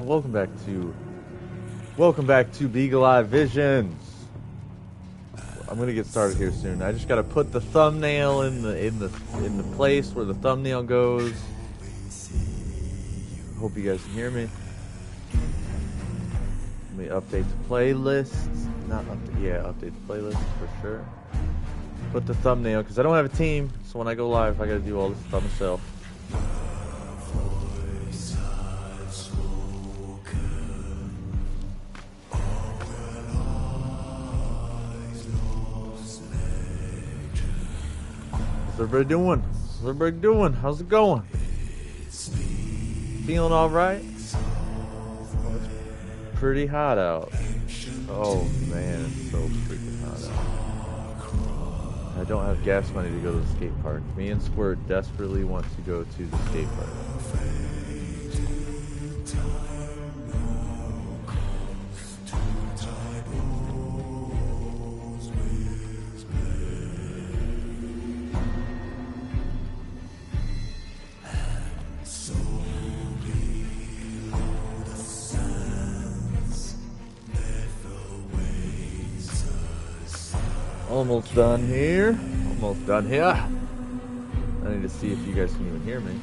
Welcome back to Beagle Eye Visions. I'm gonna get started here soon. I just gotta put the thumbnail in the place where the thumbnail goes. Hope you guys can hear me. Let me update the playlist. Update the playlist for sure. Put the thumbnail because I don't have a team, so when I go live, I gotta do all this by myself. What's everybody doing? How's it going? Feeling alright? It's pretty hot out. Oh man, it's so freaking hot out. I don't have gas money to go to the skate park. Me and Squirt desperately want to go to the skate park. Almost done here. I need to see if you guys can even hear me.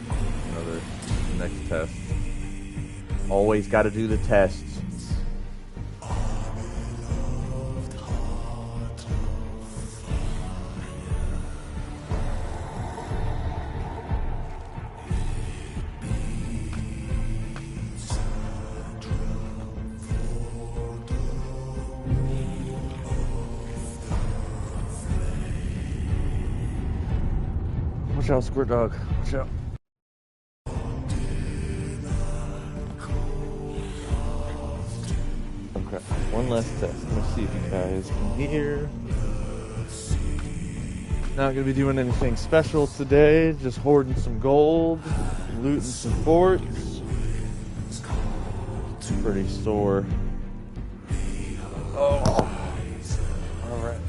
Next test. Always got to do the tests. Watch out, Squirt Dog. Watch out. Okay, one last test. Let's see if you guys can hear. Not gonna be doing anything special today. Just hoarding some gold, looting some forts. Pretty sore. Oh. Alright.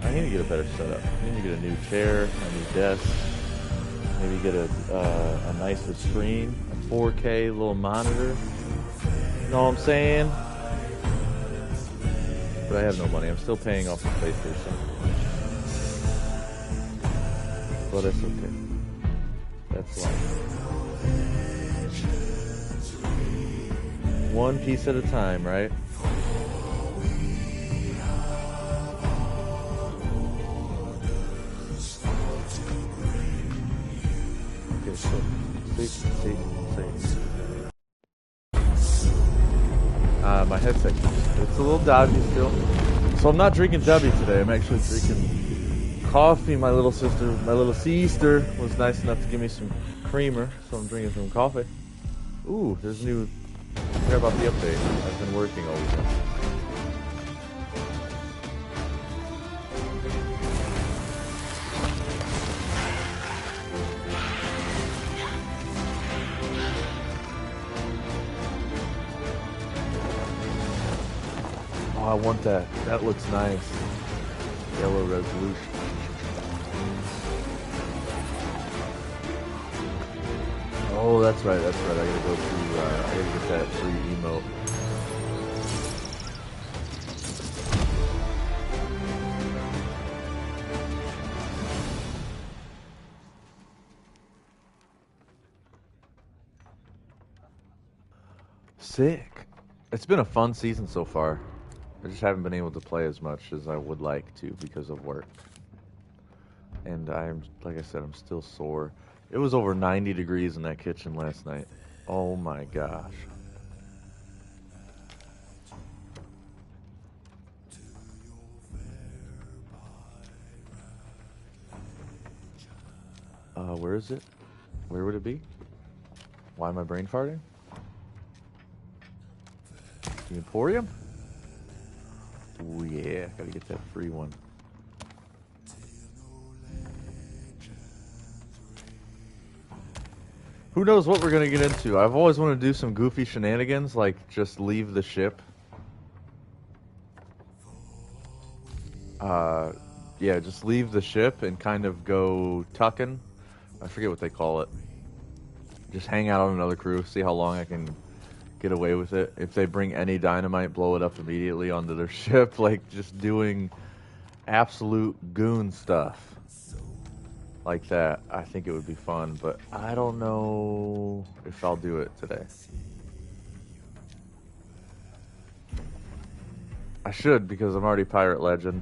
I need to get a better setup. I need to get a new chair, a new desk, maybe get a nicer screen, a 4K little monitor. You know what I'm saying? But I have no money. I'm still paying off the PlayStation. But that's okay. That's life. One piece at a time, right? See. My headset, it's a little dodgy still. So I'm not drinking Debbie today. I'm actually drinking coffee. My little sister was nice enough to give me some creamer, so I'm drinking some coffee. Ooh, there's new. Care about the update. I've been working all weekend. I want that. That looks nice. Yellow resolution. Oh, that's right. I gotta go through, I gotta get that free emote. Sick. It's been a fun season so far. I just haven't been able to play as much as I would like to because of work. And like I said, I'm still sore. It was over 90 degrees in that kitchen last night. Oh my gosh. Where is it? Where would it be? Why am I brain farting? The Emporium? Oh yeah, gotta get that free one. Who knows what we're gonna get into? I've always wanted to do some goofy shenanigans, like just leave the ship. Yeah, just leave the ship and kind of go tucking. I forget what they call it. Just hang out on another crew, see how long I can get away with it. If they bring any dynamite, blow it up immediately onto their ship. Like, just doing absolute goon stuff like that. I think it would be fun, but I don't know if I'll do it today. I should, because I'm already Pirate Legend.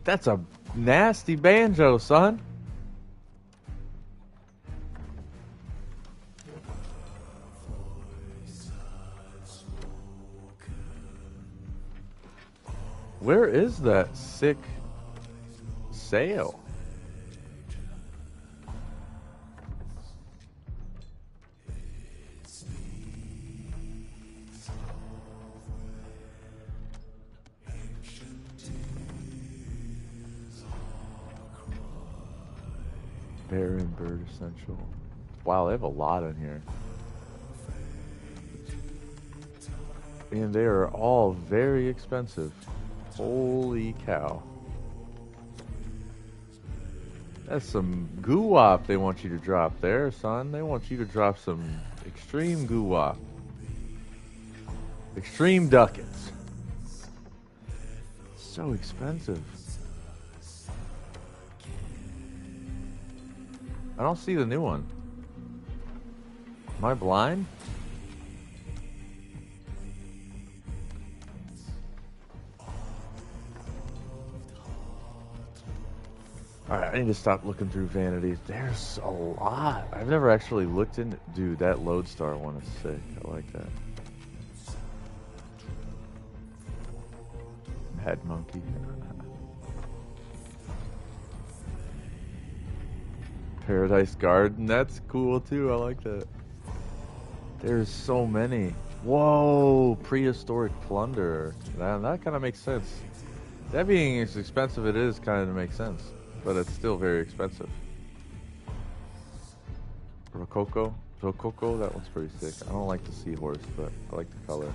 That's a nasty banjo, son. Where is that sick sail? Bear and bird essential. Wow, they have a lot in here. And they are all very expensive. Holy cow. That's some goo-wop they want you to drop there, son. They want you to drop some extreme goo-wop. Extreme ducats. So expensive. I don't see the new one. Am I blind? Alright, I need to stop looking through vanities. There's a lot. I've never actually looked in. Dude, that Lodestar one is sick. I like that. Head monkey. Paradise Garden. That's cool too. I like that. There's so many. Whoa, prehistoric plunder. That kind of makes sense. That being as expensive it is kind of makes sense. But it's still very expensive. Rococo, that one's pretty sick. I don't like the seahorse, but I like the color.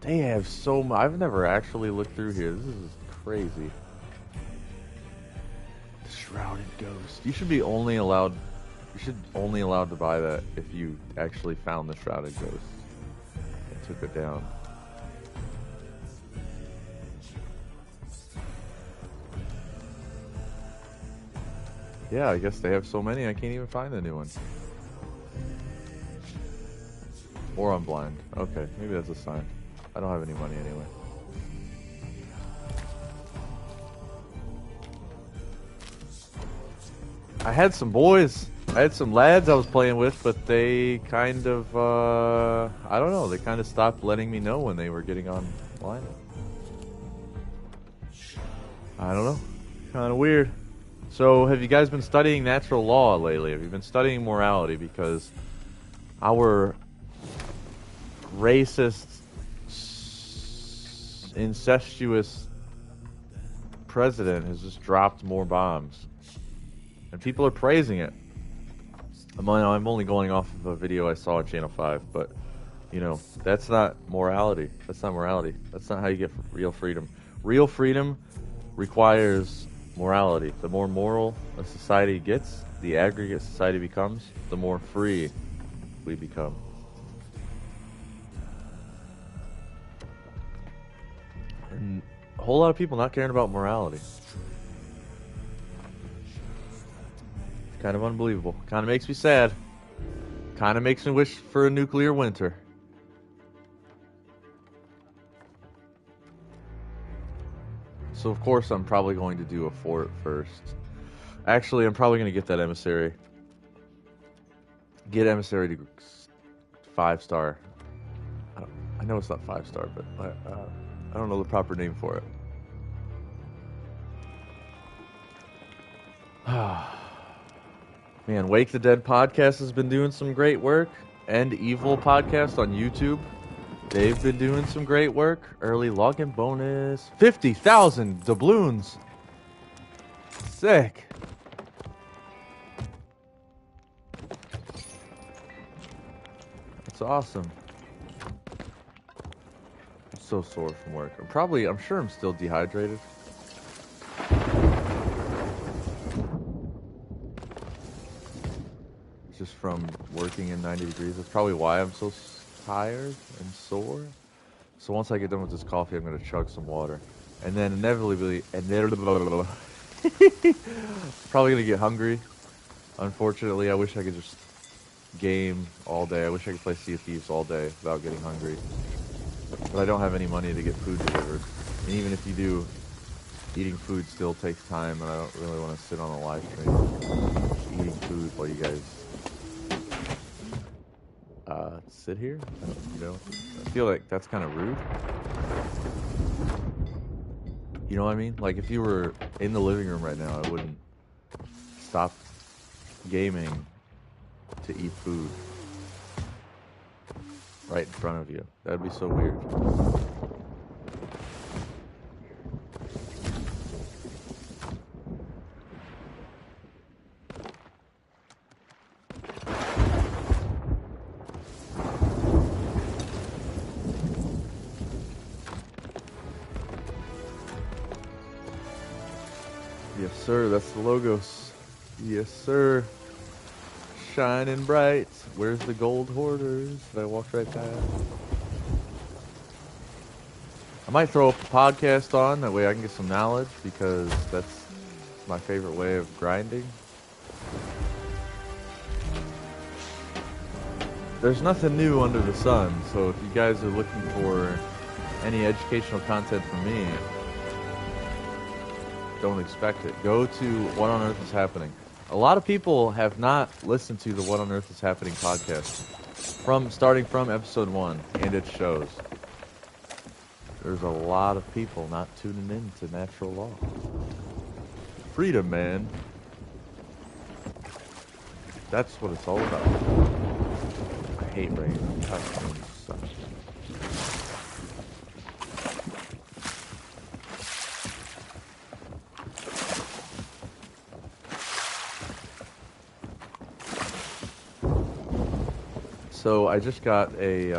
They have so much. I've never actually looked through here. This is crazy. The Shrouded Ghost. You should be only allowed. You should only allowed to buy that if you actually found the Shrouded Ghost and took it down. Yeah, I guess they have so many I can't even find a new one. Or I'm blind. Okay, maybe that's a sign. I don't have any money anyway. I had some boys. I had some lads I was playing with, but they kind of, I don't know, they kind of stopped letting me know when they were getting online. I don't know. Kind of weird. So, have you guys been studying natural law lately? Have you been studying morality? Because our racist, incestuous president has just dropped more bombs. And people are praising it. I'm only going off of a video I saw on Channel 5, but, you know, that's not morality. That's not morality. That's not how you get real freedom. Real freedom requires morality. The more moral a society gets, the aggregate society becomes, the more free we become. And a whole lot of people not caring about morality. Kind of unbelievable. Kind of makes me sad. Kind of makes me wish for a nuclear winter. So of course I'm probably going to do a fort first. Actually, I'm probably going to get that emissary. Get emissary to 5-star. I know it's not 5-star, but I don't know the proper name for it. Man, Wake the Dead podcast has been doing some great work. End Evil podcast on YouTube. They've been doing some great work. Early login bonus. 50,000 doubloons. Sick. That's awesome. I'm so sore from work. I'm sure I'm still dehydrated. It's just from working in 90 degrees. That's probably why I'm so tired and sore. So once I get done with this coffee, I'm going to chug some water. And then inevitably, probably going to get hungry. Unfortunately, I wish I could just game all day. I wish I could play Sea of Thieves all day without getting hungry. But I don't have any money to get food delivered. And even if you do, eating food still takes time, and I don't really want to sit on a live stream eating food while you guys sit here. You know, I feel like that's kind of rude. You know what I mean? Like if you were in the living room right now, I wouldn't stop gaming to eat food right in front of you. That'd be so weird. Yes, sir. That's the logos. Yes, sir. Shining bright. Where's the gold hoarders that I walked right past? I might throw up a podcast on, that way I can get some knowledge, because that's my favorite way of grinding. There's nothing new under the sun, so if you guys are looking for any educational content from me, don't expect it. Go to What on Earth is Happening. A lot of people have not listened to the What on Earth is Happening podcast starting from episode 1, and it shows. There's a lot of people not tuning in to natural law. Freedom, man. That's what it's all about. I hate rain. That sucks. So I just got a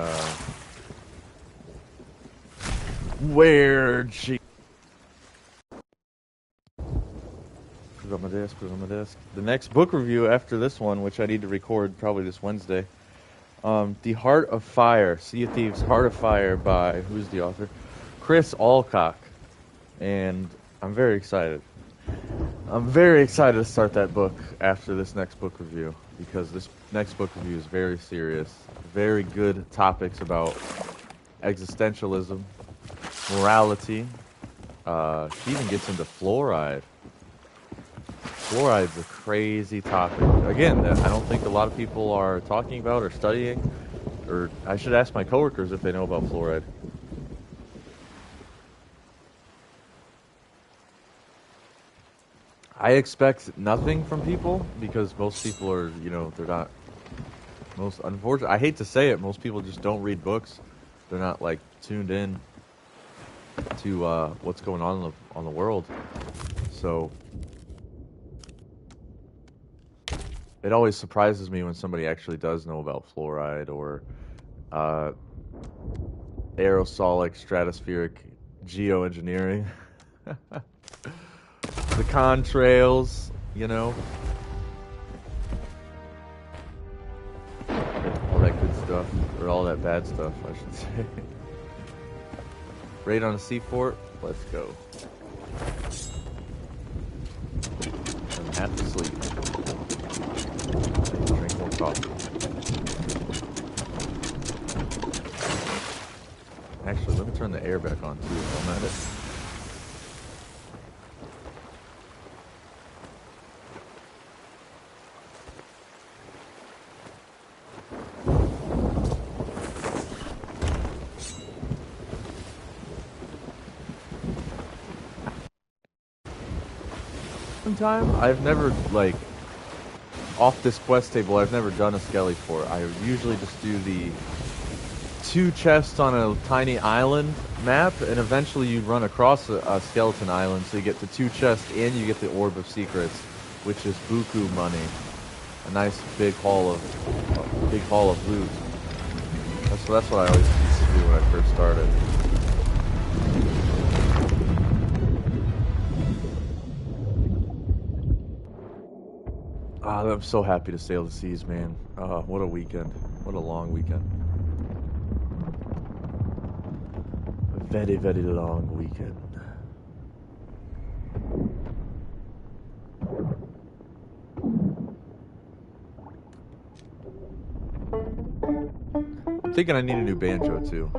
where'd she put it on my desk. The next book review after this one, which I need to record probably this Wednesday. The Heart of Fire, Sea of Thieves, Heart of Fire by, who's the author? Chris Alcock. And I'm very excited. I'm very excited to start that book after this next book review, because this next book review is very serious. Very good topics about existentialism, morality. She even gets into fluoride. Fluoride's a crazy topic. Again, that I don't think a lot of people are talking about or studying. Or I should ask my coworkers if they know about fluoride. I expect nothing from people, because most people are, you know, they're not, most unfortunate. I hate to say it, most people just don't read books. They're not like tuned in to what's going on in the world. So it always surprises me when somebody actually does know about fluoride or aerosolic stratospheric geoengineering. The contrails, you know. All that good stuff, or all that bad stuff, I should say. Raid on a seaport, let's go. I'm half asleep. I need to drink more coffee. Actually, let me turn the air back on too while I'm at it. Time I've never, like, off this quest table, I've never done a skelly fort. I usually just do the 2 chests on a tiny island map, and eventually you run across a skeleton island, so you get the 2 chests and you get the Orb of Secrets, which is buku money. A nice big haul of loot. That's what I always used to do when I first started. I'm so happy to sail the seas, man. What a weekend. What a long weekend. A very, very long weekend. I'm thinking I need a new banjo, too.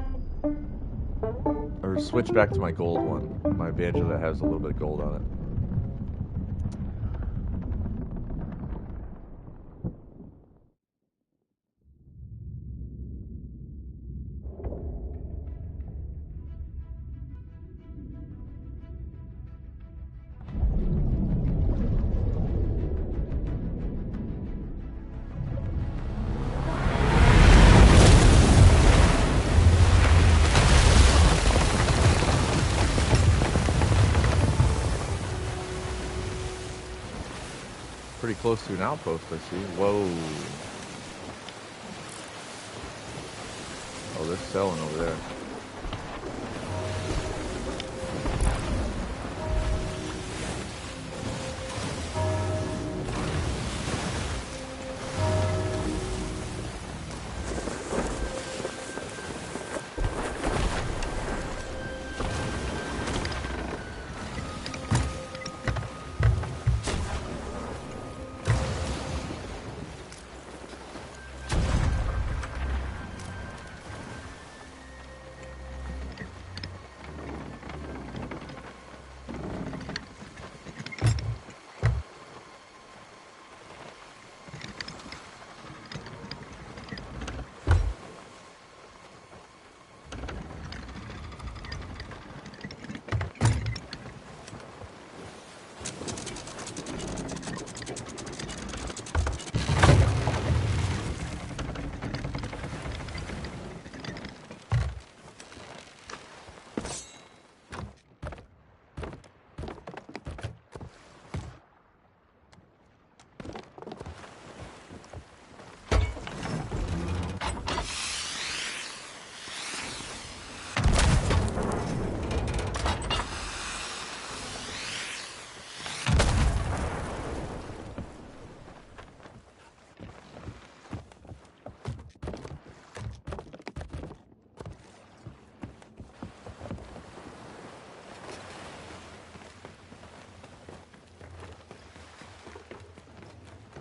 Or switch back to my gold one. My banjo that has a little bit of gold on it. Pretty close to an outpost, I see. Whoa. Oh, they're selling over there.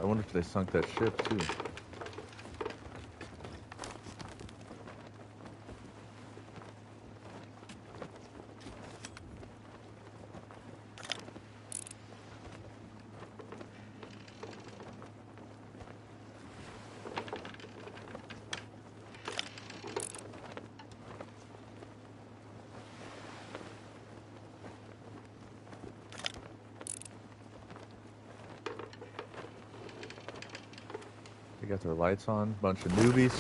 I wonder if they sunk that ship, too. They got their lights on. Bunch of newbies.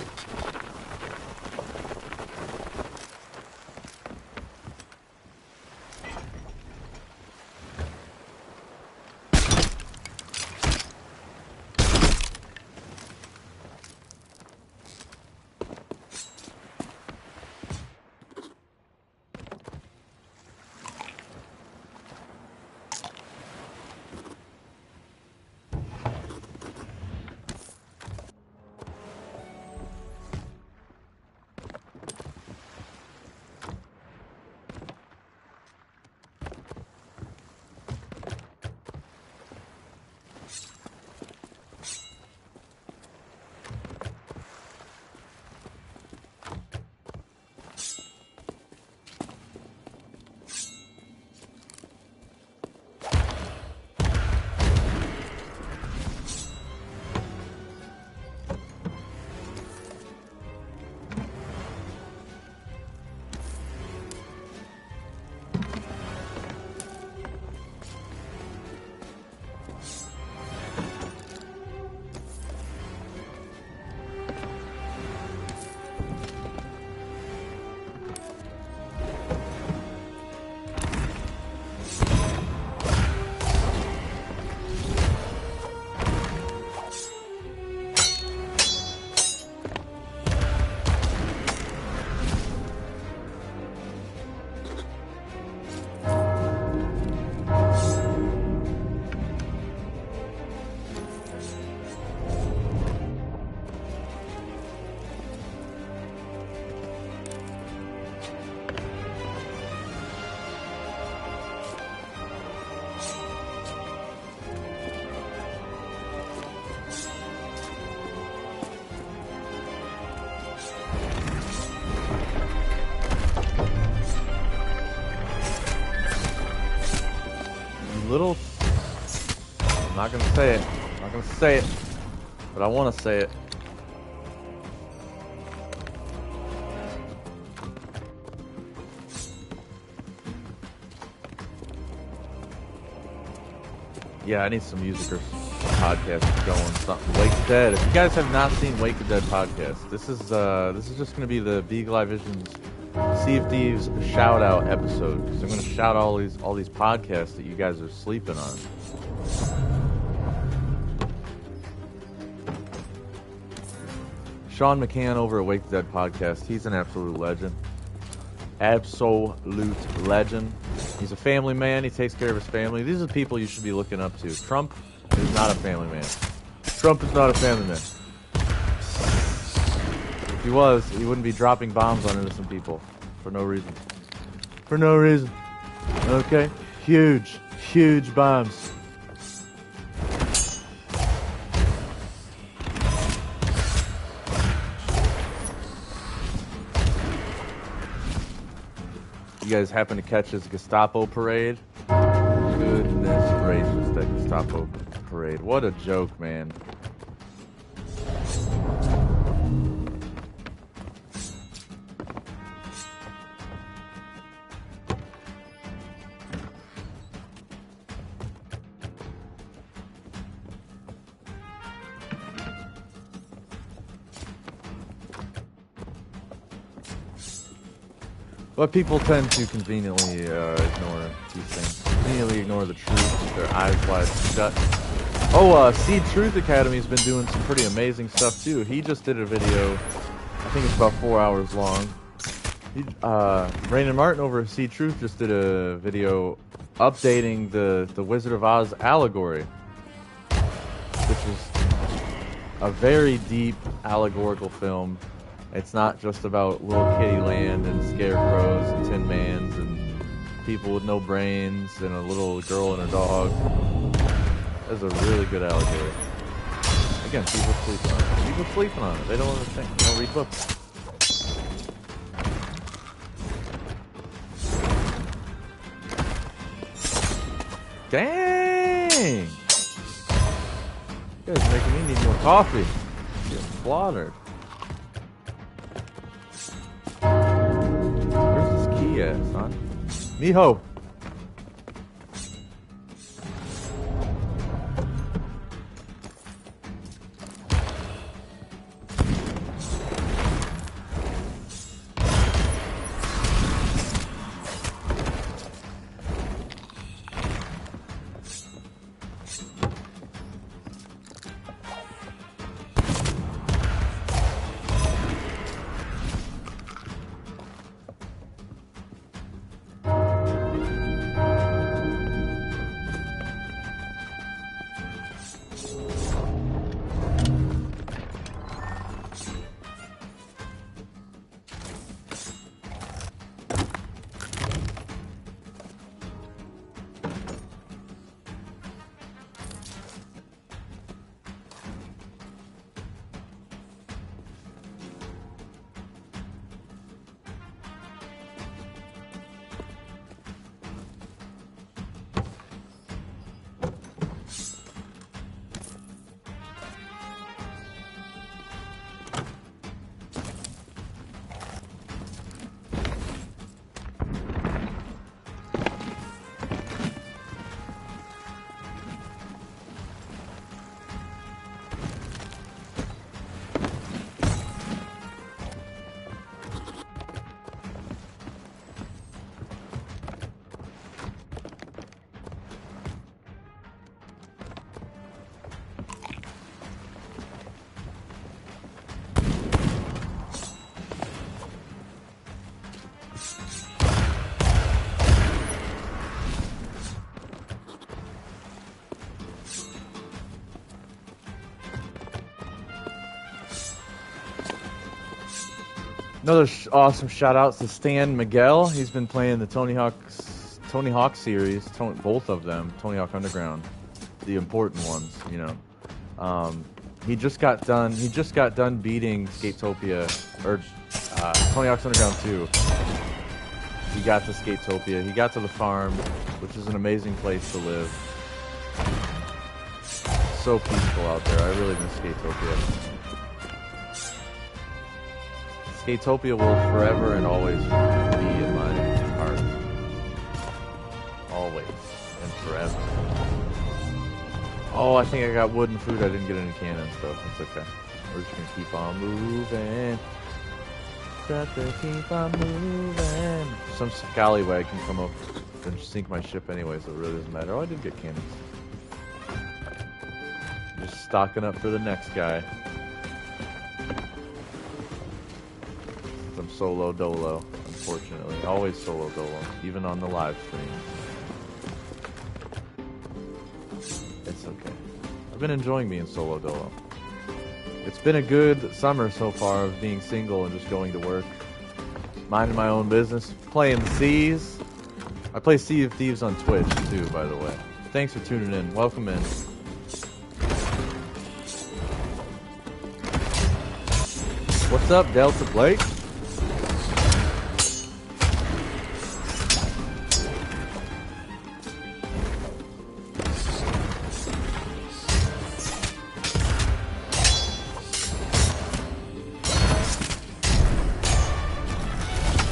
little... I'm not gonna say it. I'm not gonna say it. But I want to say it. Yeah, I need some music or podcast going. Something. Wake the Dead. If you guys have not seen Wake the Dead podcast, this is just gonna be the Beagle Eye Vision's Sea of Thieves shout out episode. Because I'm gonna shout out all these podcasts that you guys are sleeping on. Sean McCann over at Wake the Dead podcast. He's an absolute legend. Absolute legend. He's a family man. He takes care of his family. These are the people you should be looking up to. Trump is not a family man. Trump is not a family man. If he was, he wouldn't be dropping bombs on innocent people for no reason. For no reason. Okay? Huge, huge bombs. You guys happen to catch his Gestapo parade? Goodness gracious, that Gestapo parade. What a joke, man. But people tend to conveniently ignore these things. Conveniently ignore the truth with their eyes wide shut. Oh, Seed Truth Academy has been doing some pretty amazing stuff too. He just did a video, I think it's about 4 hours long. Raymond Martin over at Seed Truth just did a video updating the Wizard of Oz allegory, which is a very deep allegorical film. It's not just about little kitty land and scarecrows and tin mans and people with no brains and a little girl and her dog. That's a really good allegory. Again, people sleeping on it. People sleeping on it. They don't understand. They don't read books. Dang! You guys are making me need more coffee. I'm getting slaughtered. Where's this key at, son? Mijo! Another awesome shout out to Stan Miguel. He's been playing the Tony Hawk series, both of them, Tony Hawk Underground, the important ones, you know. He just got done beating Skatopia, or Tony Hawk's Underground 2. He got to Skatopia. He got to the farm, which is an amazing place to live. So peaceful out there. I really miss Skatopia. Skatopia will forever and always be in my heart. Always and forever. Oh, I think I got wood and food. I didn't get any cannons, though. It's okay. We're just gonna keep on moving. Got to keep on moving. Some scallywag can come up and sink my ship anyway, so it really doesn't matter. Oh, I did get cannons. Just stocking up for the next guy. I'm solo dolo, unfortunately. Always solo dolo, even on the live stream. It's okay. I've been enjoying being solo dolo. It's been a good summer so far of being single and just going to work. Minding my own business. Playing Seas. I play Sea of Thieves on Twitch too, by the way. Thanks for tuning in. Welcome in. What's up, Delta Blake?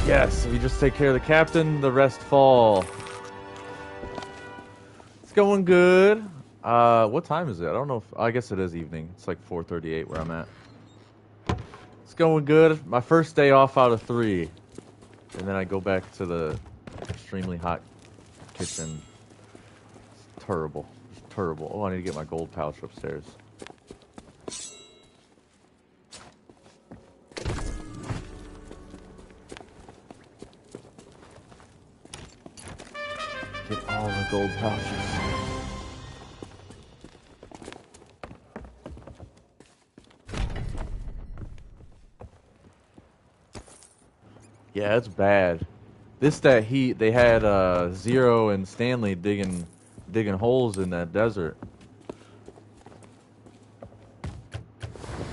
Yes, we just take care of the captain, the rest fall. It's going good. What time is it? I don't know if, I guess it is evening. It's like 4:38 where I'm at. It's going good. My first day off out of 3. And then I go back to the extremely hot kitchen. It's terrible. It's terrible. Oh, I need to get my gold pouch upstairs. Get all the gold pouches. Yeah, it's bad. That heat, they had Zero and Stanley digging holes in that desert.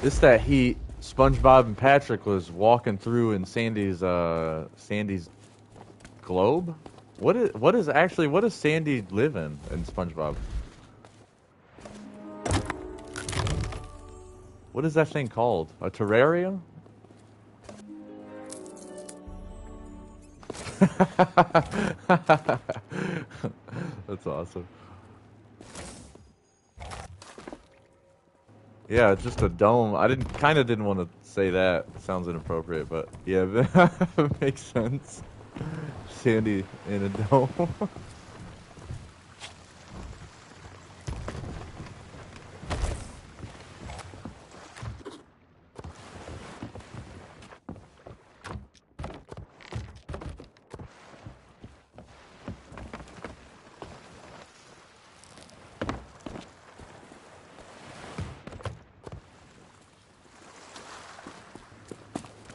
That heat, SpongeBob and Patrick was walking through in Sandy's globe. What does Sandy live in SpongeBob? What is that thing called? A terrarium? That's awesome. Yeah, it's just a dome. I kind of didn't want to say that. It sounds inappropriate, but yeah, that makes sense. Sandy in a dome.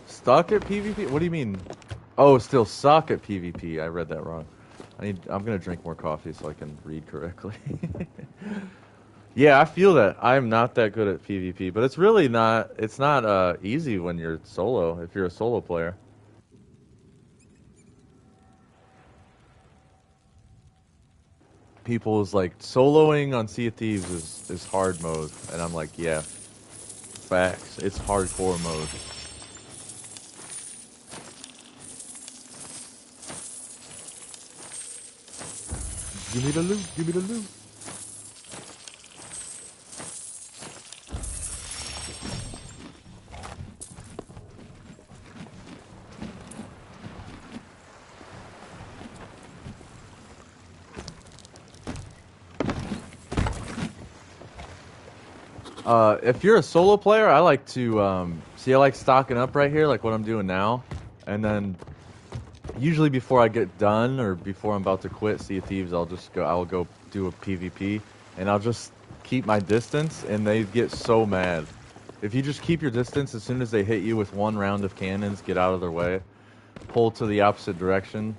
Stuck at PvP? What do you mean? Oh, still suck at PvP. I read that wrong. I'm gonna drink more coffee so I can read correctly. Yeah, I feel that. I'm not that good at PvP, but it's really not. It's not easy when you're solo. If you're a solo player. People's like soloing on Sea of Thieves is hard mode, and I'm like, yeah, facts. It's hardcore mode. Give me the loot, give me the loot. If you're a solo player, I like to, I like stocking up right here, like what I'm doing now. And then, usually before I get done, or before I'm about to quit Sea of Thieves, I'll go do a PvP, and I'll just keep my distance, and they get so mad. If you just keep your distance, as soon as they hit you with one round of cannons, get out of their way, pull to the opposite direction,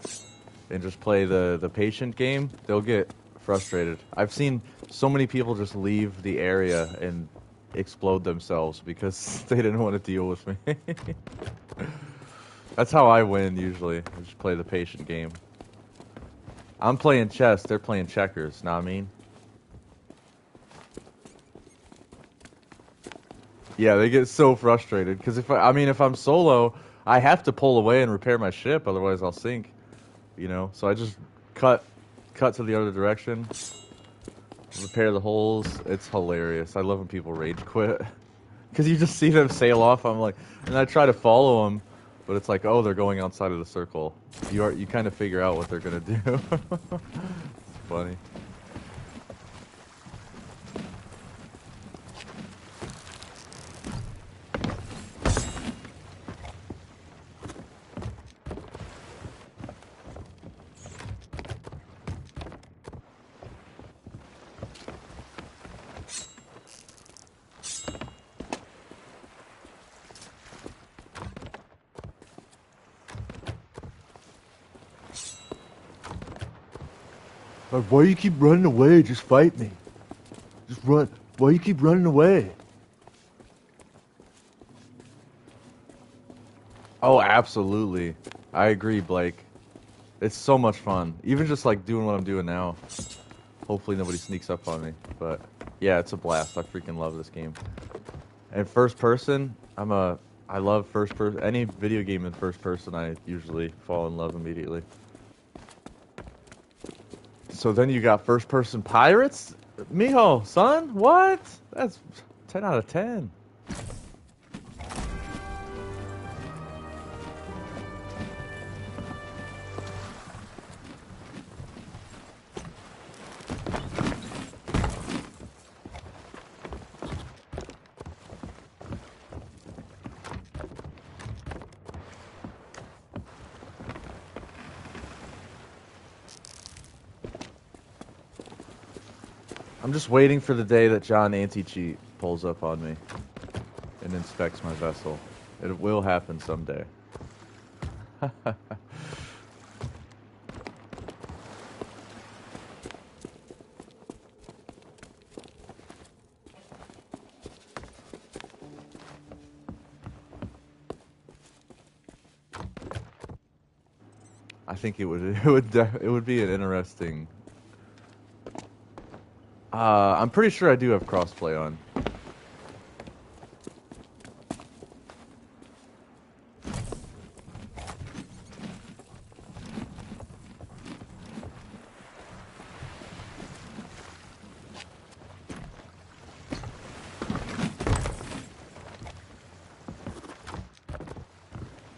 and just play the patient game, they'll get frustrated. I've seen so many people just leave the area and explode themselves because they didn't want to deal with me. That's how I win usually. I just play the patient game. I'm playing chess, they're playing checkers, know what I mean? Yeah, they get so frustrated because if if I'm solo, I have to pull away and repair my ship, otherwise I'll sink. You know, so I just cut to the other direction, repair the holes. It's hilarious. I love when people rage quit because you just see them sail off. I'm like, and I try to follow them, but it's like, oh, they're going outside of the circle. You kind of figure out what they're gonna do. It's funny. Like, why you keep running away? Just fight me. Just run. Why you keep running away? Oh, absolutely. I agree, Blake. It's so much fun. Even just like doing what I'm doing now. Hopefully nobody sneaks up on me. But yeah, it's a blast. I freaking love this game. And first person, I love first person. Any video game in first person, I usually fall in love immediately. So then you got first person pirates? Mijo, son, what? That's 10 out of 10. I'm just waiting for the day that John Anti-Cheat pulls up on me and inspects my vessel. It will happen someday. I think it would be an interesting. I'm pretty sure I do have crossplay on.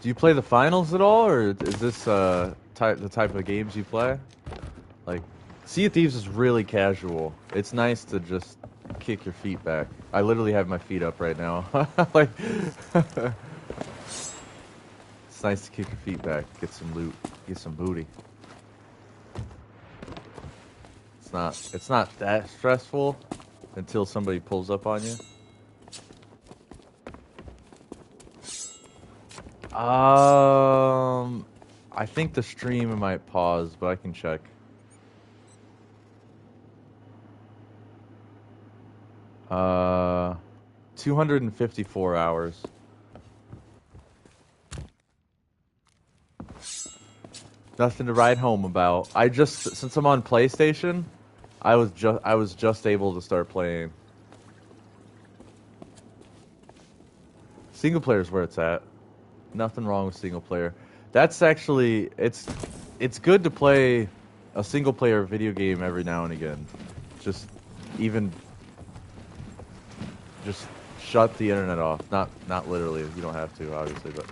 Do you play the finals at all, or is this the type of games you play? Like, Sea of Thieves is really casual. It's nice to just kick your feet back. I literally have my feet up right now. Like, it's nice to kick your feet back, get some loot, get some booty. It's not that stressful until somebody pulls up on you. I think the stream might pause, but I can check. 254 hours. Nothing to write home about. Since I'm on PlayStation, I was just able to start playing. Single player is where it's at. Nothing wrong with single player. That's actually it's good to play a single player video game every now and again. Just shut the internet off. Not literally. You don't have to, obviously, but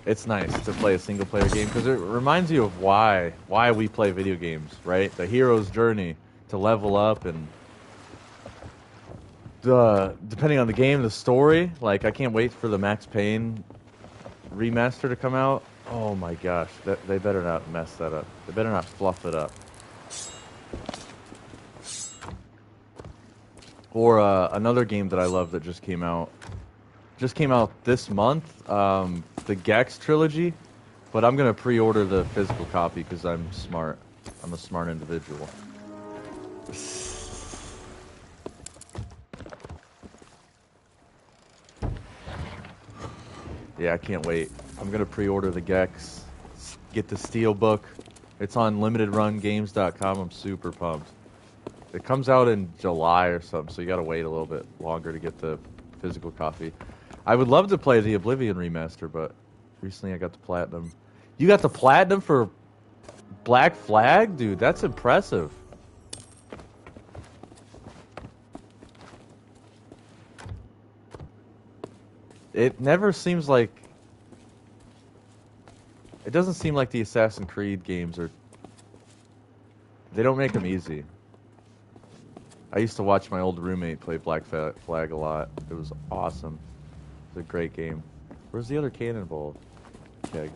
it's nice to play a single player game because it reminds you of why we play video games, right? The hero's journey to level up and depending on the game, the story. Like, I can't wait for the Max Payne remaster to come out. Oh my gosh, they better not mess that up. They better not fluff it up. Or another game that I love that just came out this month, the Gex trilogy. But I'm gonna pre-order the physical copy because I'm smart. I'm a smart individual. Yeah, I can't wait. I'm gonna pre-order the Gex. Get the Steelbook. It's on limitedrungames.com. I'm super pumped. It comes out in July or something, so you gotta wait a little bit longer to get the physical copy. I would love to play the Oblivion remaster, but recently I got the Platinum. You got the Platinum for Black Flag? Dude, that's impressive. It never seems like... It doesn't seem like the Assassin's Creed games are... They don't make them easy. I used to watch my old roommate play Black Flag a lot. It was awesome. It was a great game. Where's the other cannonball keg?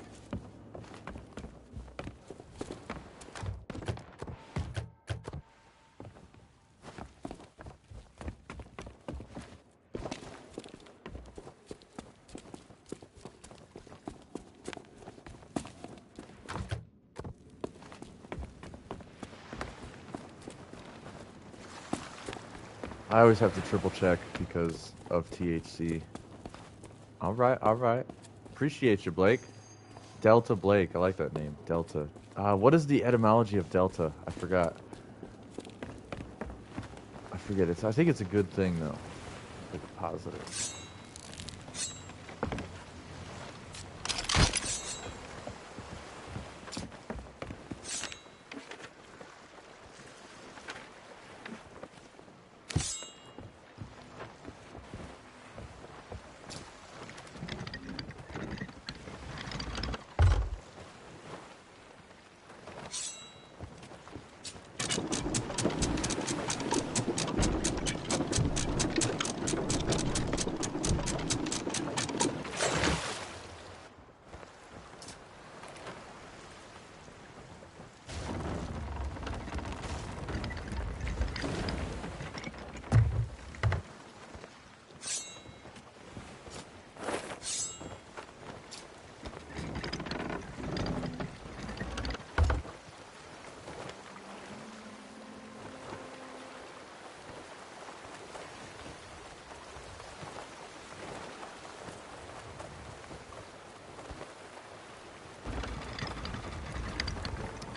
I always have to triple check because of THC. Alright, alright. Appreciate you, Blake. Delta Blake, I like that name. Delta. What is the etymology of Delta? I forgot. I forget. I think it's a good thing, though. Like a positive.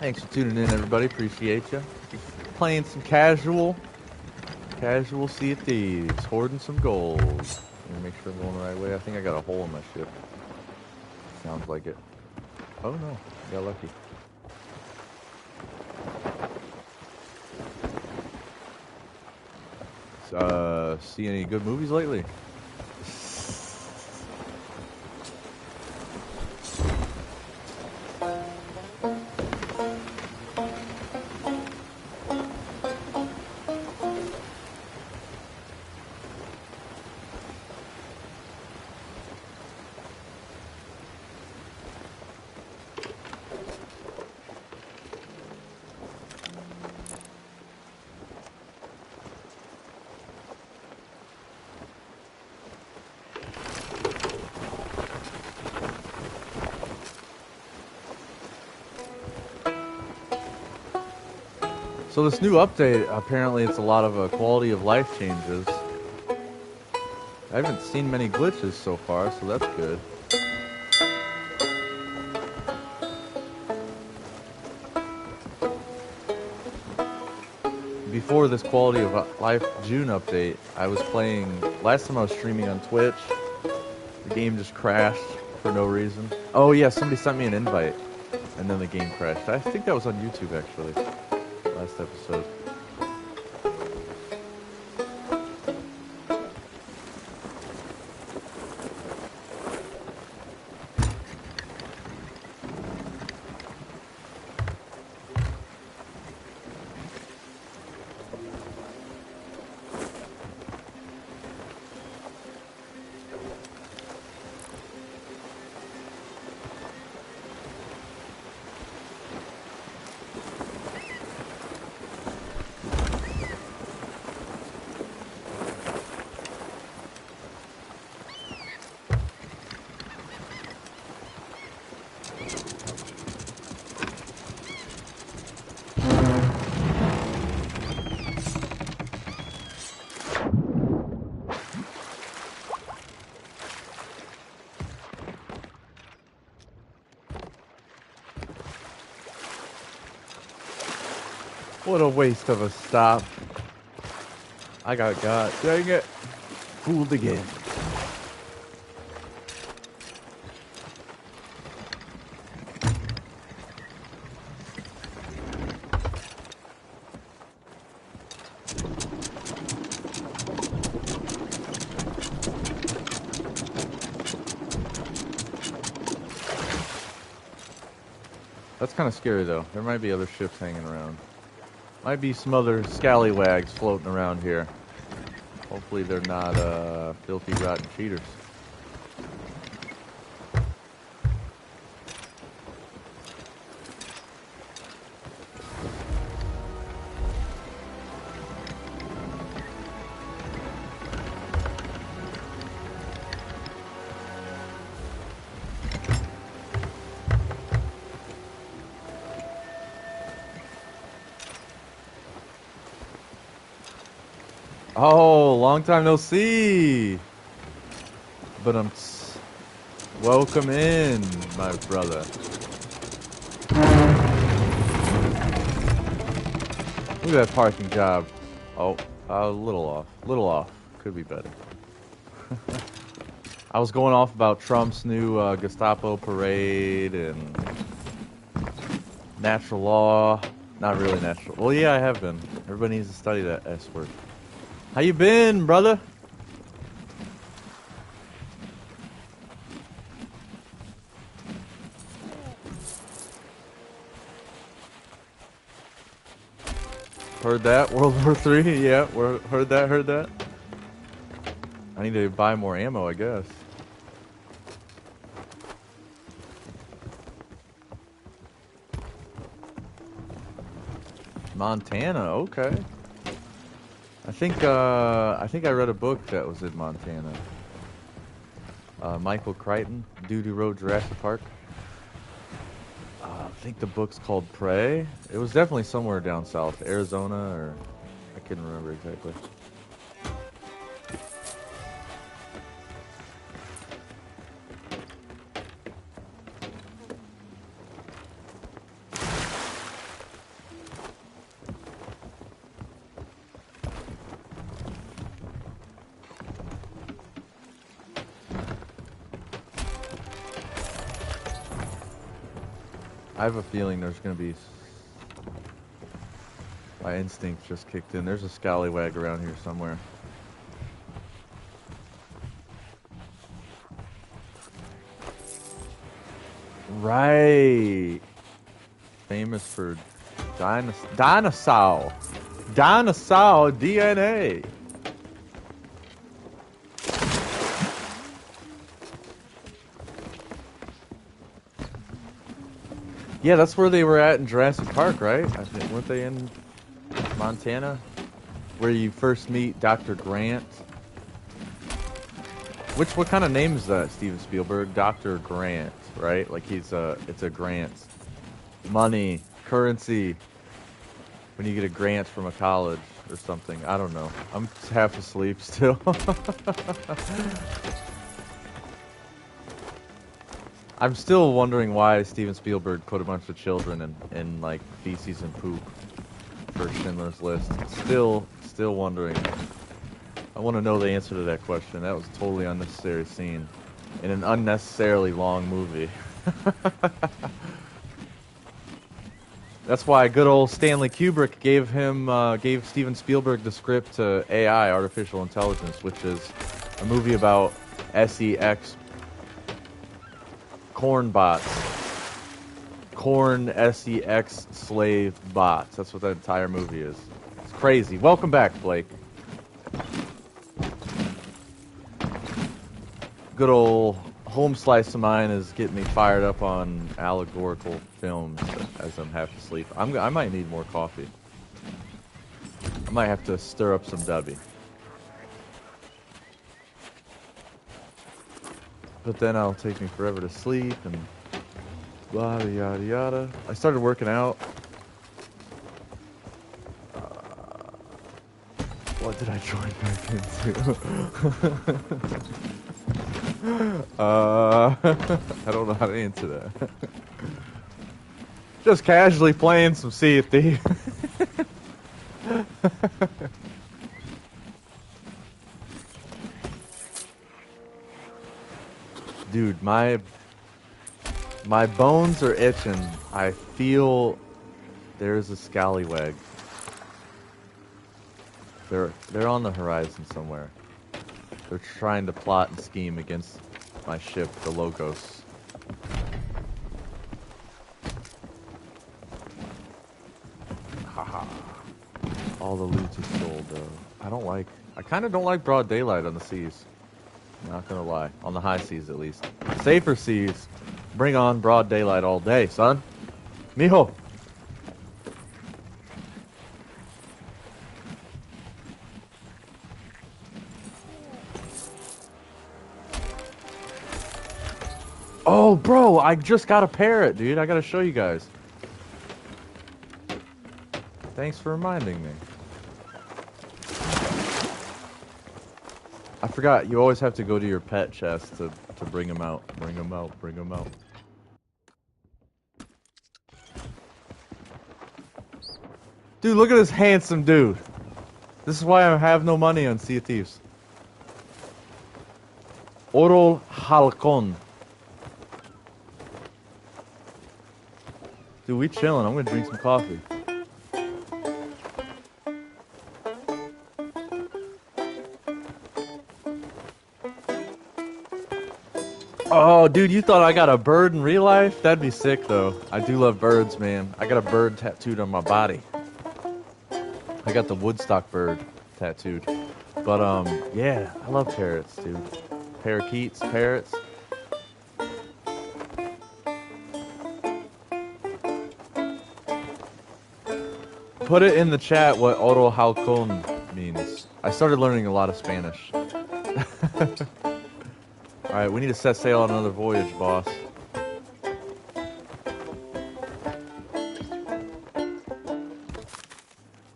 Thanks for tuning in, everybody. Appreciate you. Playing some casual Sea of Thieves. Hoarding some gold. Let me make sure I'm going the right way. I think I got a hole in my ship. Sounds like it. Oh no, got lucky. See any good movies lately? So this new update, apparently it's a lot of quality of life changes. I haven't seen many glitches so far, so that's good. Before this quality of life June update, I was playing, last time I was streaming on Twitch, the game just crashed for no reason. Oh yeah, somebody sent me an invite, and then the game crashed. I think that was on YouTube actually. Last episode. What a waste of a stop. I got. Dang it. Fooled again. That's kind of scary, though. There might be other ships hanging around. Might be some other scallywags floating around here. Hopefully they're not filthy, rotten cheaters. Oh, long time no see. But welcome in, my brother. Look at that parking job. Oh, a little off. Little off. Could be better. I was going off about Trump's new Gestapo parade and natural law. Not really natural. Well, yeah, I have been. Everybody needs to study that S word. How you been, brother? Heard that? World War III? Yeah, heard that. I need to buy more ammo, I guess. Montana, okay. I think I read a book that was in Montana. Michael Crichton, dude who wrote Jurassic Park. I think the book's called Prey. It was definitely somewhere down south, Arizona, or I couldn't remember exactly. I have a feeling there's going to be... My instinct just kicked in. There's a scallywag around here somewhere. Right. Famous for dinosaur DNA. Yeah, that's where they were at in Jurassic Park, right? I think, weren't they in Montana? Where you first meet Dr. Grant. What kind of name is that, Steven Spielberg? Dr. Grant, right? Like it's a grant. Money, currency. When you get a grant from a college or something. I don't know. I'm half asleep still. I'm still wondering why Steven Spielberg put a bunch of children in like feces and poop for Schindler's List. Still wondering. I want to know the answer to that question. That was a totally unnecessary scene in an unnecessarily long movie. That's why good old Stanley Kubrick gave Steven Spielberg the script to AI, Artificial Intelligence, which is a movie about SEX corn bots. Corn SEX slave bots. That's what that entire movie is. It's crazy. Welcome back, Blake. Good old home slice of mine is getting me fired up on allegorical films as I'm half asleep. I might need more coffee. I might have to stir up some Dubby. But then it'll take me forever to sleep and yada yada yada. I started working out. What did I join back into? I don't know how to answer that. Just casually playing some Sea of Thieves. Dude, my bones are itching. I feel there's a scallywag. They're on the horizon somewhere. They're trying to plot and scheme against my ship, the Logos. Haha. All the loot is sold, though. I kind of don't like broad daylight on the seas. Not gonna lie. On the high seas, at least. Safer seas. Bring on broad daylight all day, son. Mijo. Oh, bro, I just got a parrot, dude. I gotta show you guys. Thanks for reminding me. I forgot, you always have to go to your pet chest to bring him out. Bring him out, bring him out. Dude, look at this handsome dude. This is why I have no money on Sea of Thieves. Oro Halcon. Dude, we chilling. I'm gonna drink some coffee. Oh, dude, you thought I got a bird in real life? That'd be sick, though. I do love birds, man. I got a bird tattooed on my body. I got the Woodstock bird tattooed. But, yeah, I love parrots, dude. Parakeets, parrots. Put it in the chat what Oro Halcon means. I started learning a lot of Spanish. Alright, we need to set sail on another voyage, boss.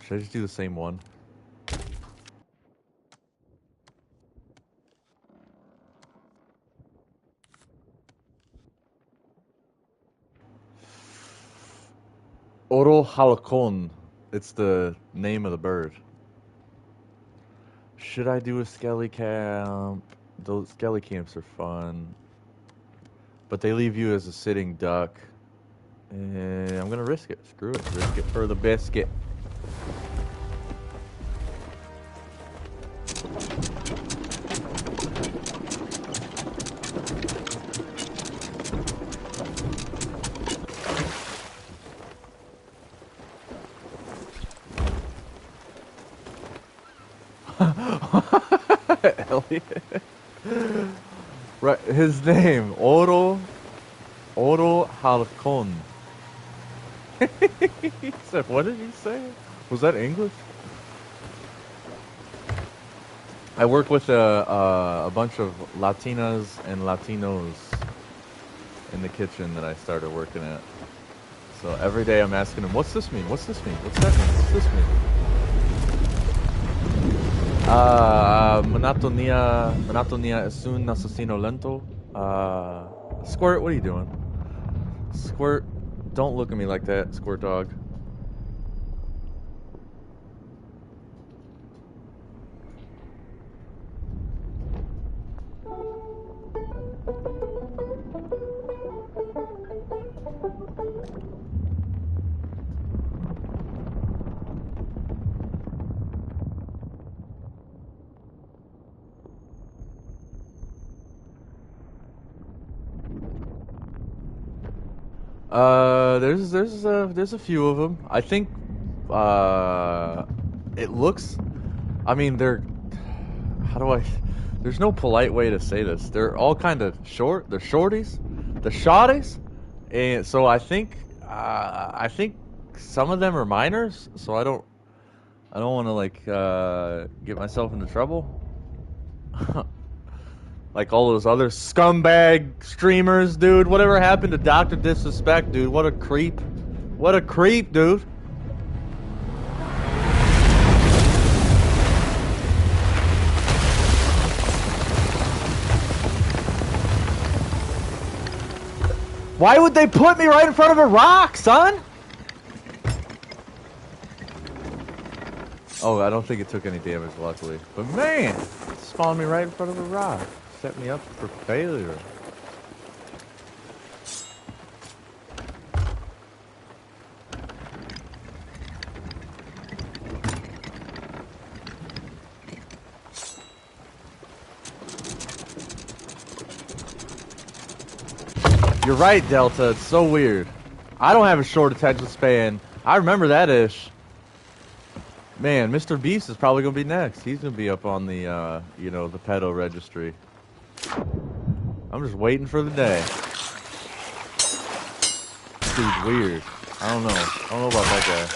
Should I just do the same one? Oro Halcon. It's the name of the bird. Should I do a skelly camp? Those skelly camps are fun. But they leave you as a sitting duck. And I'm gonna risk it. Screw it. Risk it for the biscuit. Elliot. Right, his name, Oro Halcon. He said, what did he say? Was that English? I work with a bunch of Latinas and Latinos in the kitchen that I started working at. So every day I'm asking them, what's this mean? What's this mean? What's that mean? What's this mean? Monotonia es un asesino lento. Squirt, what are you doing? Squirt, don't look at me like that, Squirt dog. There's a few of them. I think it looks. I mean, there's no polite way to say this. They're all kind of short. They're shorties, the shotties, and so I think some of them are minors. So I don't want to like get myself into trouble. Like all those other scumbag streamers, dude. Whatever happened to Dr. Disrespect, dude? What a creep. What a creep, dude. Why would they put me right in front of a rock, son? Oh, I don't think it took any damage, luckily. But man, it spawned me right in front of a rock. Set me up for failure. You're right, Delta. It's so weird. I don't have a short attention span. I remember that ish. Man, Mr. Beast is probably gonna be next. He's gonna be up on the, you know, the pedo registry. I'm just waiting for the day. Dude's weird. I don't know. I don't know about that guy.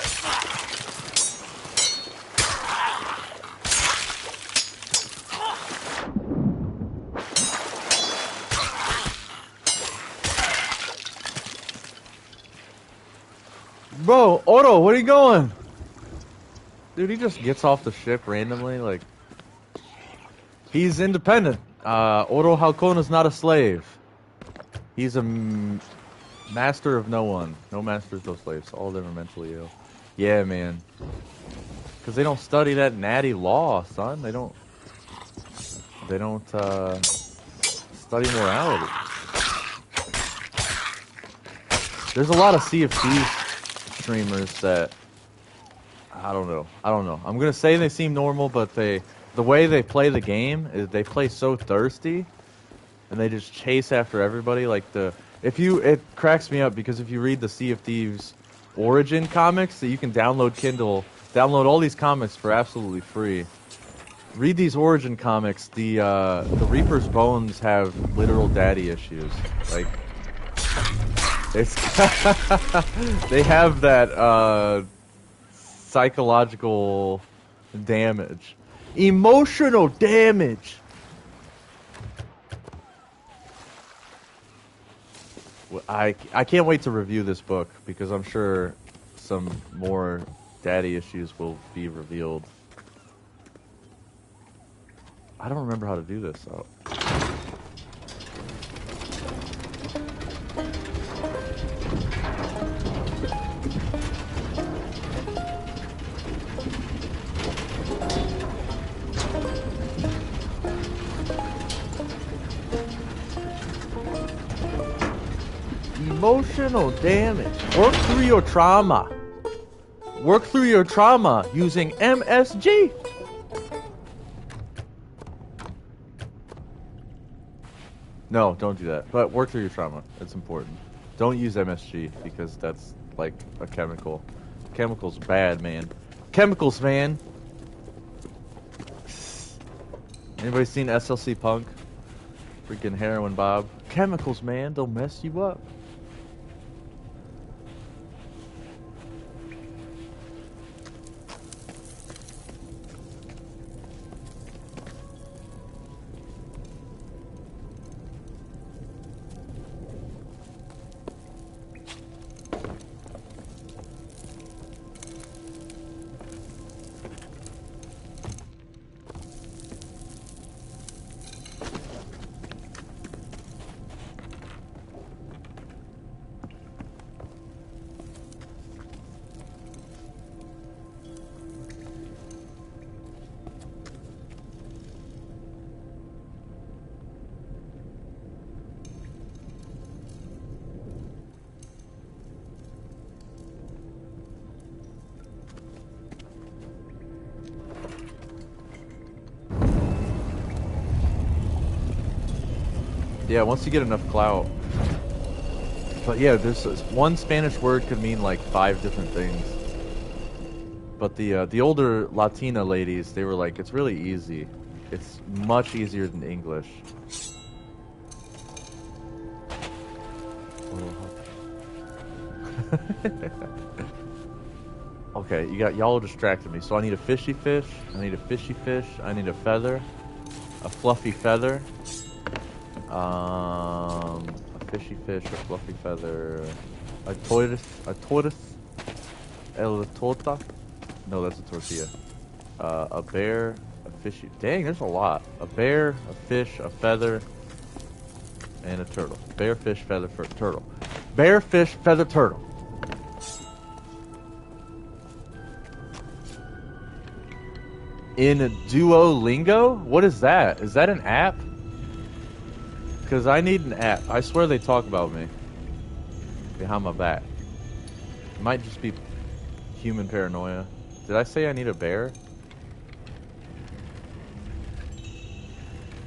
Bro, Otto, where are you going? Dude, he just gets off the ship randomly, like... He's independent. Otto Halcona's not a slave. He's a master of no one. No masters, no slaves. All of them are mentally ill. Yeah, man. Because they don't study that natty law, son. They don't study morality. There's a lot of Sea of Thieves streamers that... I don't know. I'm gonna say they seem normal, but the way they play the game is they play so thirsty, and they just chase after everybody. Like it cracks me up because if you read the Sea of Thieves Origin comics that you can download Kindle, download all these comics for absolutely free. Read these Origin comics. The Reaper's Bones have literal daddy issues. Like it's they have that psychological damage. Emotional damage. I can't wait to review this book because I'm sure some more daddy issues will be revealed. I don't remember how to do this though. Emotional damage. Work through your trauma. Work through your trauma using MSG. No, don't do that. But work through your trauma. It's important. Don't use MSG because that's like a chemical. Chemicals bad, man. Chemicals, man. Anybody seen SLC Punk? Freaking Heroin Bob. Chemicals, man. They'll mess you up. Yeah, once you get enough clout. But yeah, there's one Spanish word could mean like 5 different things. But the older Latina ladies, they were like, it's really easy. It's much easier than English. Okay, y'all distracted me. So I need a fishy fish. I need a fishy fish. I need a feather, a fluffy feather. A fishy fish, a fluffy feather, a tortoise, el torta. No, that's a tortilla. A bear, a fishy. Dang, there's a lot. A bear, a fish, a feather, and a turtle. Bear, fish, feather, turtle. Bear, fish, feather, turtle. In Duolingo? What is that? Is that an app? Because I need an app. I swear they talk about me behind my back. It might just be human paranoia. Did I say I need a bear?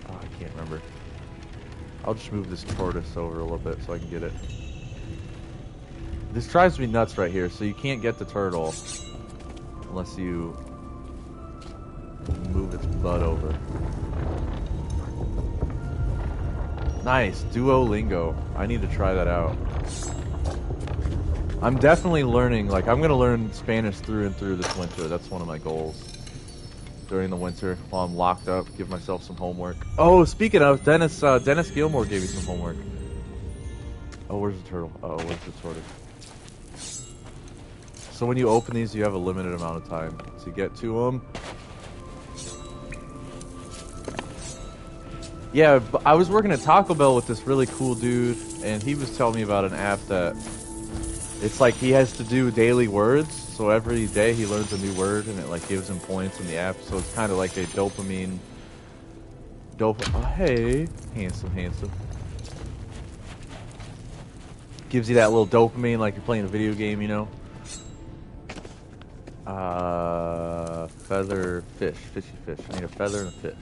Oh, I can't remember. I'll just move this tortoise over a little bit so I can get it. This drives me nuts right here, so you can't get the turtle unless you move its butt over. Nice, Duolingo. I need to try that out. I'm definitely learning, like, I'm gonna learn Spanish through and through this winter. That's one of my goals. During the winter, while I'm locked up, give myself some homework. Oh, speaking of, Dennis Gilmore gave me some homework. Oh, where's the turtle? Oh, where's the tortoise? So when you open these, you have a limited amount of time to get to them. Yeah, I was working at Taco Bell with this really cool dude, and he was telling me about an app that it's like he has to do daily words. So every day he learns a new word, and it like gives him points in the app. So it's kind of like a dopamine. Oh, hey, handsome. Gives you that little dopamine, like you're playing a video game, you know. Feather fish, fishy fish. I need a feather and a fish.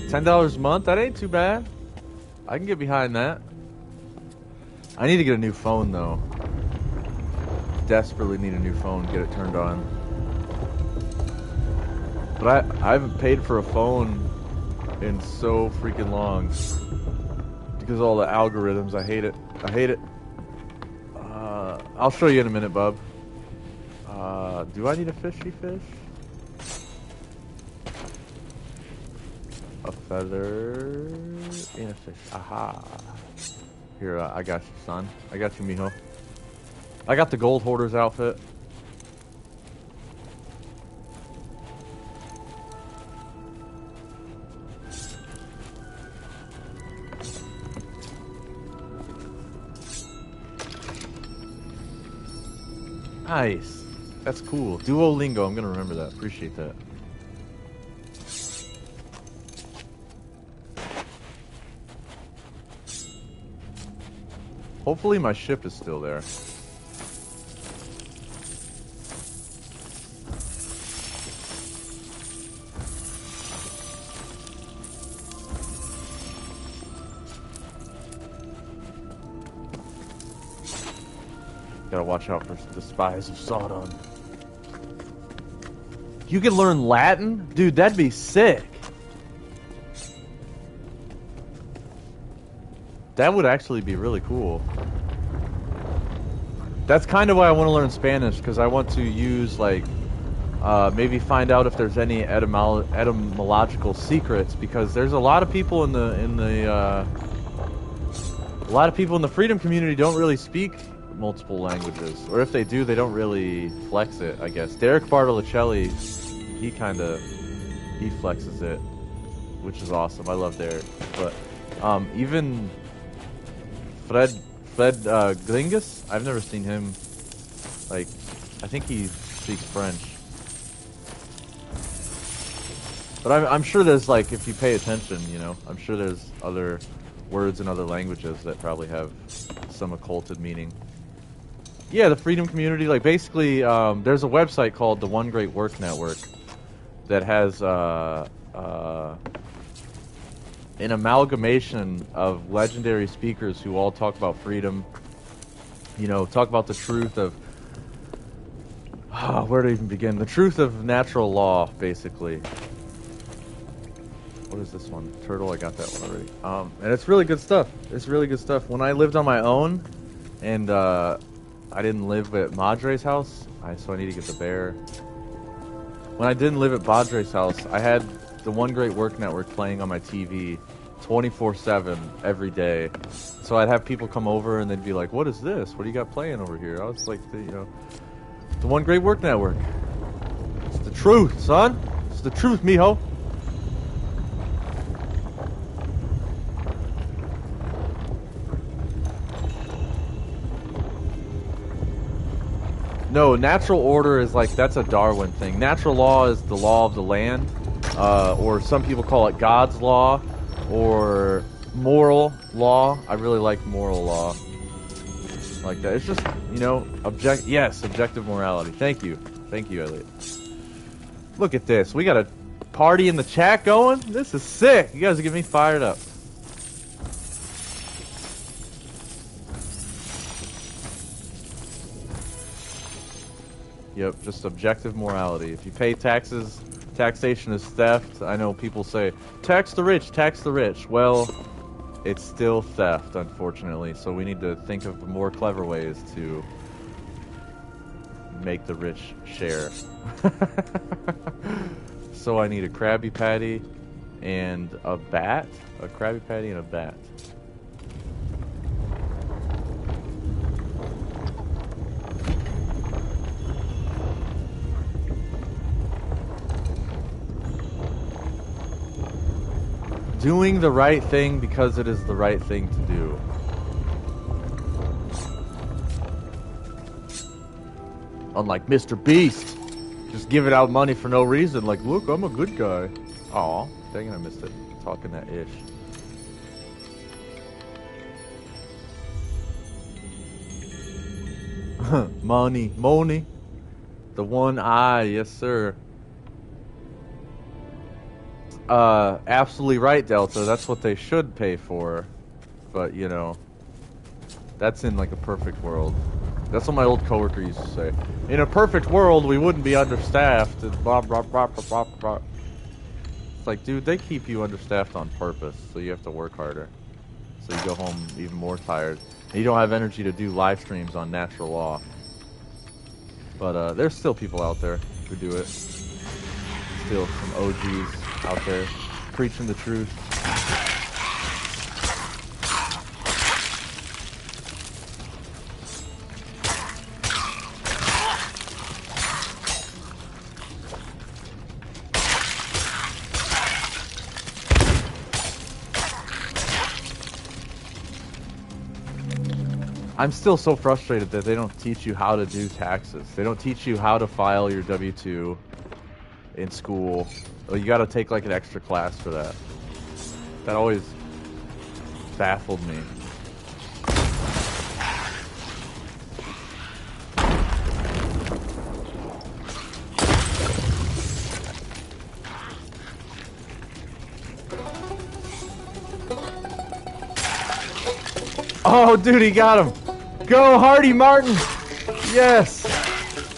$10 a month? That ain't too bad. I can get behind that. I need to get a new phone though. Desperately need a new phone, get it turned on. But I haven't paid for a phone in so freaking long. Because of all the algorithms, I hate it. I hate it. I'll show you in a minute, bub. Do I need a fishy fish? A feather and a fish. Aha. Here, I got you, son. I got you, mijo. I got the gold hoarder's outfit. Nice. That's cool. Duolingo. I'm going to remember that. Appreciate that. Hopefully my ship is still there. Gotta watch out for the spies of Sodom. You could learn Latin? Dude, that'd be sick. That would actually be really cool. That's kind of why I want to learn Spanish, because I want to use, like, maybe find out if there's any etymological secrets, because there's a lot of people in the freedom community don't really speak multiple languages, or if they do, they don't really flex it, I guess. Derek Bartoluccelli, he flexes it, which is awesome. I love Derek, but even Fred Gringus, I've never seen him. Like, I think he speaks French. But I'm sure there's, like, if you pay attention, you know, I'm sure there's other words in other languages that probably have some occulted meaning. Yeah, the freedom community, like, basically, there's a website called the One Great Work Network that has an amalgamation of legendary speakers who all talk about freedom, you know, talk about the truth of, where to even begin? The truth of natural law, basically. What is this one? Turtle, I got that one already. And it's really good stuff. It's really good stuff. When I lived on my own, and I didn't live at Madre's house, so I need to get the bear. When I didn't live at Madre's house, I had the One Great Work Network playing on my TV, 24/7 every day. So I'd have people come over and they'd be like, "What is this? What do you got playing over here?" I was like, the One Great Work Network. It's the truth, son. It's the truth, mijo. No, natural order is like, that's a Darwin thing. Natural law is the law of the land, or some people call it God's law, or moral law. I really like moral law. Like that. It's just, objective morality. Thank you, Elliot. Look at this. We got a party in the chat going. This is sick. You guys are getting me fired up. Yep, just objective morality. If you pay taxes, taxation is theft. I know people say, tax the rich, tax the rich. Well, it's still theft, unfortunately. So we need to think of more clever ways to make the rich share. So I need a Krabby Patty and a bat. A Krabby Patty and a bat. Doing the right thing because it is the right thing to do. Unlike Mr. Beast, just giving out money for no reason. Like, look, I'm a good guy. Aw, dang it, I missed it. Talking that ish. Money. The one eye, yes sir. Absolutely right, Delta. That's what they should pay for. But, that's in like a perfect world. That's what my old coworker used to say. In a perfect world, we wouldn't be understaffed. And blah, blah, blah, blah, blah, blah. It's like, dude, they keep you understaffed on purpose, so you have to work harder. So you go home even more tired. And you don't have energy to do live streams on natural law. But there's still people out there who do it. Still some OGs out there preaching the truth. I'm still so frustrated that they don't teach you how to do taxes. They don't teach you how to file your W-2 in school. You gotta take like an extra class for that. That always baffled me. Oh, dude, he got him. Go, Hardy Martin. Yes.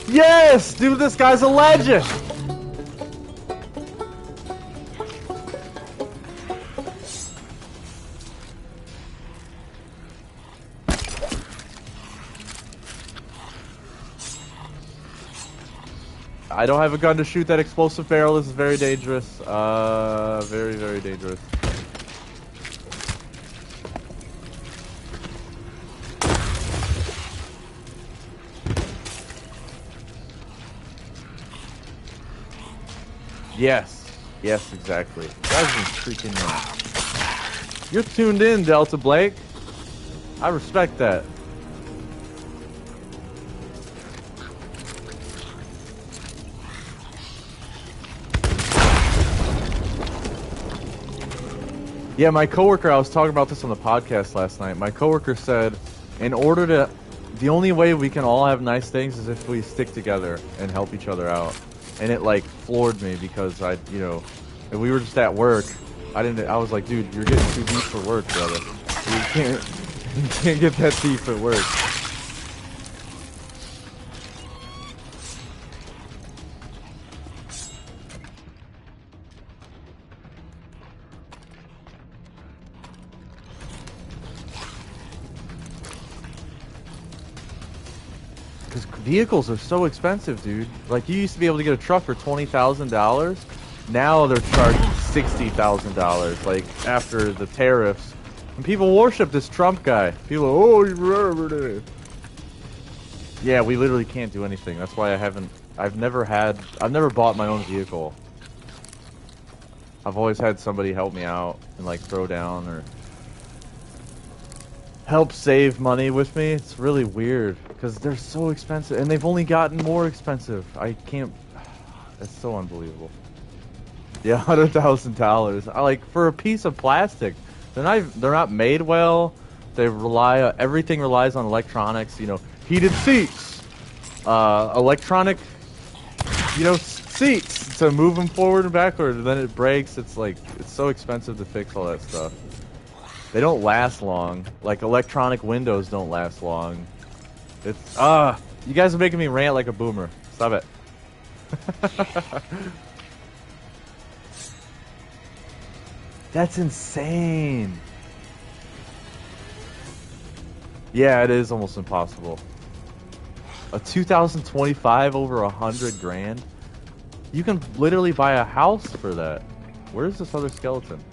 Yes, dude, this guy's a legend. I don't have a gun to shoot that explosive barrel. This is very dangerous. Very, very dangerous. Yes. Yes, exactly. Guys been freaking out. You're tuned in, Delta Blake. I respect that. Yeah, my coworker, I was talking about this on the podcast last night. My coworker said, the only way we can all have nice things is if we stick together and help each other out. And it like floored me because if we were just at work, I was like, dude, you're getting too deep for work, brother. You can't get that deep at work. Because vehicles are so expensive, dude. Like, you used to be able to get a truck for $20,000. Now they're charging $60,000, like after the tariffs. And people worship this Trump guy. People, oh, he's yeah, we literally can't do anything. That's why I've never bought my own vehicle. I've always had somebody help me out and like throw down or help save money with me. It's really weird because they're so expensive and they've only gotten more expensive. I can't, it's so unbelievable. Yeah, $100,000. Like for a piece of plastic, they're not made well. They everything relies on electronics. You know, heated seats, electronic, you know, seats to move them forward and backward. And then it breaks. It's like it's so expensive to fix all that stuff. They don't last long. Like electronic windows don't last long. It's you guys are making me rant like a boomer. Stop it. That's insane. Yeah, it is almost impossible. A 2025 over 100 grand? You can literally buy a house for that. Where's this other skeleton?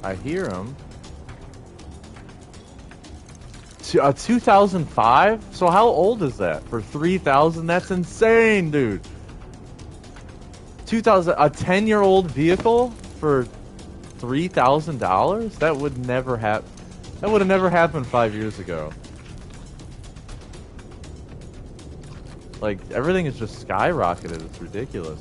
I hear him. A 2005? So how old is that? For 3,000? That's insane, dude. 2,000, a 10-year-old vehicle for $3,000? That would never happen. That would have never happened 5 years ago. Like, everything is just skyrocketed. It's ridiculous.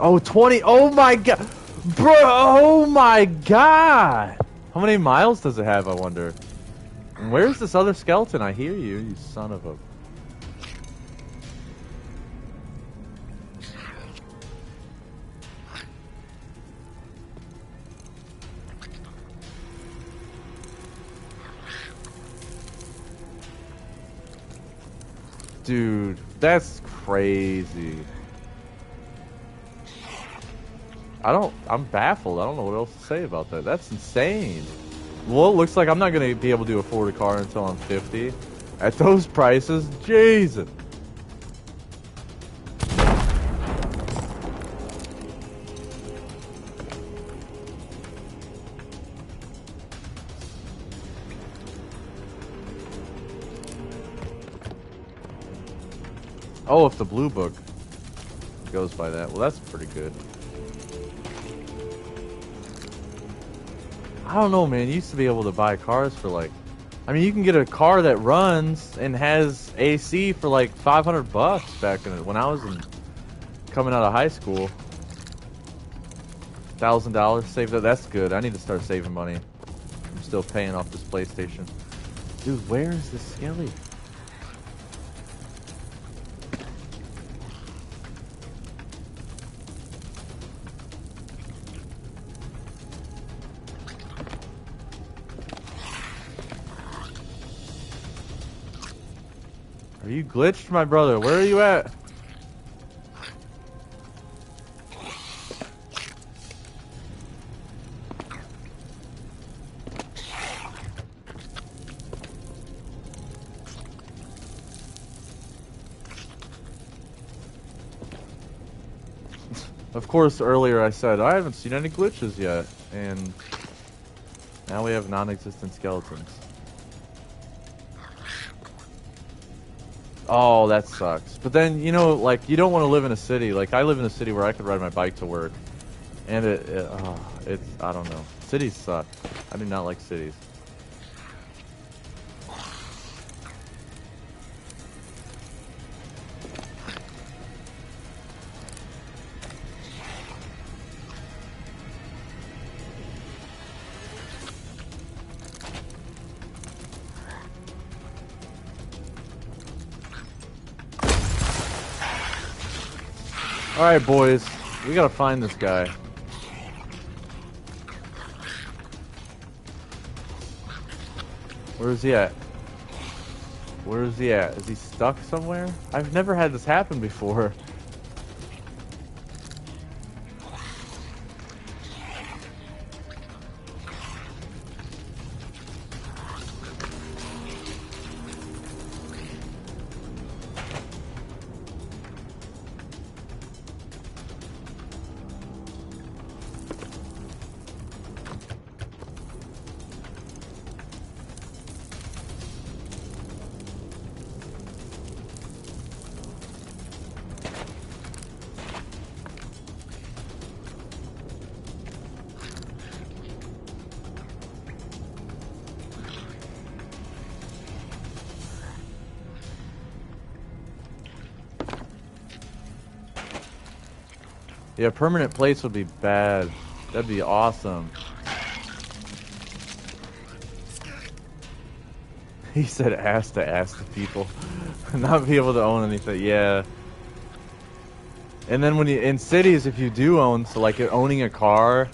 Oh, 20. Oh my god. Bro, oh my god. How many miles does it have, I wonder? And where's this other skeleton? I hear you, you son of a... Dude, that's crazy. I'm baffled. I don't know what else to say about that. That's insane. Well, it looks like I'm not going to be able to afford a car until I'm 50. At those prices, Jesus. Oh, if the blue book goes by that. Well, that's pretty good. I don't know, man. You used to be able to buy cars for like... I mean, you can get a car that runs and has AC for like $500 back in it when I was coming out of high school. $1,000 saved up. That's good. I need to start saving money. I'm still paying off this PlayStation. Dude, where is this skelly? Are you glitched, my brother? Where are you at? Of course, earlier I said, I haven't seen any glitches yet, and now we have non-existent skeletons. Oh, that sucks. But then, you know, like, you don't want to live in a city. Like, I live in a city where I could ride my bike to work. And it's, I don't know. Cities suck. I do not like cities. Alright, boys. We gotta find this guy. Where is he at? Where is he at? Is he stuck somewhere? I've never had this happen before. Yeah, permanent plates would be bad. That'd be awesome. He said ask the people. Not be able to own anything. Yeah. And then when you, in cities, if you do own, so like owning a car,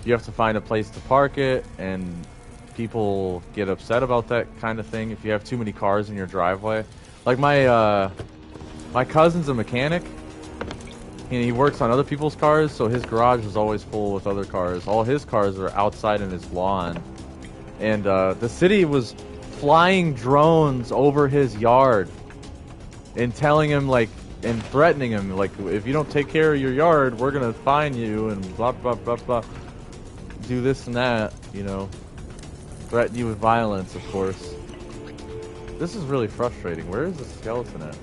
you have to find a place to park it, and people get upset about that kind of thing if you have too many cars in your driveway. Like my cousin's a mechanic, and he works on other people's cars, so his garage is always full with other cars. All his cars are outside in his lawn. And the city was flying drones over his yard and telling him, like, and threatening him, like, if you don't take care of your yard, we're going to fine you and blah, blah, blah, blah. Do this and that, you know. Threaten you with violence, of course. This is really frustrating. Where is the skeleton at?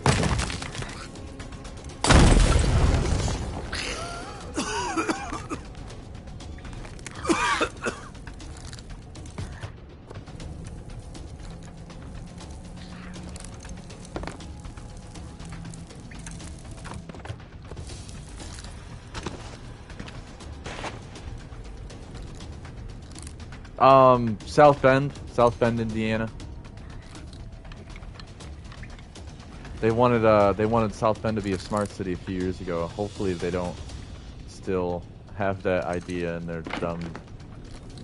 South Bend, Indiana. They wanted South Bend to be a smart city a few years ago. Hopefully they don't still have that idea in their dumb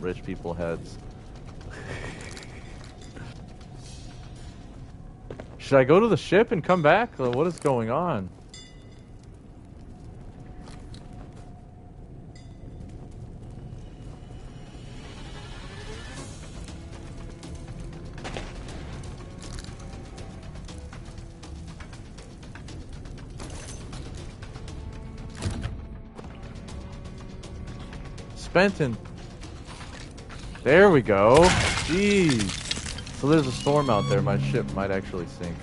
rich people heads. Should I go to the ship and come back? What is going on? Spenton. There we go. Jeez. So there's a storm out there. My ship might actually sink.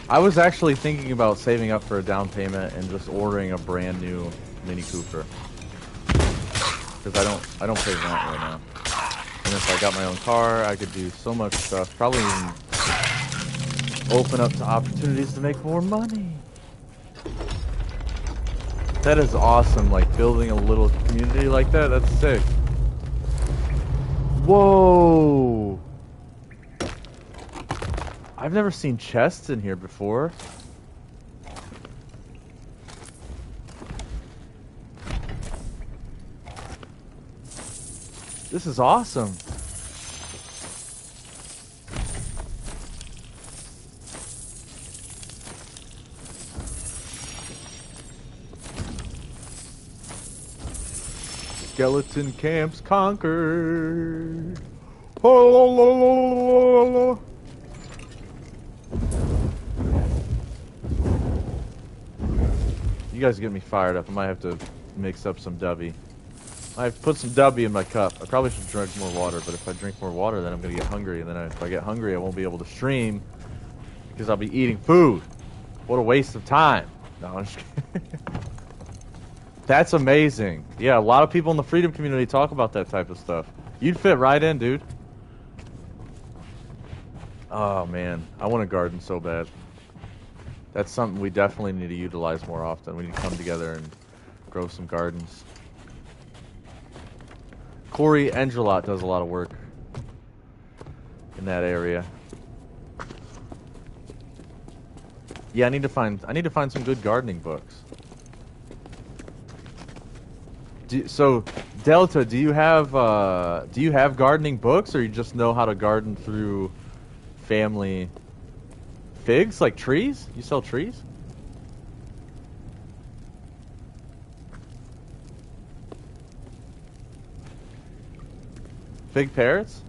I was actually thinking about saving up for a down payment and just ordering a brand new Mini Cooper. Because I don't pay rent right now. And if I got my own car, I could do so much stuff. Probably even open up to opportunities to make more money. That is awesome, like building a little community like that, that's sick. Whoa! I've never seen chests in here before. This is awesome. Skeleton camps conquered. Oh, you guys get me fired up. I might have to mix up some dubby. I've put some dubby in my cup. I probably should drink more water, but if I drink more water, then I'm going to get hungry. And then if I get hungry, I won't be able to stream because I'll be eating food. What a waste of time. No, I'm just kidding. That's amazing. Yeah, a lot of people in the freedom community talk about that type of stuff. You'd fit right in, dude. Oh, man. I want a garden so bad. That's something we definitely need to utilize more often. We need to come together and grow some gardens. Corey Angelot does a lot of work in that area. Yeah, I need to find some good gardening books. So, Delta, do you have gardening books, or you just know how to garden through family figs, like trees? You sell trees? Fig parrots?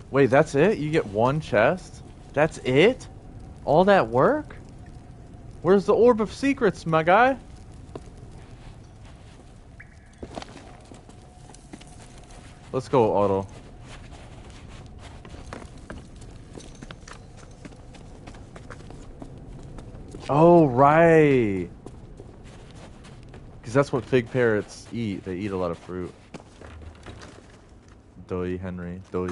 Wait, that's it? You get one chest? That's it? All that work? Where's the orb of secrets, my guy? Let's go, Otto. Oh, right. Because that's what fig parrots eat. They eat a lot of fruit. Doi, Henry. Doi.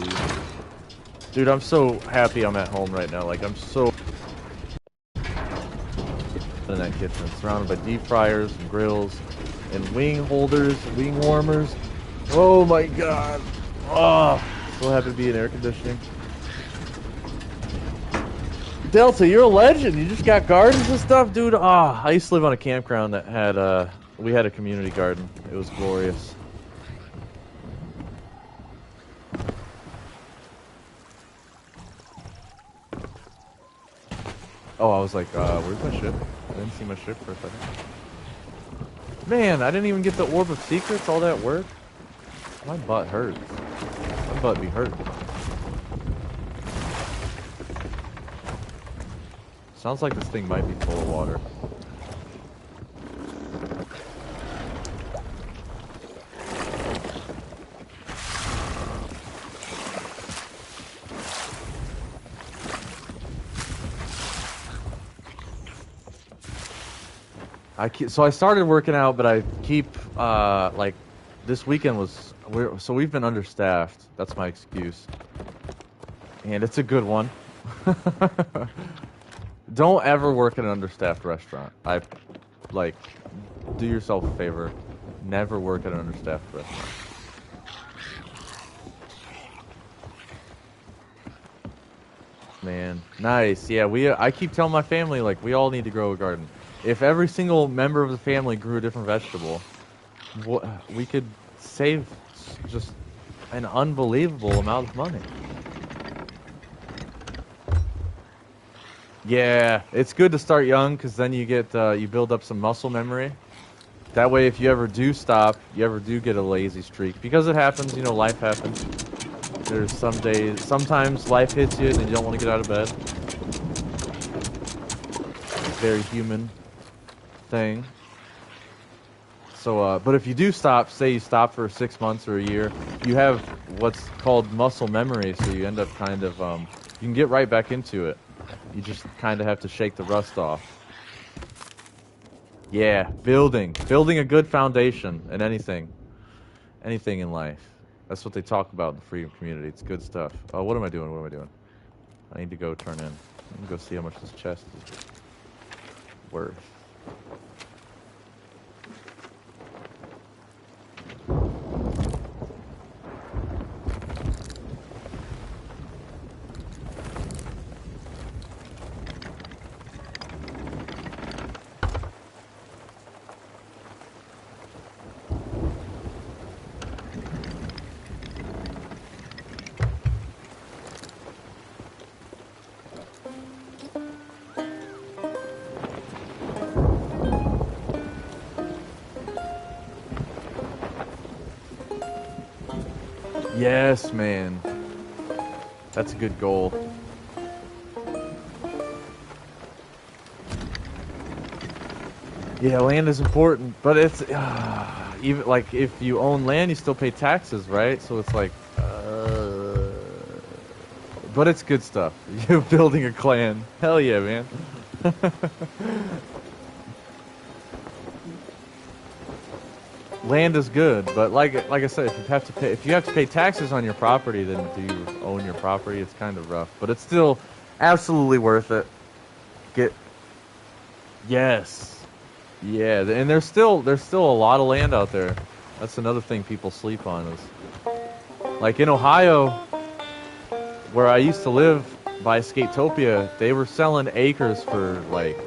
Dude, I'm so happy I'm at home right now. Like, I'm so in that kitchen. Surrounded by deep fryers and grills and wing holders, wing warmers. Oh my god. Oh, so happy to be in air conditioning. Delta, you're a legend. You just got gardens and stuff, dude. Ah, I used to live on a campground that had we had a community garden. It was glorious. Oh, I was like, where's my ship? I didn't see my ship for a second. Man, I didn't even get the Orb of Secrets, all that work. My butt hurts. My butt be hurting. Sounds like this thing might be full of water. So I started working out, but I keep like this weekend was we've been understaffed. That's my excuse, and it's a good one. Don't ever work in an understaffed restaurant. Do yourself a favor. Never work at an understaffed restaurant. Man, nice. Yeah, I keep telling my family, like, we all need to grow a garden. If every single member of the family grew a different vegetable, we could save just an unbelievable amount of money. Yeah, it's good to start young, because then you build up some muscle memory. That way, if you ever do stop, you ever do get a lazy streak, because it happens, life happens. There's sometimes life hits you and you don't want to get out of bed. Very human thing. So, but if you do stop, say you stop for 6 months or a year, you have what's called muscle memory, so you end up kind of, you can get right back into it. You just kind of have to shake the rust off. Yeah, building a good foundation in anything in life. That's what they talk about in the freedom community. It's good stuff. Oh, what am I doing? I need to go turn in. Let me go see how much this chest is worth. Yes, man. That's a good goal. Yeah, land is important, but it's even like if you own land, you still pay taxes, right? So it's like, but it's good stuff. You're building a clan. Hell yeah, man. land is good, but like I said, if you have to pay taxes on your property, then do you own your property? It's kind of rough, but it's still absolutely worth it. Get yes, yeah, and there's still a lot of land out there. That's another thing people sleep on is like in Ohio, where I used to live by Skatopia, they were selling acres for like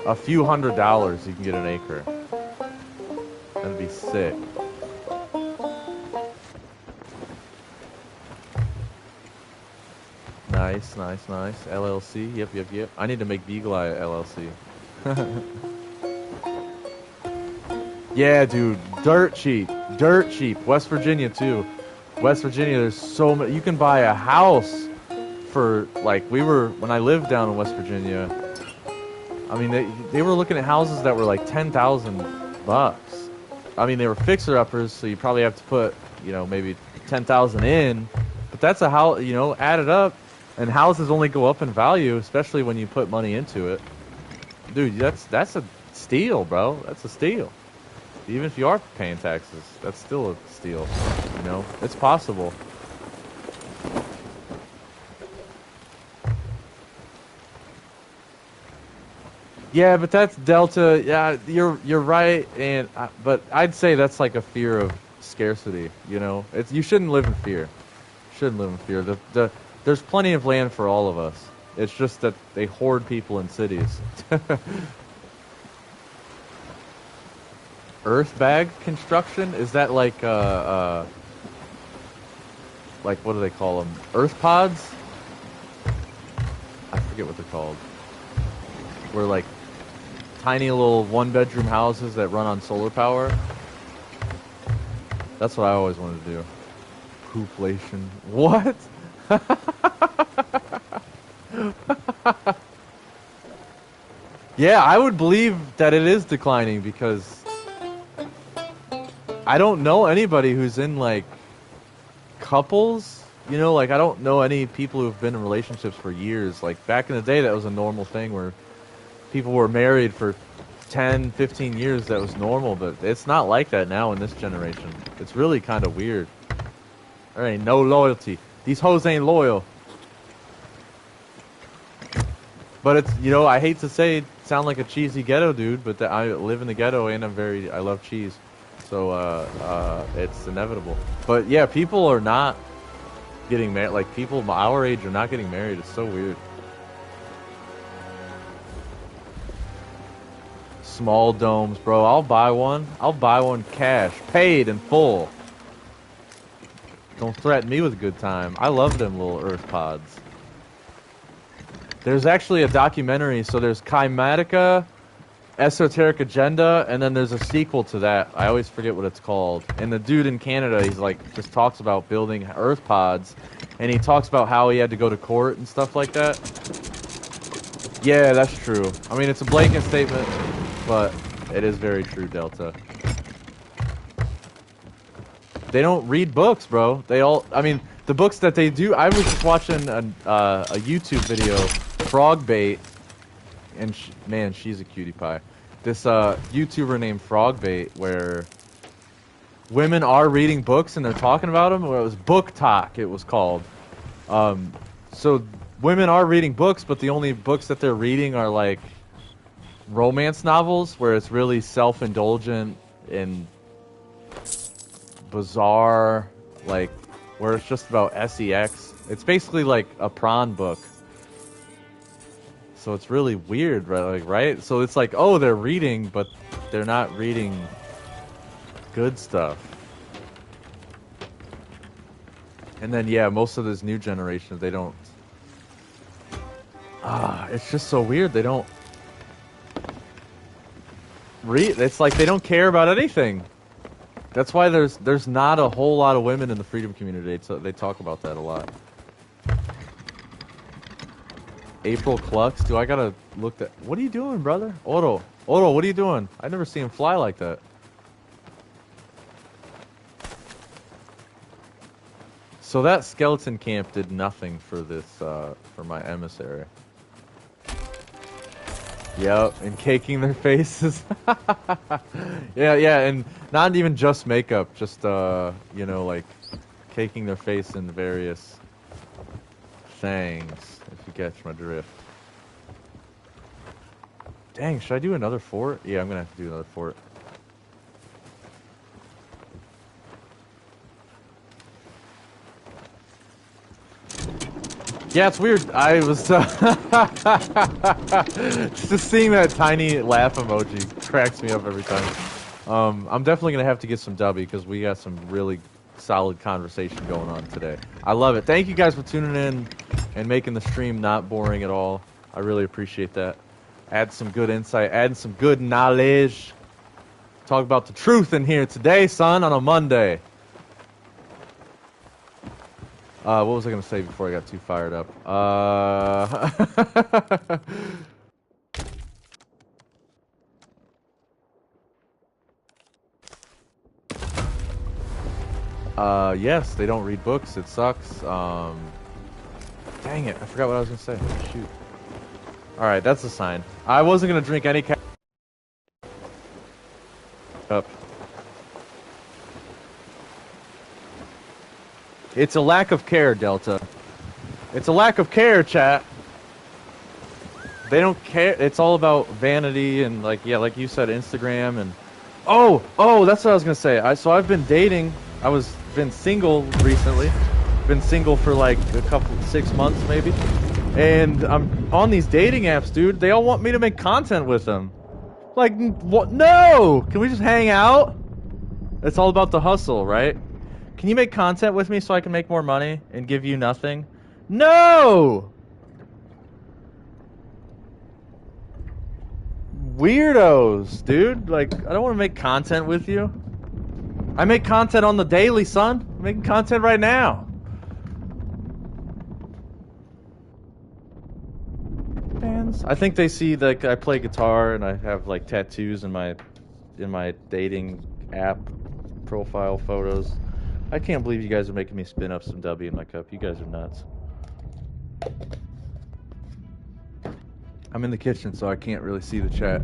a few $100s. You can get an acre. That'd be sick. Nice, nice, nice. LLC. Yep, yep, yep. I need to make Beagle Eye LLC. Yeah, dude. Dirt cheap. Dirt cheap. West Virginia, too. West Virginia, there's so many. You can buy a house for, like, when I lived down in West Virginia, I mean, they were looking at houses that were like $10,000. I mean, they were fixer-uppers, so you probably have to put, maybe 10,000 in. But that's a house, add it up, and houses only go up in value, especially when you put money into it. Dude, that's a steal, bro. That's a steal. Even if you are paying taxes, that's still a steal. It's possible. Yeah, but that's Delta. Yeah, you're right, but I'd say that's like a fear of scarcity. You shouldn't live in fear. Shouldn't live in fear. There's plenty of land for all of us. It's just that they hoard people in cities. Earth bag construction? Is that like what do they call them? Earth pods? I forget what they're called. We're like tiny little one-bedroom houses that run on solar power. That's what I always wanted to do. Pooflation. What? Yeah, I would believe that it is declining because I don't know anybody who's in like couples. I don't know any people who've been in relationships for years. Like back in the day, that was a normal thing where people were married for 10, 15 years. That was normal, but it's not like that now in this generation. It's really kind of weird. There ain't no loyalty. These hoes ain't loyal. But it's, I hate to sound like a cheesy ghetto dude, but I live in the ghetto and I love cheese. So, it's inevitable. But yeah, people are not getting married. Like people our age are not getting married. It's so weird. Small domes, bro. I'll buy one. I'll buy one cash. Paid in full. Don't threaten me with a good time. I love them little earth pods. There's actually a documentary. So there's Kymatica, Esoteric Agenda, and then there's a sequel to that. I always forget what it's called. And the dude in Canada, he's like, just talks about building earth pods. And he talks about how he had to go to court and stuff like that. Yeah, that's true. I mean, it's a blanket statement, but it is very true, Delta. They don't read books, bro. The books that they do, I was just watching a YouTube video, Frogbait, and man, she's a cutie pie. This YouTuber named Frogbait, where women are reading books and they're talking about them. Or it was Book Talk, it was called. So women are reading books, but the only books that they're reading are like romance novels, where it's really self-indulgent and bizarre, like where it's just about sex. It's basically like a prawn book. So it's really weird, right? Right? So it's like, oh, they're reading, but they're not reading good stuff. And then, yeah, most of this new generation, they don't... it's just so weird. They don't read. It's like they don't care about anything. That's why there's not a whole lot of women in the freedom community. So they talk about that a lot. April Clucks? Do I gotta look that? What are you doing, brother? Oro, what are you doing? I never seen him fly like that. So that skeleton camp did nothing for this, for my emissary. Yep, and caking their faces. Yeah, and not even just makeup, just you know, like caking their face in various things. If you catch my drift. Dang, should I do another fort? Yeah, I'm gonna have to do another fort. Yeah, it's weird. I was just seeing that tiny laugh emoji cracks me up every time. I'm definitely gonna have to get some dubby because we got some really solid conversation going on today. I love it. Thank you guys for tuning in and making the stream not boring at all. I really appreciate that. Add some good insight, add some good knowledge. Talk about the truth in here today, son, on a Monday. What was I gonna say before I got too fired up? Yes, they don't read books. It sucks. Dang it, I forgot what I was gonna say. Shoot. All right, that's a sign. I wasn't gonna drink any up. It's a lack of care, Delta. It's a lack of care, chat. They don't care. It's all about vanity and like, yeah, like you said, Instagram and oh, that's what I was gonna say. So I've been dating. Been single recently. Been single for like 6 months maybe. And I'm on these dating apps, dude. They all want me to make content with them. Like, what? No! Can we just hang out? It's all about the hustle, right? Can you make content with me so I can make more money and give you nothing? No! Weirdos, dude. Like, I don't want to make content with you. I make content on the daily, son. I'm making content right now. Fans? I think they see, like, I play guitar and I have, like, tattoos in my dating app profile photos. I can't believe you guys are making me spin up some W in my cup. You guys are nuts. I'm in the kitchen, so I can't really see the chat.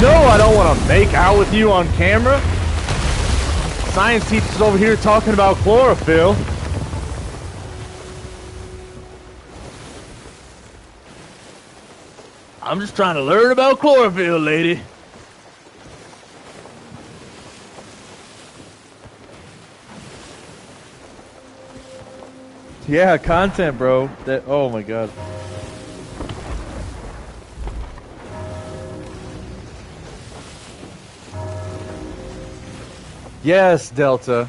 No, I don't want to make out with you on camera. Science teacher's over here talking about chlorophyll. I'm just trying to learn about chlorophyll, lady. Yeah, content, bro. Oh my god. Yes, Delta.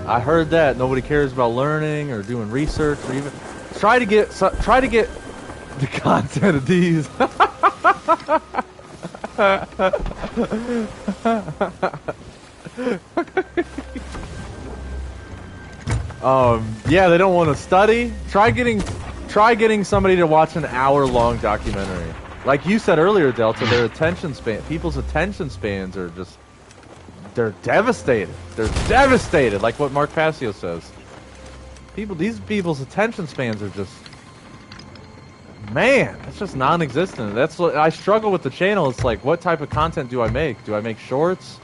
I heard that. Nobody cares about learning or doing research or even try to get the content of these. Yeah, they don't want to study. Try getting somebody to watch an hour-long documentary. Like you said earlier, Delta, people's attention spans are just, they're devastated. They're devastated, like what Mark Passio says. These people's attention spans are just, man, it's just non-existent. That's what I struggle with the channel. It's like, what type of content do I make? Do I make shorts?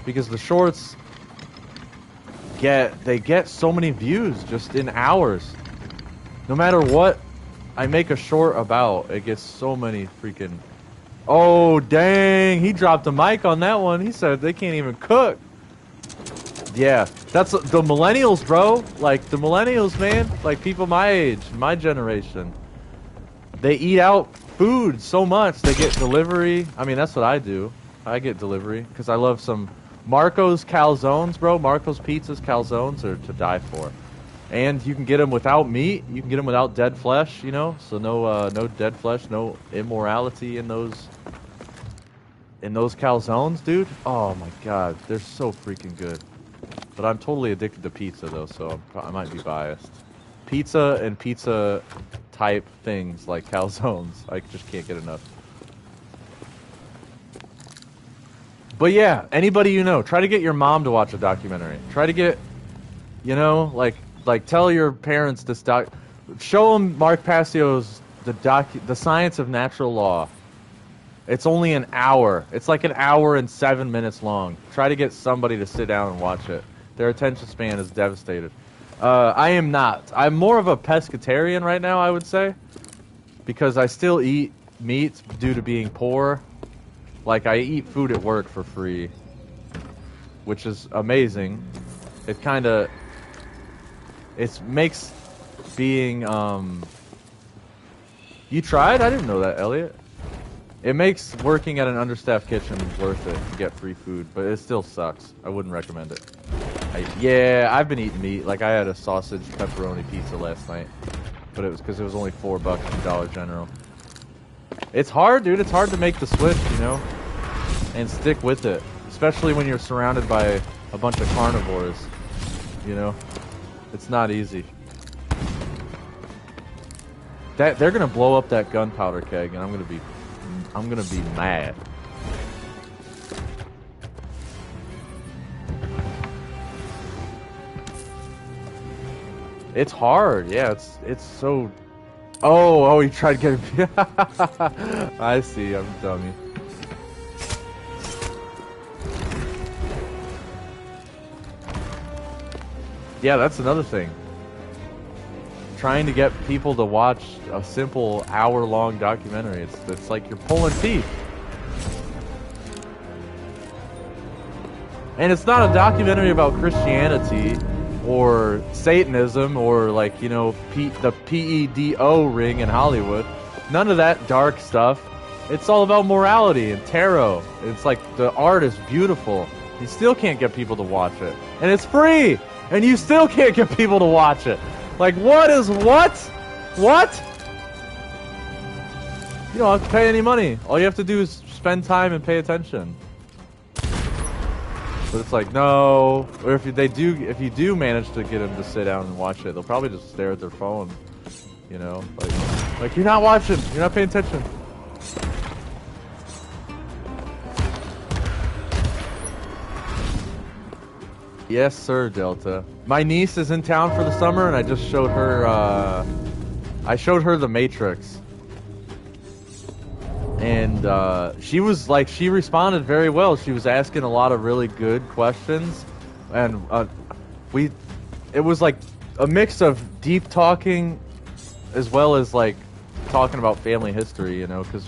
Because the shorts get so many views just in hours. No matter what I make a short about, it gets so many freaking... Oh, dang, he dropped a mic on that one. He said they can't even cook. Yeah, that's the millennials, bro. Like, the millennials, man. Like, people my age, my generation. They eat out food so much. They get delivery. I mean, that's what I do. I get delivery because I love some Marco's calzones, bro. Marco's Pizzas calzones are to die for. And you can get them without meat. You can get them without dead flesh, you know? So no dead flesh, no immorality in those calzones, dude. Oh my god, they're so freaking good. But I'm totally addicted to pizza, though, so I might be biased. Pizza and pizza-type things like calzones. I just can't get enough. But yeah, anybody you know, try to get your mom to watch a documentary. Try to get, you know, like, Like, tell your parents this show them Mark Passio's The Science of Natural Law. It's only an hour. It's like an hour and 7 minutes long. Try to get somebody to sit down and watch it. Their attention span is devastated. I am not. I'm more of a pescatarian right now, I would say, because I still eat meat due to being poor. Like, I eat food at work for free, which is amazing. It kind of... It makes being... You tried? I didn't know that, Elliot. It makes working at an understaffed kitchen worth it to get free food, but it still sucks. I wouldn't recommend it. Yeah, I've been eating meat. Like, I had a sausage pepperoni pizza last night, but it was because it was only $4 from Dollar General. It's hard, dude. It's hard to make the switch, you know, and stick with it, especially when you're surrounded by a bunch of carnivores, you know. It's not easy. They're gonna blow up that gunpowder keg, and I'm gonna be mad. It's hard, yeah. It's so. Oh, he tried to get it. I see. I'm a dummy. Yeah, that's another thing. Trying to get people to watch a simple hour-long documentary. It's like you're pulling teeth. And it's not a documentary about Christianity or Satanism or, like, you know, the PEDO ring in Hollywood. None of that dark stuff. It's all about morality and tarot. It's like the art is beautiful. You still can't get people to watch it. And it's free! And you still can't get people to watch it. Like, what? What? You don't have to pay any money. All you have to do is spend time and pay attention. But it's like, no. Or if you do manage to get them to sit down and watch it, they'll probably just stare at their phone. You know? Like you're not watching. You're not paying attention. Yes, sir, Delta. My niece is in town for the summer, and I just showed her, I showed her The Matrix. And, she was, like, she responded very well. She was asking a lot of really good questions. And, it was, like, a mix of deep talking as well as, like, talking about family history, you know, because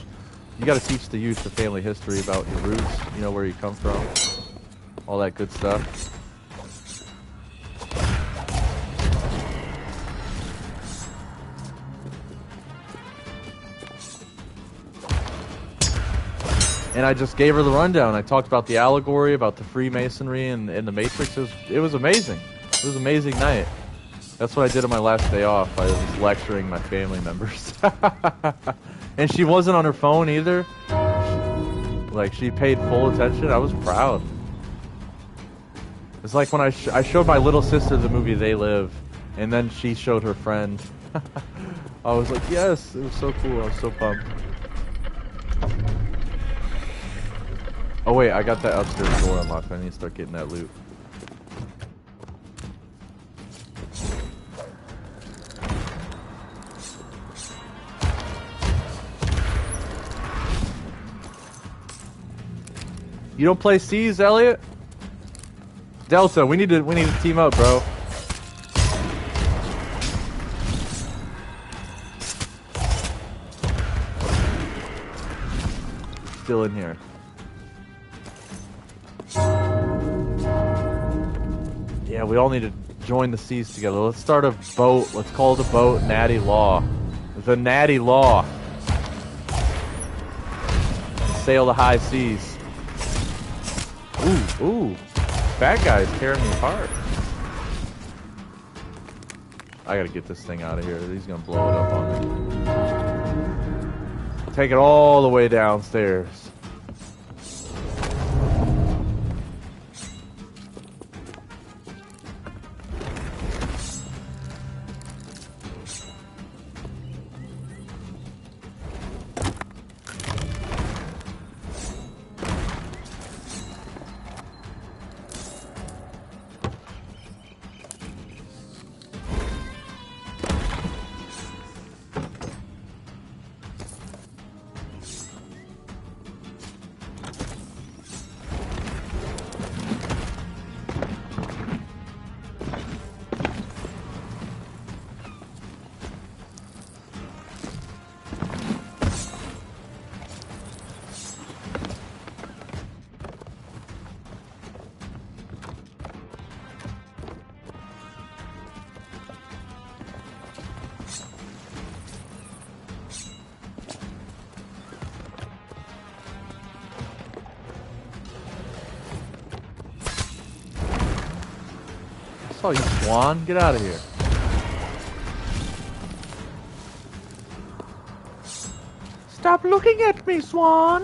you gotta teach the youth the family history about your roots, you know, where you come from. All that good stuff. And I just gave her the rundown. I talked about the allegory, about the Freemasonry and the Matrix. It was amazing. It was an amazing night. That's what I did on my last day off. I was lecturing my family members. And she wasn't on her phone either. Like, she paid full attention. I was proud. It's like when I showed my little sister the movie They Live, and then she showed her friend. I was like, yes, it was so cool. I was so pumped. Oh wait, I got that upstairs door unlocked. I need to start getting that loot. You don't play C's, Elliot? Delta, we need to team up, bro. Still in here. Yeah, we all need to join the seas together. Let's start a boat. Let's call it a boat Natty Law. The Natty Law. Sail the high seas. Ooh. Bad guy's tearing me apart. I gotta get this thing out of here. He's gonna blow it up on me. Take it all the way downstairs. saw you, Swan. Get out of here. Stop looking at me, Swan.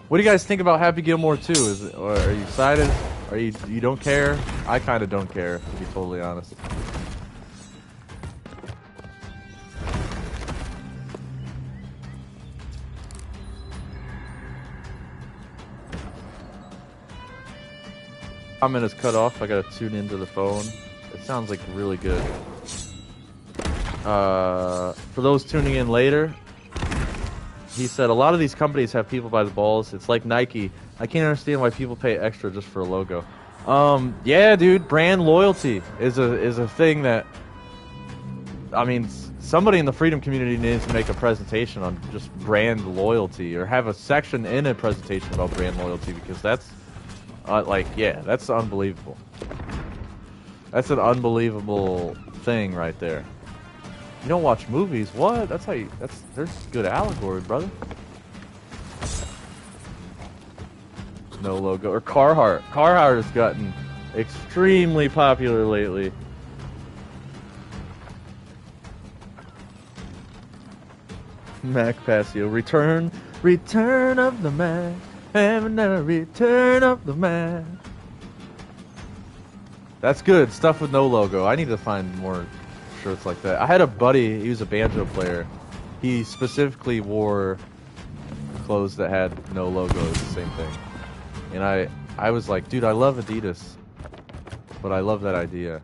What do you guys think about Happy Gilmore 2? Are you excited? Are you don't care? I kind of don't care, to be totally honest. Comment is cut off. I gotta tune into the phone. It sounds like really good. For those tuning in later, he said a lot of these companies have people by the balls. It's like Nike. I can't understand why people pay extra just for a logo. Yeah, dude, brand loyalty is a thing that, I mean, somebody in the freedom community needs to make a presentation on just brand loyalty, or have a section in a presentation about brand loyalty, because that's like, yeah, that's unbelievable. That's an unbelievable thing right there. You don't watch movies? What? That's how you... There's good allegory, brother. No logo. Or Carhartt. Carhartt has gotten extremely popular lately. Mac Passio. Return of the Mac. Having a return of the Mac. That's good. Stuff with no logo. I need to find more shirts like that. I had a buddy, he was a banjo player. He specifically wore clothes that had no logos, the same thing. And I was like, dude, I love Adidas, but I love that idea.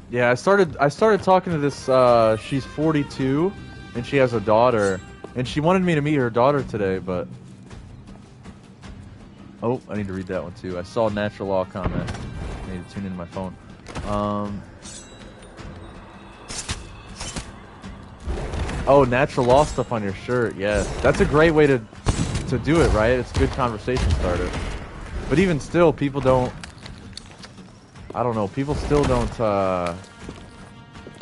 Yeah, I started talking to this, she's 42, and she has a daughter, and she wanted me to meet her daughter today, but... Oh, I need to read that one too. I saw a Natural Law comment. I need to tune into my phone. Oh, Natural Law stuff on your shirt, yes. That's a great way to do it, right? It's a good conversation starter. But even still, people don't... I don't know, people still don't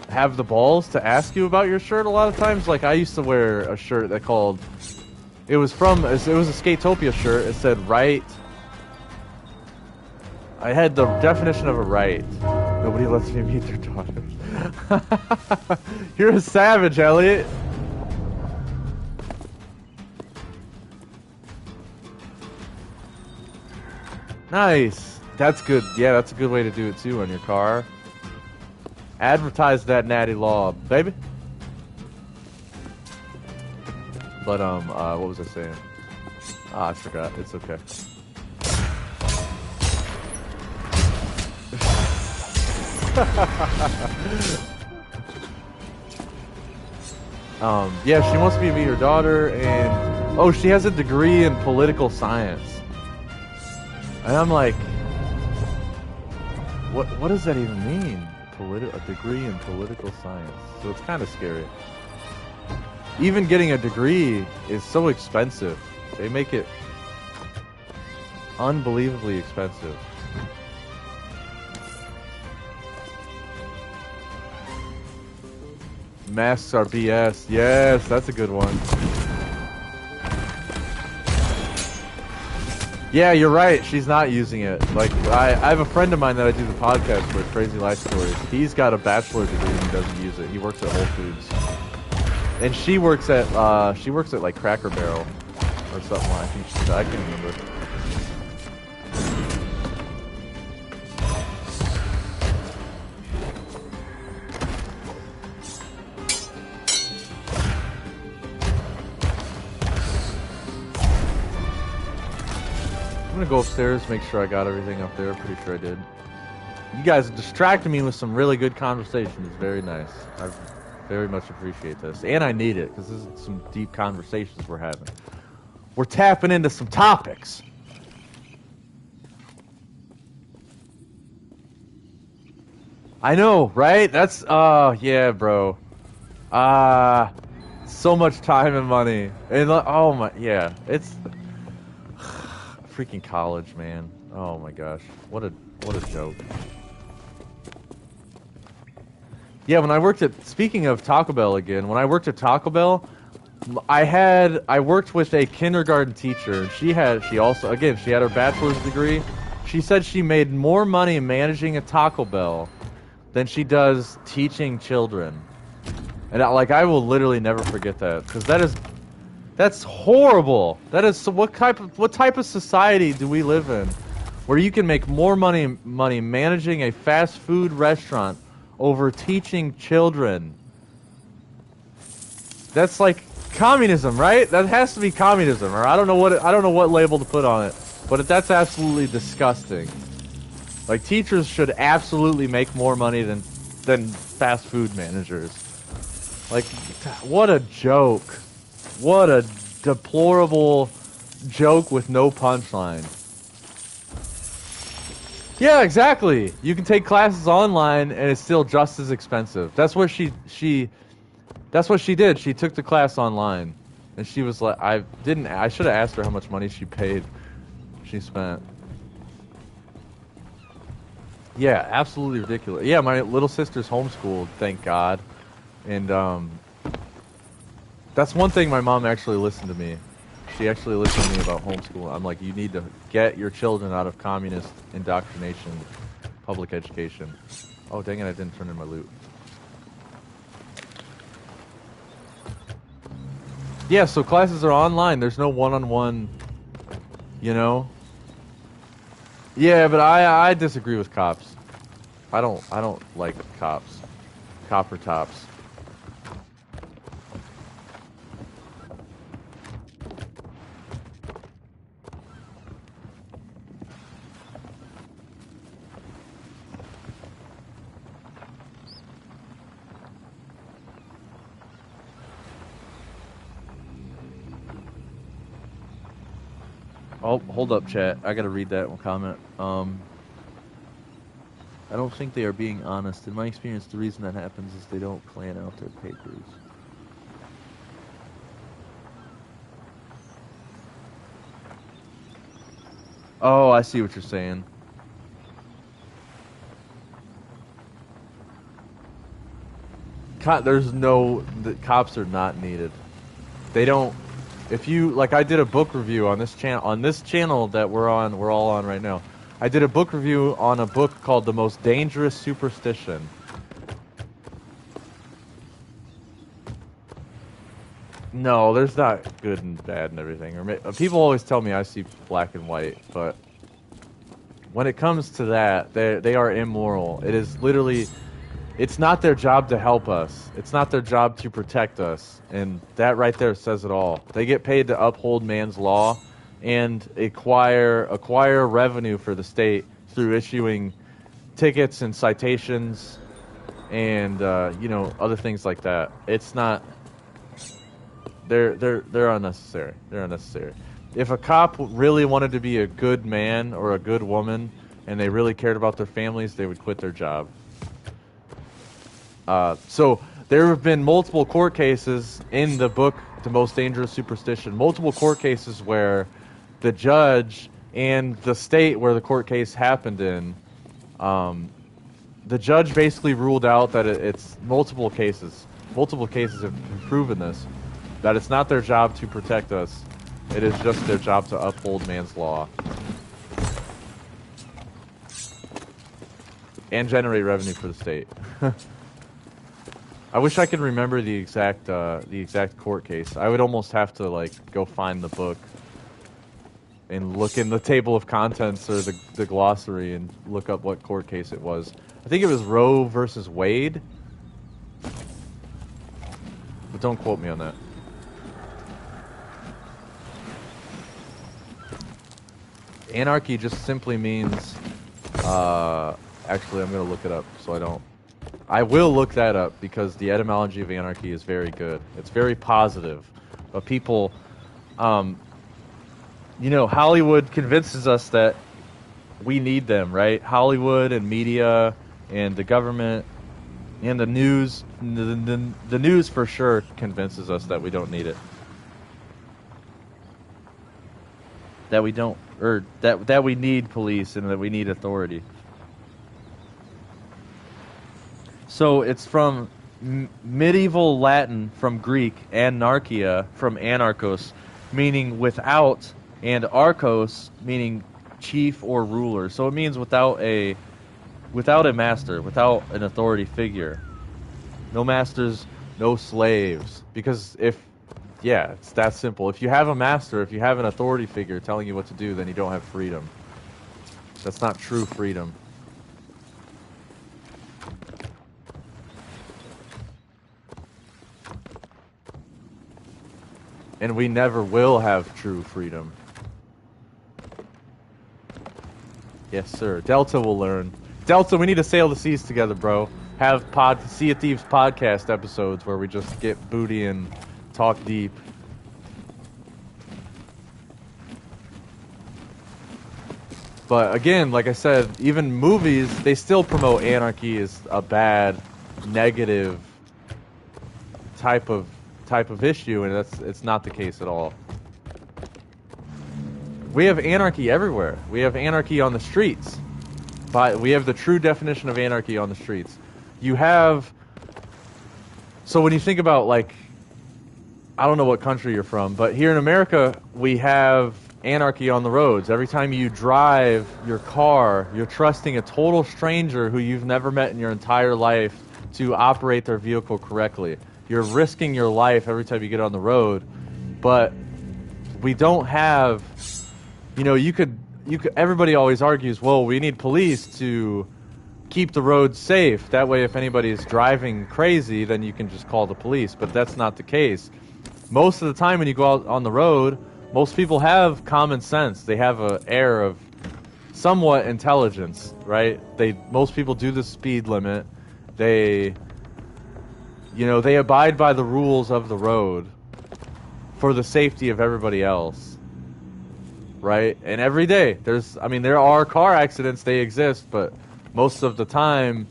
have the balls to ask you about your shirt a lot of times. Like, I used to wear a shirt that called... It was a Skatopia shirt. It said, right... I had the definition of a right. Nobody lets me meet their daughter. You're a savage, Elliot. Nice. That's good. Yeah, that's a good way to do it too on your car. Advertise that natty law, baby. But what was I saying? I forgot. It's okay. Yeah, she wants me to meet her daughter, and oh, she has a degree in political science. And I'm like, what does that even mean? A degree in political science. So it's kind of scary. Even getting a degree is so expensive. They make it unbelievably expensive. Masks are BS. Yes, that's a good one. Yeah, you're right. She's not using it. Like, I have a friend of mine that I do the podcast with, Crazy Life Stories. He's got a bachelor's degree and he doesn't use it. He works at Whole Foods. And she works at like Cracker Barrel or something. I can't remember. I'm gonna go upstairs, make sure I got everything up there. Pretty sure I did. You guys distracted me with some really good conversations. Very nice. I very much appreciate this. And I need it, because this is some deep conversations we're having. We're tapping into some topics. I know, right? That's, yeah, bro. So much time and money. And, oh my, yeah, it's... freaking college, man. Oh my gosh, what a joke. Yeah, when I worked at, speaking of Taco Bell again, when I worked at Taco Bell, I worked with a kindergarten teacher, and she had her bachelor's degree. She said she made more money managing a Taco Bell than she does teaching children. And I will literally never forget that, because that's horrible. That is, what type of society do we live in, where you can make more money managing a fast food restaurant over teaching children? That's like communism, right? That has to be communism, or I don't know what label to put on it, but that's absolutely disgusting. Like, teachers should absolutely make more money than fast food managers. Like, what a joke. What a deplorable joke with no punchline. Yeah, exactly. You can take classes online and it's still just as expensive. That's what she did. She took the class online, and she was like, I should have asked her how much money she spent. Yeah, absolutely ridiculous. Yeah, my little sister's homeschooled, thank God. And that's one thing my mom actually listened to me. She actually listened to me about homeschooling. I'm like, you need to get your children out of communist indoctrination, public education. Oh, dang it, I didn't turn in my loot. Yeah, so classes are online. There's no one-on-one, you know? Yeah, but I disagree with cops. I don't like cops. Copper tops. Oh, hold up, chat. I gotta read that one comment. I don't think they are being honest. In my experience, the reason that happens is they don't plan out their papers. Oh, I see what you're saying. The cops are not needed. They don't. If you, like, I did a book review on this channel that we're all on right now. I did a book review on a book called The Most Dangerous Superstition. No, there's not good and bad and everything. People always tell me I see black and white, but when it comes to that, they are immoral. It is literally, it's not their job to help us. It's not their job to protect us. And that right there says it all. They get paid to uphold man's law and acquire revenue for the state through issuing tickets and citations and other things like that. It's not. They're unnecessary. They're unnecessary. If a cop really wanted to be a good man or a good woman and they really cared about their families, they would quit their job. So there have been multiple court cases in the book, The Most Dangerous Superstition, multiple court cases where the judge and the state where the court case happened in, the judge basically ruled out that it's multiple cases. Multiple cases have proven this, that it's not their job to protect us. It is just their job to uphold man's law and generate revenue for the state. I wish I could remember the exact court case. I would almost have to go find the book and look in the table of contents or the glossary and look up what court case it was. I think it was Roe versus Wade, but don't quote me on that. Anarchy just simply means, actually I'm going to look it up so I will look that up because the etymology of anarchy is very good. It's very positive. But people, Hollywood convinces us that we need them, right? Hollywood and media and the government and the news, the news for sure convinces us that we don't need it. That we don't or that we need police and that we need authority. So it's from medieval Latin, from Greek, anarchia, from anarchos, meaning without, and archos, meaning chief or ruler. So it means without a master, without an authority figure. No masters, no slaves. Because it's that simple. If you have a master, if you have an authority figure telling you what to do, then you don't have freedom. That's not true freedom. And we never will have true freedom. Yes, sir. Delta will learn. Delta, we need to sail the seas together, bro. Have Sea of Thieves podcast episodes where we just get booty and talk deep. But again, like I said, even movies, they still promote anarchy as a bad, negative type of issue, and it's not the case at all. We have anarchy everywhere. We have anarchy on the streets. But we have the true definition of anarchy on the streets. So when you think about, like, I don't know what country you're from, but here in America, we have anarchy on the roads. Every time you drive your car, you're trusting a total stranger who you've never met in your entire life to operate their vehicle correctly. You're risking your life every time you get on the road, but we don't have, everybody always argues, well, we need police to keep the roads safe. That way, if anybody is driving crazy, then you can just call the police, but that's not the case. Most of the time when you go out on the road, most people have common sense. They have an air of somewhat intelligence, right? Most people do the speed limit. They abide by the rules of the road for the safety of everybody else, right? And every day, there are car accidents, they exist, but most of the time,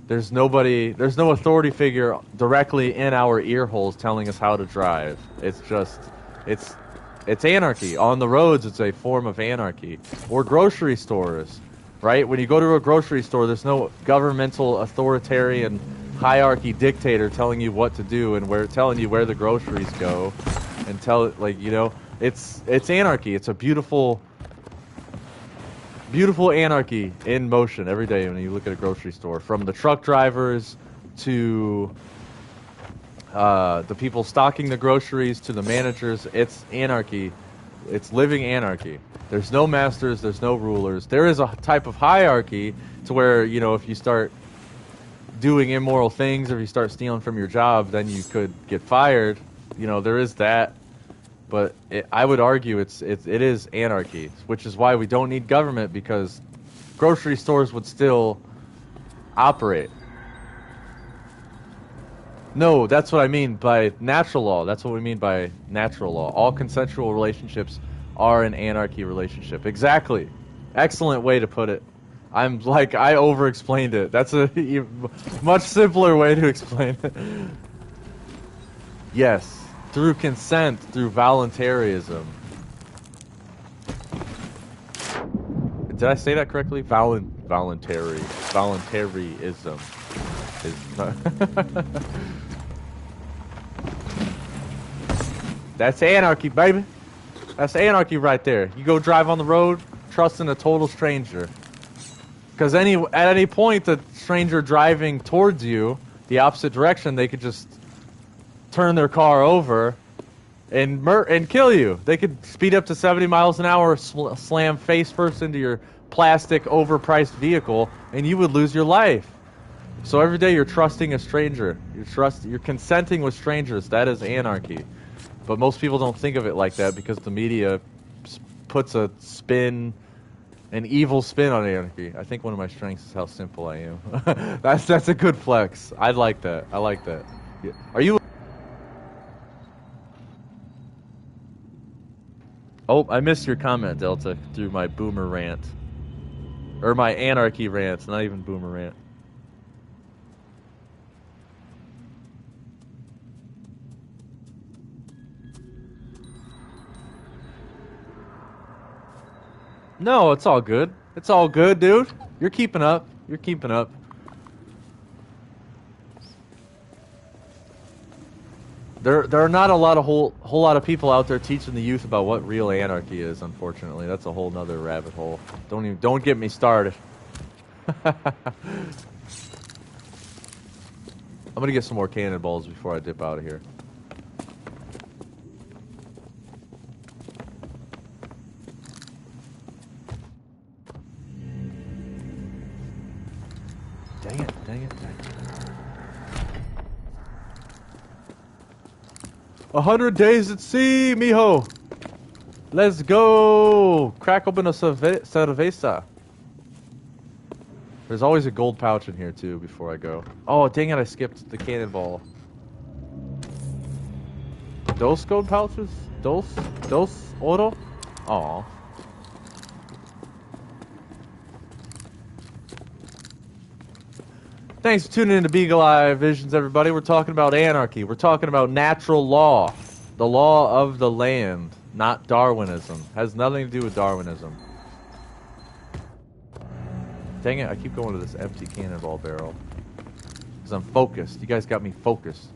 there's no authority figure directly in our ear holes telling us how to drive. It's anarchy. On the roads, it's a form of anarchy. Or grocery stores, right? When you go to a grocery store, there's no governmental authoritarian hierarchy dictator telling you what to do and telling you where the groceries go, and it's anarchy. It's a beautiful anarchy in motion every day when you look at a grocery store. From the truck drivers to the people stocking the groceries to the managers, it's anarchy. It's living anarchy. There's no masters, there's no rulers. There is a type of hierarchy to where, if you start doing immoral things, or if you start stealing from your job, then you could get fired. There is that. But I would argue it is anarchy, which is why we don't need government, because grocery stores would still operate. No, that's what I mean by natural law. That's what we mean by natural law. All consensual relationships are an anarchy relationship. Exactly. Excellent way to put it. I over-explained it. That's a much simpler way to explain it. Yes. Through consent, through voluntarism. Did I say that correctly? Voluntarism. That's anarchy, baby. That's anarchy right there. You go drive on the road, trusting a total stranger. Because at any point, the stranger driving towards you, the opposite direction, they could just turn their car over and kill you. They could speed up to 70 miles an hour, slam face first into your plastic, overpriced vehicle, and you would lose your life. So every day you're trusting a stranger. You're consenting with strangers. That is anarchy. But most people don't think of it like that because the media puts an evil spin on anarchy. I think one of my strengths is how simple I am. That's a good flex. I like that. Yeah. Are you? Oh, I missed your comment, Delta, through my boomer rant. Or my anarchy rant, not even boomer rant. No, it's all good. It's all good, dude. You're keeping up. You're keeping up. There are not a whole lot of people out there teaching the youth about what real anarchy is. Unfortunately, that's a whole nother rabbit hole. Don't get me started. I'm gonna get some more cannonballs before I dip out of here. Dang it! Dang it! Dang it! 100 days at sea, mijo. Let's go. Crack open a cerveza. There's always a gold pouch in here too before I go. Oh, dang it, I skipped the cannonball. Dos gold pouches? Dos oro? Aw. Thanks for tuning in to Beagle Eye Visions, everybody. We're talking about anarchy. We're talking about natural law. The law of the land, not Darwinism. Has nothing to do with Darwinism. Dang it, I keep going to this empty cannonball barrel. Because I'm focused. You guys got me focused.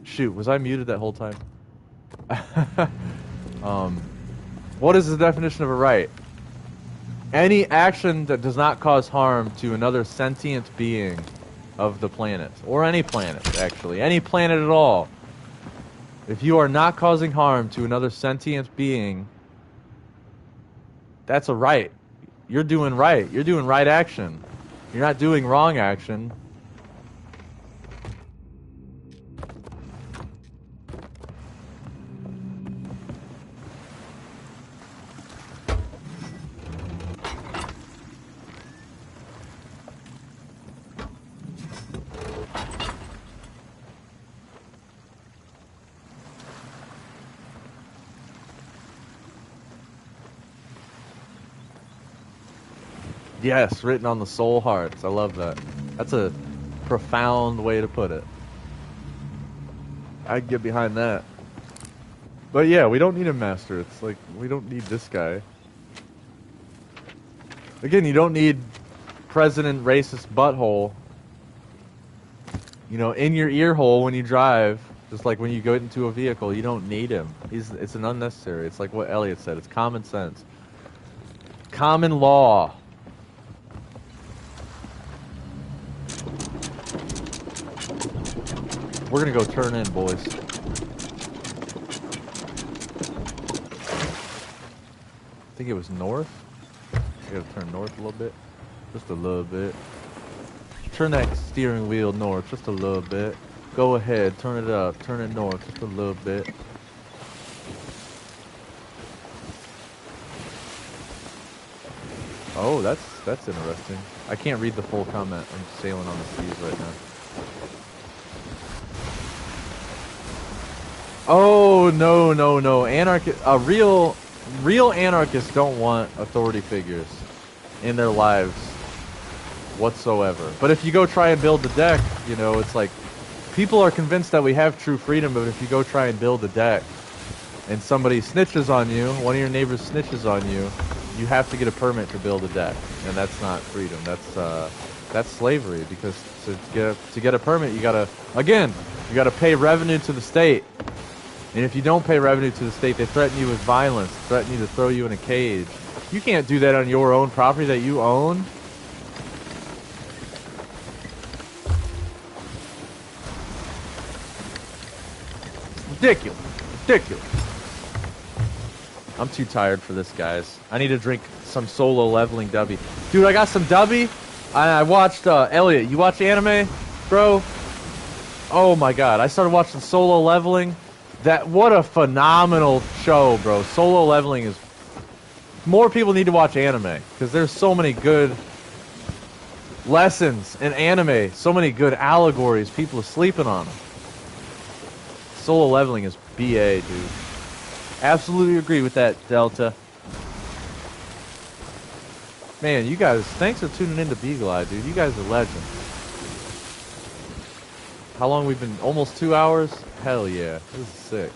Shoot, was I muted that whole time? What is the definition of a right? Any action that does not cause harm to another sentient being of the planet. Or any planet, actually. Any planet at all. If you are not causing harm to another sentient being, that's a right. You're doing right. You're doing right action. You're not doing wrong action. Yes, written on the soul hearts. I love that. That's a profound way to put it. I'd get behind that. But yeah, we don't need a master. It's like, we don't need this guy. Again, you don't need President Racist Butthole, you know, in your ear hole when you drive. Just like when you go into a vehicle, you don't need him. It's an unnecessary. It's like what Elliot said. It's common sense. Common law. We're gonna go turn in, boys. I think it was north. We gotta turn north a little bit. Just a little bit. Turn that steering wheel north just a little bit. Go ahead, turn it up, turn it north just a little bit. Oh, that's interesting. I can't read the full comment. I'm sailing on the seas right now. Oh, no. Real anarchists don't want authority figures in their lives whatsoever. But if you go try and build the deck, you know, it's like people are convinced that we have true freedom, but if you go try and build a deck and somebody snitches on you, one of your neighbors snitches on you, you have to get a permit to build a deck, and that's not freedom. That's slavery, because to get a permit, you gotta pay revenue to the state. And if you don't pay revenue to the state, they threaten you with violence, threaten you to throw you in a cage. You can't do that on your own property that you own. Ridiculous. Ridiculous. I'm too tired for this, guys. I need to drink some solo leveling W. Dude, I got some W. I watched Elliot. You watch anime, bro? Oh my god! I started watching Solo Leveling. What a phenomenal show, bro! Solo Leveling is. More people need to watch anime because there's so many good lessons in anime. So many good allegories. People are sleeping on them. Solo Leveling is BA, dude. Absolutely agree with that, Delta. Man, you guys, thanks for tuning in to Beagle Eye, dude. You guys are legends. How long we've been? Almost 2 hours? Hell yeah. This is sick.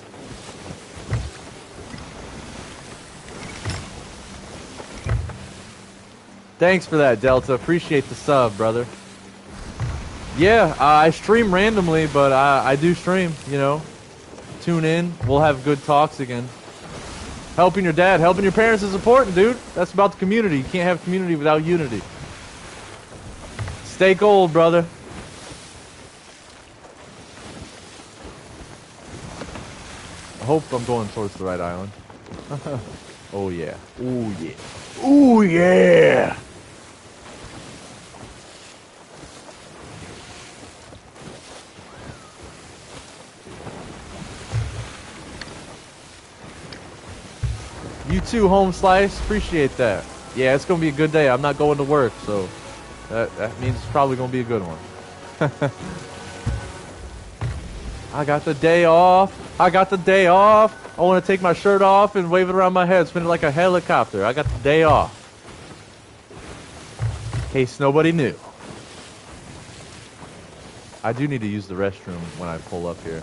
Thanks for that, Delta. Appreciate the sub, brother. Yeah, I stream randomly, but I do stream, you know. Tune in. We'll have good talks again. Helping your dad, helping your parents is important, dude. That's about the community. You can't have community without unity. Stay gold, brother. I hope I'm going towards the right island. Oh, yeah. Oh, yeah. Oh, yeah. You too, Home Slice. Appreciate that. Yeah, it's going to be a good day. I'm not going to work, so that means it's probably going to be a good one. I got the day off. I got the day off. I want to take my shirt off and wave it around my head, spin it like a helicopter. I got the day off. In case nobody knew. I do need to use the restroom when I pull up here.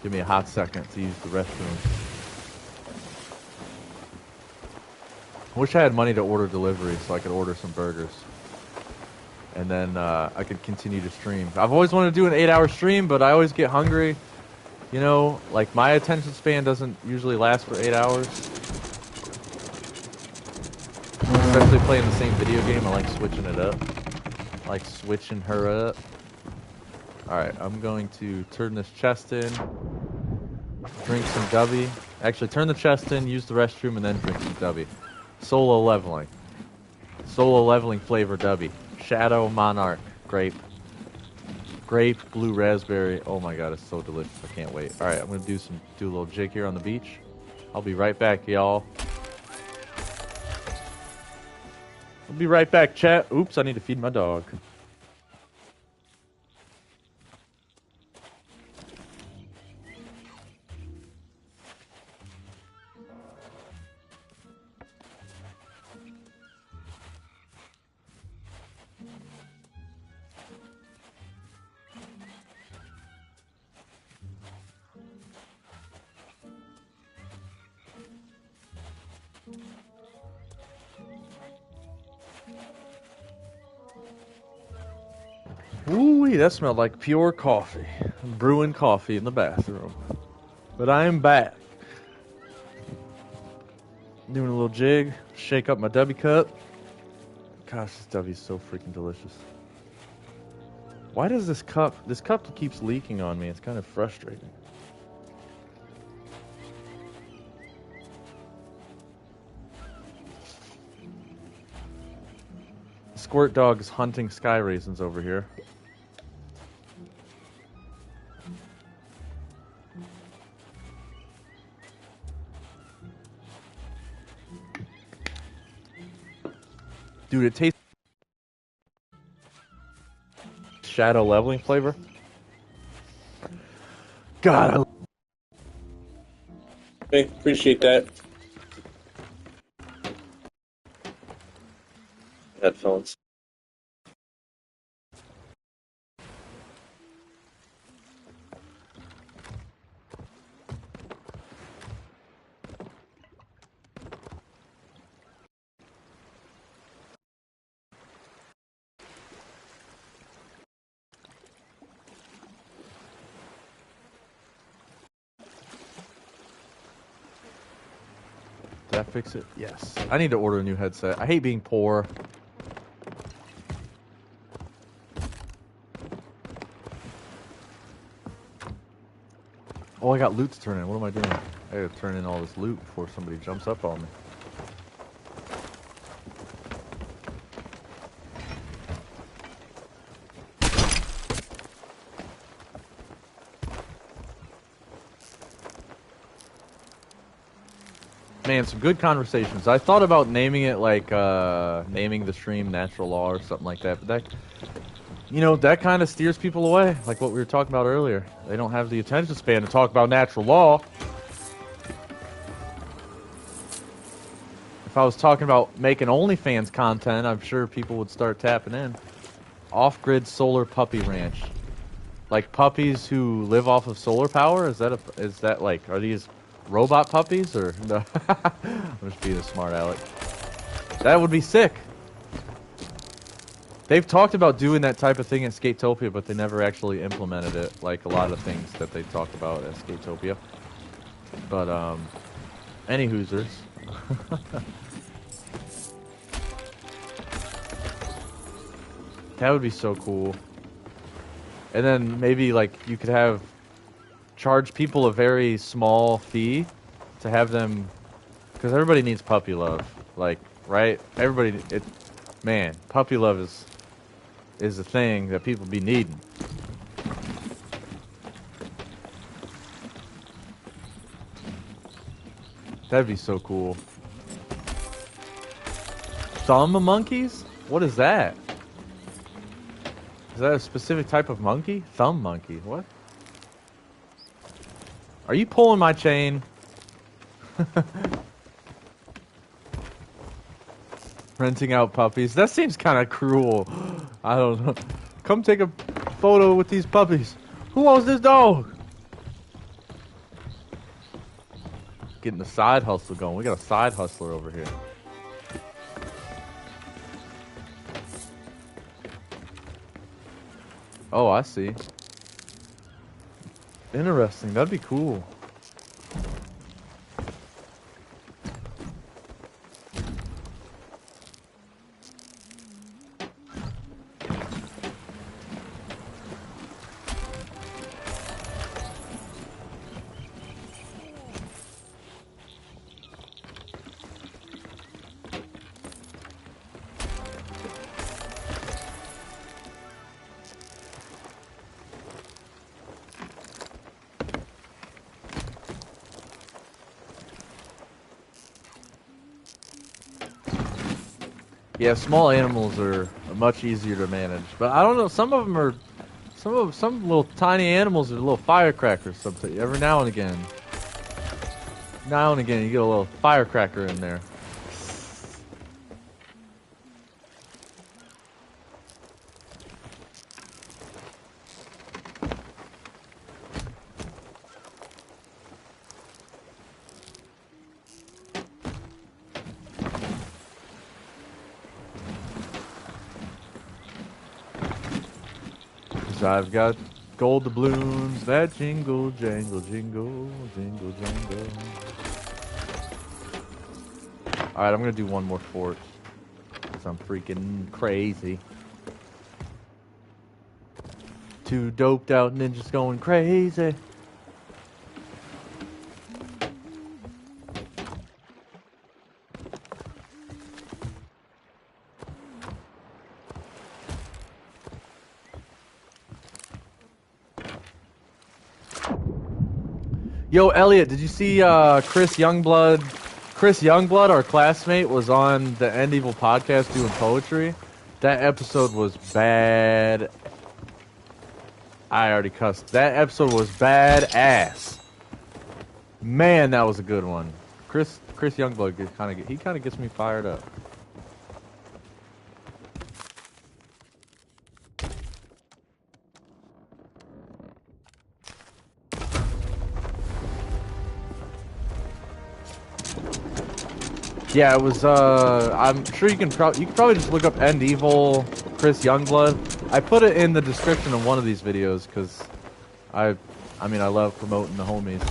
Give me a hot second to use the restroom. I wish I had money to order delivery so I could order some burgers. And then I could continue to stream. I've always wanted to do an 8-hour stream, but I always get hungry. You know, like my attention span doesn't usually last for 8 hours. Especially playing the same video game, I like switching it up. I like switching her up. Alright, I'm going to turn this chest in. Drink some Dubby. Actually, turn the chest in, use the restroom, and then drink some Dubby. Solo Leveling. Solo Leveling flavor Dubby. Shadow Monarch. Grape. Grape, blue raspberry. Oh my god, it's so delicious. I can't wait. Alright, I'm gonna do a little jig here on the beach. I'll be right back, y'all. I'll be right back, chat. Oops, I need to feed my dog. Ooh, that smelled like pure coffee. I'm brewing coffee in the bathroom. But I am back. Doing a little jig. Shake up my Dubby cup. Gosh, this Dubby's so freaking delicious. Why does this cup keeps leaking on me? It's kind of frustrating. Squirt Dog is hunting sky raisins over here. Dude, it tastes shadow leveling flavor. God, I appreciate that. Headphones. Did that fix it? Yes. I need to order a new headset. I hate being poor. Oh, I got loot to turn in. What am I doing? I gotta turn in all this loot before somebody jumps up on me. Man, some good conversations. I thought about naming it like naming the stream Natural Law or something like that, but that, you know, that kind of steers people away, like what we were talking about earlier. They don't have the attention span to talk about natural law. If I was talking about making OnlyFans content, I'm sure people would start tapping in. Off-grid solar puppy ranch. Like puppies who live off of solar power? Is that like, are these robot puppies or no? I'm just being a smart aleck. That would be sick. They've talked about doing that type of thing in Skatopia, but they never actually implemented it, like a lot of things that they talked about at Skatopia. But, any hoosers. That would be so cool. And then maybe, like, you could have... charge people a very small fee to have them... Because everybody needs puppy love. Like, right? Everybody... Man, puppy love is a thing that people be needing. That'd be so cool. Thumb monkeys? What is that? Is that a specific type of monkey? Thumb monkey. What? Are you pulling my chain? Renting out puppies. That seems kind of cruel. I don't know. Come take a photo with these puppies. Who owns this dog? Getting the side hustle going. We got a side hustler over here. Oh, I see. Interesting. That'd be cool. Yeah, small animals are much easier to manage, but I don't know. Some of them are, some little tiny animals are little firecrackers. Something every now and again, you get a little firecracker in there. I've got gold doubloons that jingle, jangle, jingle, jingle, jangle. Alright, I'm gonna do one more fort. Because I'm freaking crazy. Two doped out ninjas going crazy. Yo, Elliot, did you see Chris Youngblood? Chris Youngblood, our classmate, was on the End Evil podcast doing poetry. That episode was bad. I already cussed. That episode was badass. Man, that was a good one. Chris Youngblood kind of gets me fired up. Yeah, it was, I'm sure you can probably just look up End Evil, Chris Youngblood. I put it in the description of one of these videos, because I mean, I love promoting the homies.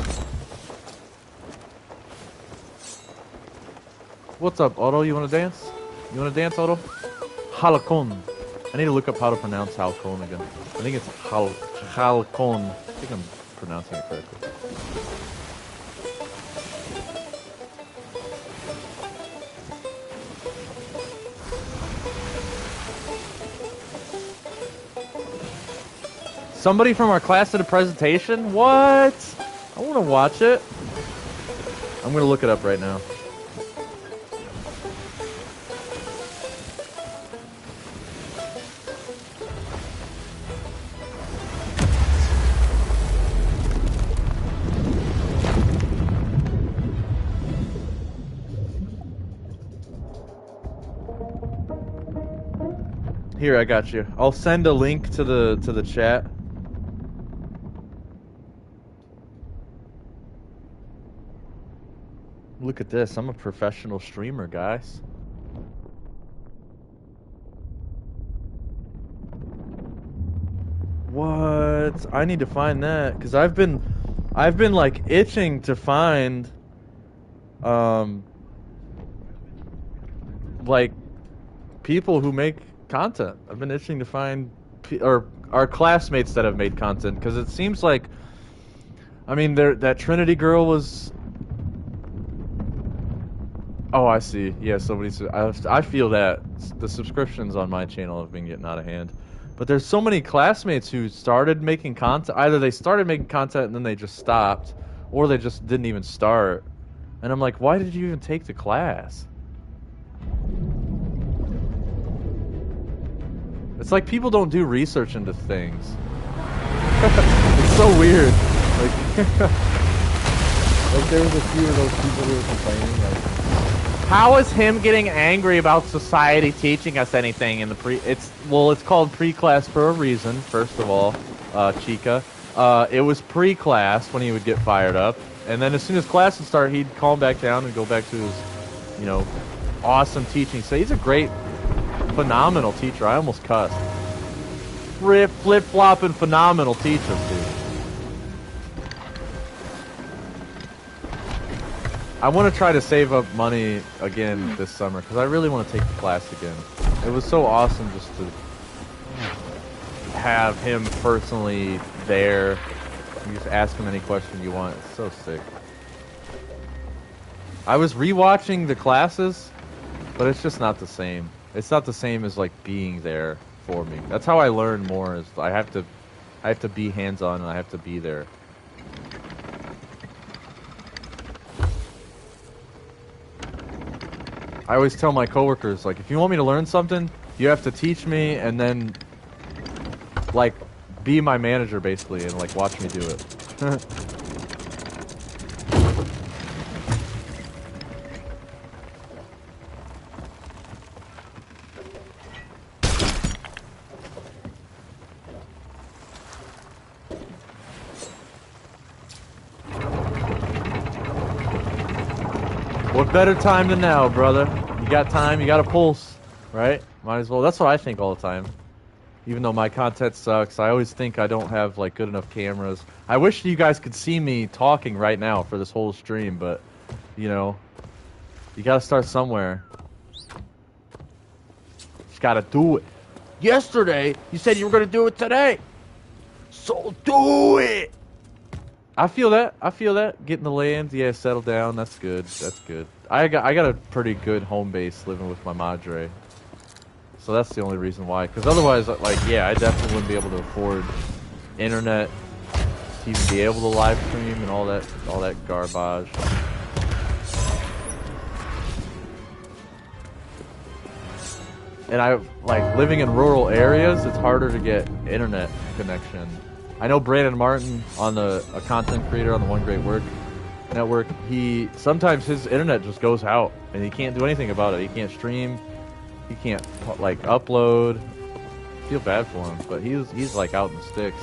What's up, Otto? You want to dance? You want to dance, Otto? Halakon. I need to look up how to pronounce Halakon again. I think it's Halakon. I think I'm pronouncing it correctly. Somebody from our class did a presentation? What? I want to watch it. I'm going to look it up right now. Here, I got you. I'll send a link to the chat. Look at this. I'm a professional streamer, guys. What? I need to find that because I've been like itching to find like people who make content. I've been itching to find or our classmates that have made content because it seems like, I mean, that Trinity girl was. Oh, I see. Yeah, I feel that the subscriptions on my channel have been getting out of hand. But there's so many classmates who started making content. Either they started making content and then they just stopped, or they just didn't even start. And I'm like, why did you even take the class? It's like people don't do research into things. It's so weird. Like, like there was a few of those people who were complaining. Like, how is him getting angry about society teaching us anything in the it's called pre-class for a reason, first of all, Chica. It was pre-class when he would get fired up, and then as soon as class would start, he'd calm back down and go back to his, you know, awesome teaching. So he's a great, phenomenal teacher. I almost cussed. Flip-flopping phenomenal teacher, dude. I want to try to save up money again this summer because I really want to take the class again. It was so awesome just to have him personally there. You just ask him any question you want. It's so sick. I was rewatching the classes, but it's just not the same. It's not the same as like being there for me. That's how I learn more. Is I have to be hands-on and I have to be there. I always tell my coworkers, like, if you want me to learn something, you have to teach me and then, like, be my manager, basically, and, like, watch me do it. What better time than now, brother? You got time, you got a pulse, right? Might as well. That's what I think all the time. Even though my content sucks, I always think I don't have like good enough cameras. I wish you guys could see me talking right now for this whole stream, but you know, you gotta start somewhere. Just gotta do it. Yesterday, you said you were gonna do it today, so do it. I feel that. I feel that. Getting the land, yeah, settle down. That's good. That's good. I got a pretty good home base living with my madre, so that's the only reason why. Because otherwise, like, yeah, I definitely wouldn't be able to afford internet to even be able to live stream and all that garbage. And I like living in rural areas. It's harder to get internet connection. I know Brandon Martin on a content creator on the One Great Work network. Sometimes his internet just goes out and he can't do anything about it. He can't stream. He can't like upload. I feel bad for him, but he's like out in the sticks.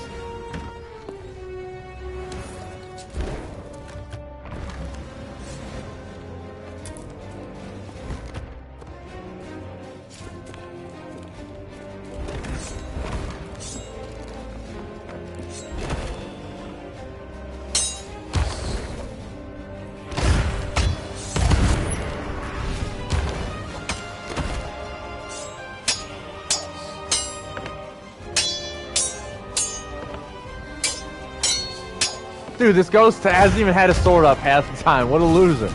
Dude, this ghost hasn't even had his sword up half the time. What a loser.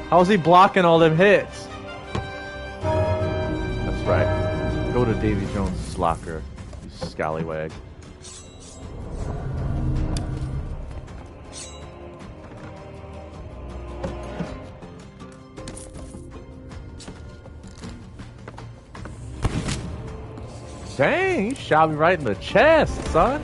How is he blocking all them hits? That's right. Go to Davy Jones' locker, you scallywag. Dang, you shot me right in the chest, son.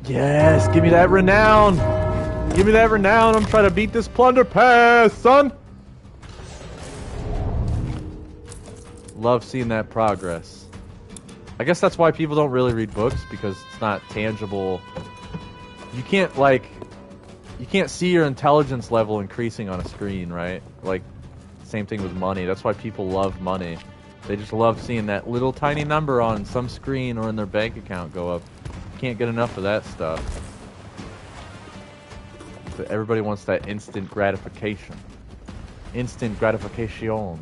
Yes, give me that renown. Give me that renown. I'm trying to beat this plunder pass, son. Love seeing that progress. I guess that's why people don't really read books, because it's not tangible. You can't, like, you can't see your intelligence level increasing on a screen, right? Like, same thing with money. That's why people love money. They just love seeing that little tiny number on some screen or in their bank account go up. You can't get enough of that stuff. But everybody wants that instant gratification. Instant gratification.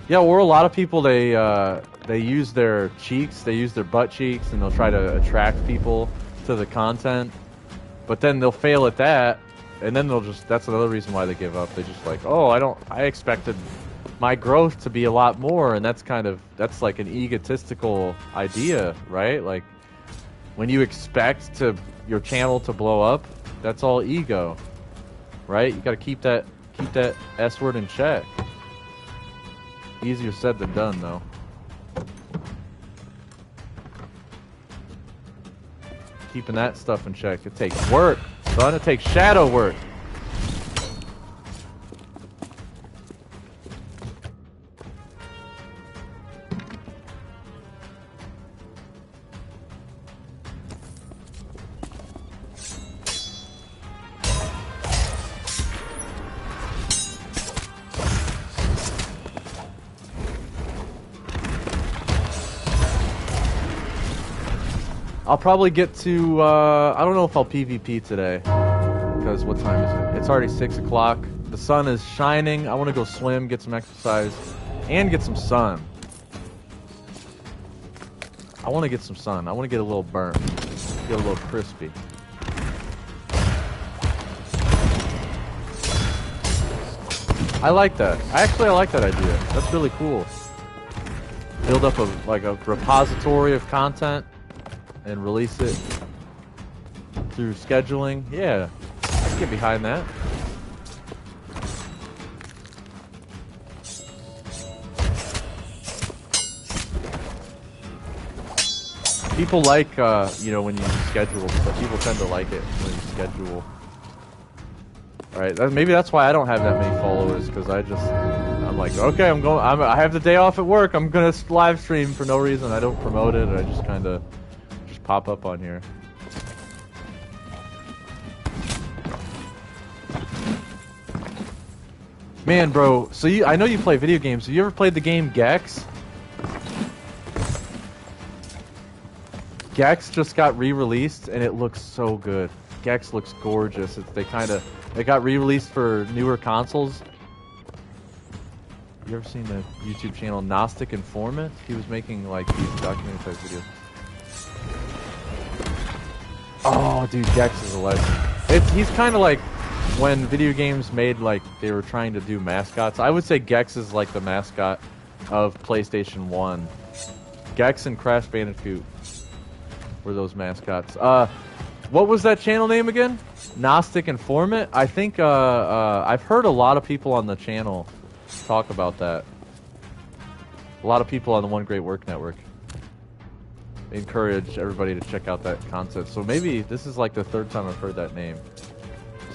Yeah, or a lot of people, they use their cheeks, they use their butt cheeks, and they'll try to attract people to the content. But then they'll fail at that, and then they'll just, that's another reason why they give up. They just like, oh, I expected my growth to be a lot more, and that's like an egotistical idea, right? Like, when you expect your channel to blow up, that's all ego, right? You gotta keep that S word in check. Easier said than done, though. Keeping that stuff in check. It takes work, son. It takes shadow work. I'll probably get to, I don't know if I'll PvP today, because what time is it? It's already 6 o'clock. The sun is shining. I want to go swim, get some exercise, and get some sun. I want to get some sun. I want to get a little burnt, get a little crispy. I like that. I like that idea. That's really cool. Build up a repository of content and release it through scheduling. Yeah, I can get behind that. People like, you know, when you schedule, people tend to like it when you schedule. Right? Maybe that's why I don't have that many followers, because I'm like, okay, I have the day off at work, I'm gonna live stream for no reason. I don't promote it, I just kind of pop up on here. Man, bro, so I know you play video games. Have you ever played the game Gex? Gex just got re-released and it looks so good. Gex looks gorgeous. It got re-released for newer consoles. You ever seen the YouTube channel Gnostic Informant? He was making like these documentary type videos. Oh, dude, Gex is a legend. He's kind of like when video games made, like, they were trying to do mascots. I would say Gex is like the mascot of PlayStation 1. Gex and Crash Bandicoot were those mascots. What was that channel name again? Gnostic Informant? I think, I've heard a lot of people on the channel talk about that. A lot of people on the One Great Work Network. Encourage everybody to check out that concept. So maybe this is like the third time I've heard that name.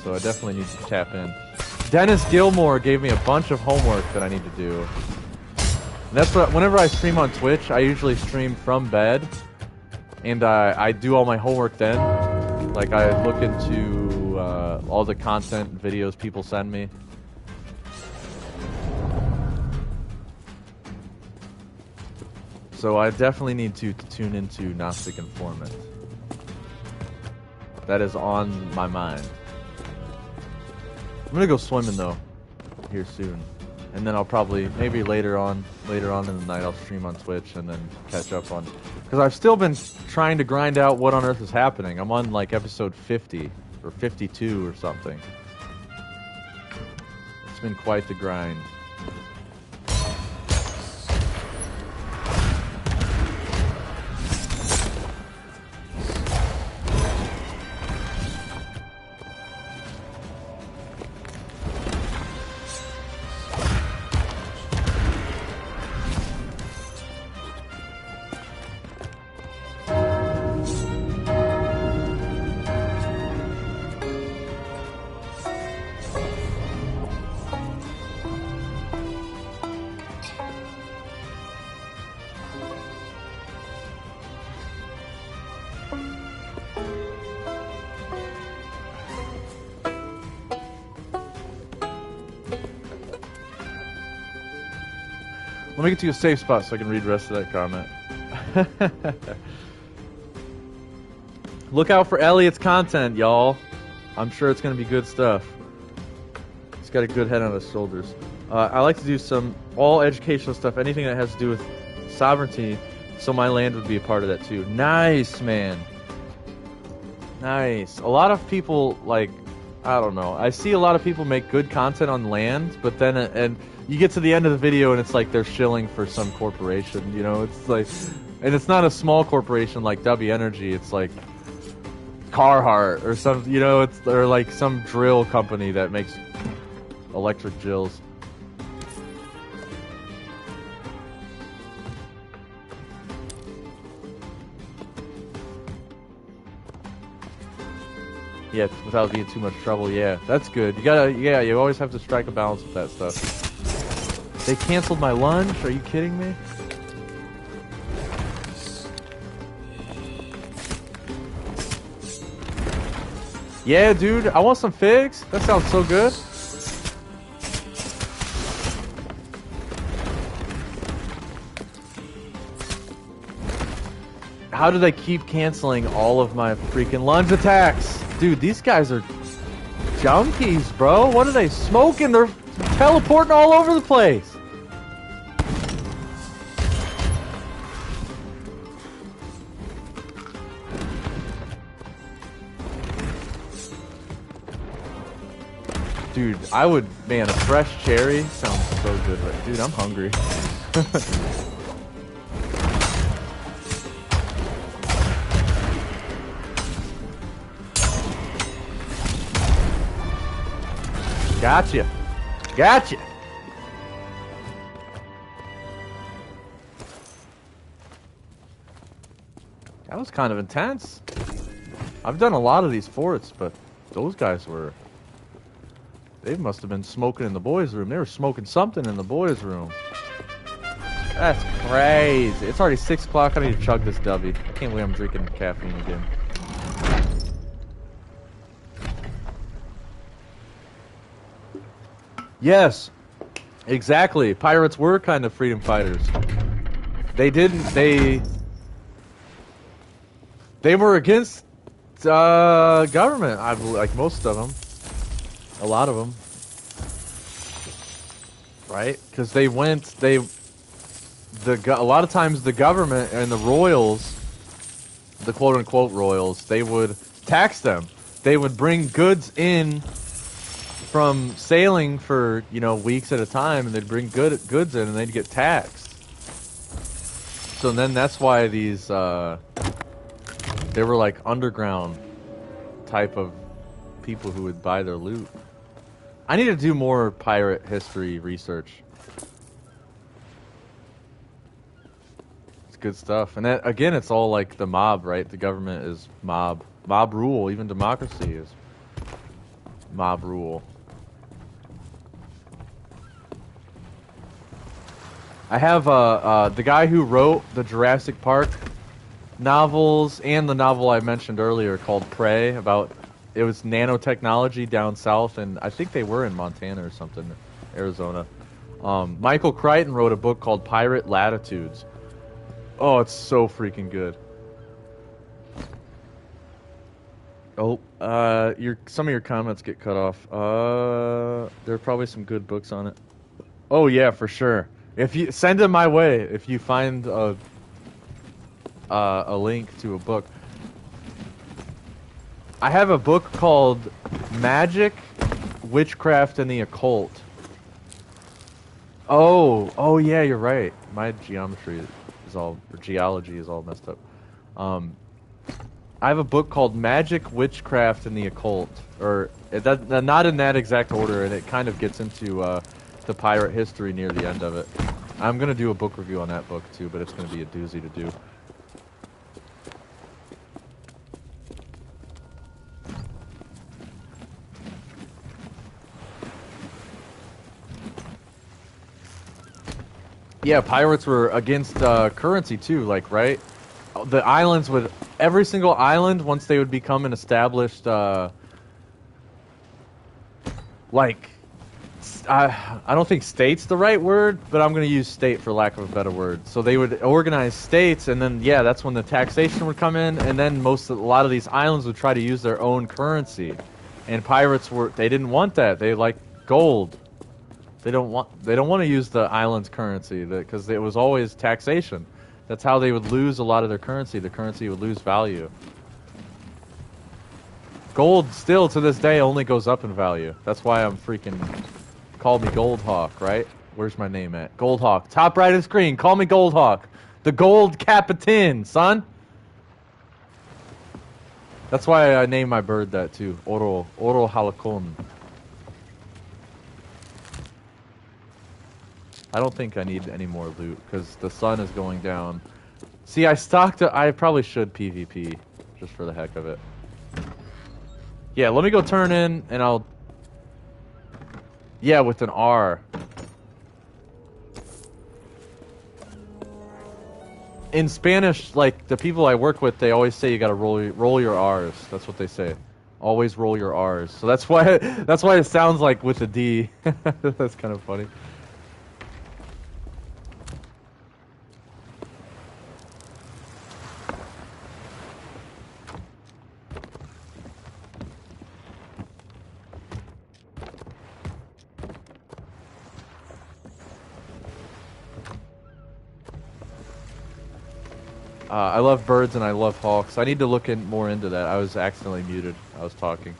So I definitely need to tap in. Dennis Gilmore gave me a bunch of homework that I need to do. And that's what, whenever I stream on Twitch, I usually stream from bed. And I do all my homework then. Like, I look into all the content and videos people send me. So I definitely need to tune into Gnostic Informant. That is on my mind. I'm gonna go swimming though, here soon. And then I'll probably, maybe later on in the night, I'll stream on Twitch and then catch up on, because I've still been trying to grind out what on earth is happening. I'm on like episode 50 or 52 or something. It's been quite the grind. Let me get to a safe spot so I can read the rest of that comment. Look out for Elliot's content, y'all. I'm sure it's going to be good stuff. He's got a good head on his shoulders. I like to do all educational stuff, anything that has to do with sovereignty, so my land would be a part of that too. Nice, man. Nice. A lot of people, like, I don't know. I see a lot of people make good content on land, but then, and you get to the end of the video and it's like they're shilling for some corporation, you know? It's like, and it's not a small corporation like W Energy, it's like Carhartt or some, you know, or like some drill company that makes electric drills. Yeah, without being too much trouble. Yeah, that's good. You always have to strike a balance with that stuff. They canceled my lunch? Are you kidding me? Yeah, dude, I want some figs. That sounds so good. How do they keep canceling all of my freaking lunge attacks? Dude, these guys are junkies, bro. What are they smoking? They're teleporting all over the place. Dude, man, a fresh cherry sounds so good. Right? Dude, I'm hungry. Gotcha. Gotcha. That was kind of intense. I've done a lot of these forts, but those guys they must have been smoking in the boys' room. They were smoking something in the boys' room. That's crazy. It's already 6 o'clock. I need to chug this W. I can't believe I'm drinking caffeine again. Yes, exactly. Pirates were kind of freedom fighters. They were against government. Like most of them, a lot of them, right? Because a lot of times the government and the royals, the quote unquote royals, they would tax them. They would bring goods in from sailing for, you know, weeks at a time, and they'd bring goods in and they'd get taxed. So then that's why these they were like underground type of people who would buy their loot. I need to do more pirate history research. It's good stuff. And that, again, it's all like the mob, right? The government is mob rule. Even democracy is mob rule. I have the guy who wrote the Jurassic Park novels and the novel I mentioned earlier called Prey, it was nanotechnology down south, and I think they were in Montana or something, Arizona. Michael Crichton wrote a book called Pirate Latitudes. Oh, it's so freaking good. Oh, some of your comments get cut off. There are probably some good books on it. Oh yeah, for sure. If you send them my way, if you find a link to a book. I have a book called Magic, Witchcraft, and the Occult. Oh yeah, you're right. My geology is all messed up. I have a book called Magic, Witchcraft, and the Occult, not in that exact order, and it kind of gets into the pirate history near the end of it. I'm gonna do a book review on that book too, but it's gonna be a doozy to do. Yeah, pirates were against currency too, like, right? The islands every single island, once they would become an established, like, I don't think state's the right word, but I'm going to use state for lack of a better word. So they would organize states, and then yeah, that's when the taxation would come in, and then a lot of these islands would try to use their own currency, and pirates they didn't want that. They like gold. They don't want to use the island's currency because it was always taxation. That's how they would lose a lot of their currency. The currency would lose value. Gold still to this day only goes up in value. That's why I'm freaking called me Goldhawk, right? Where's my name at? Goldhawk. Top right of the screen. Call me Goldhawk. The gold capitan, son. That's why I named my bird that too. Oro Halakon. I don't think I need any more loot because the sun is going down. See, I probably should PvP just for the heck of it. Yeah, let me go turn in, and I'll... Yeah, with an R. In Spanish, like, the people I work with, they always say you gotta roll your R's. That's what they say. Always roll your R's. So that's why it sounds like with a D. That's kind of funny. I love birds and I love hawks. I need to look more into that. I was accidentally muted. I was talking.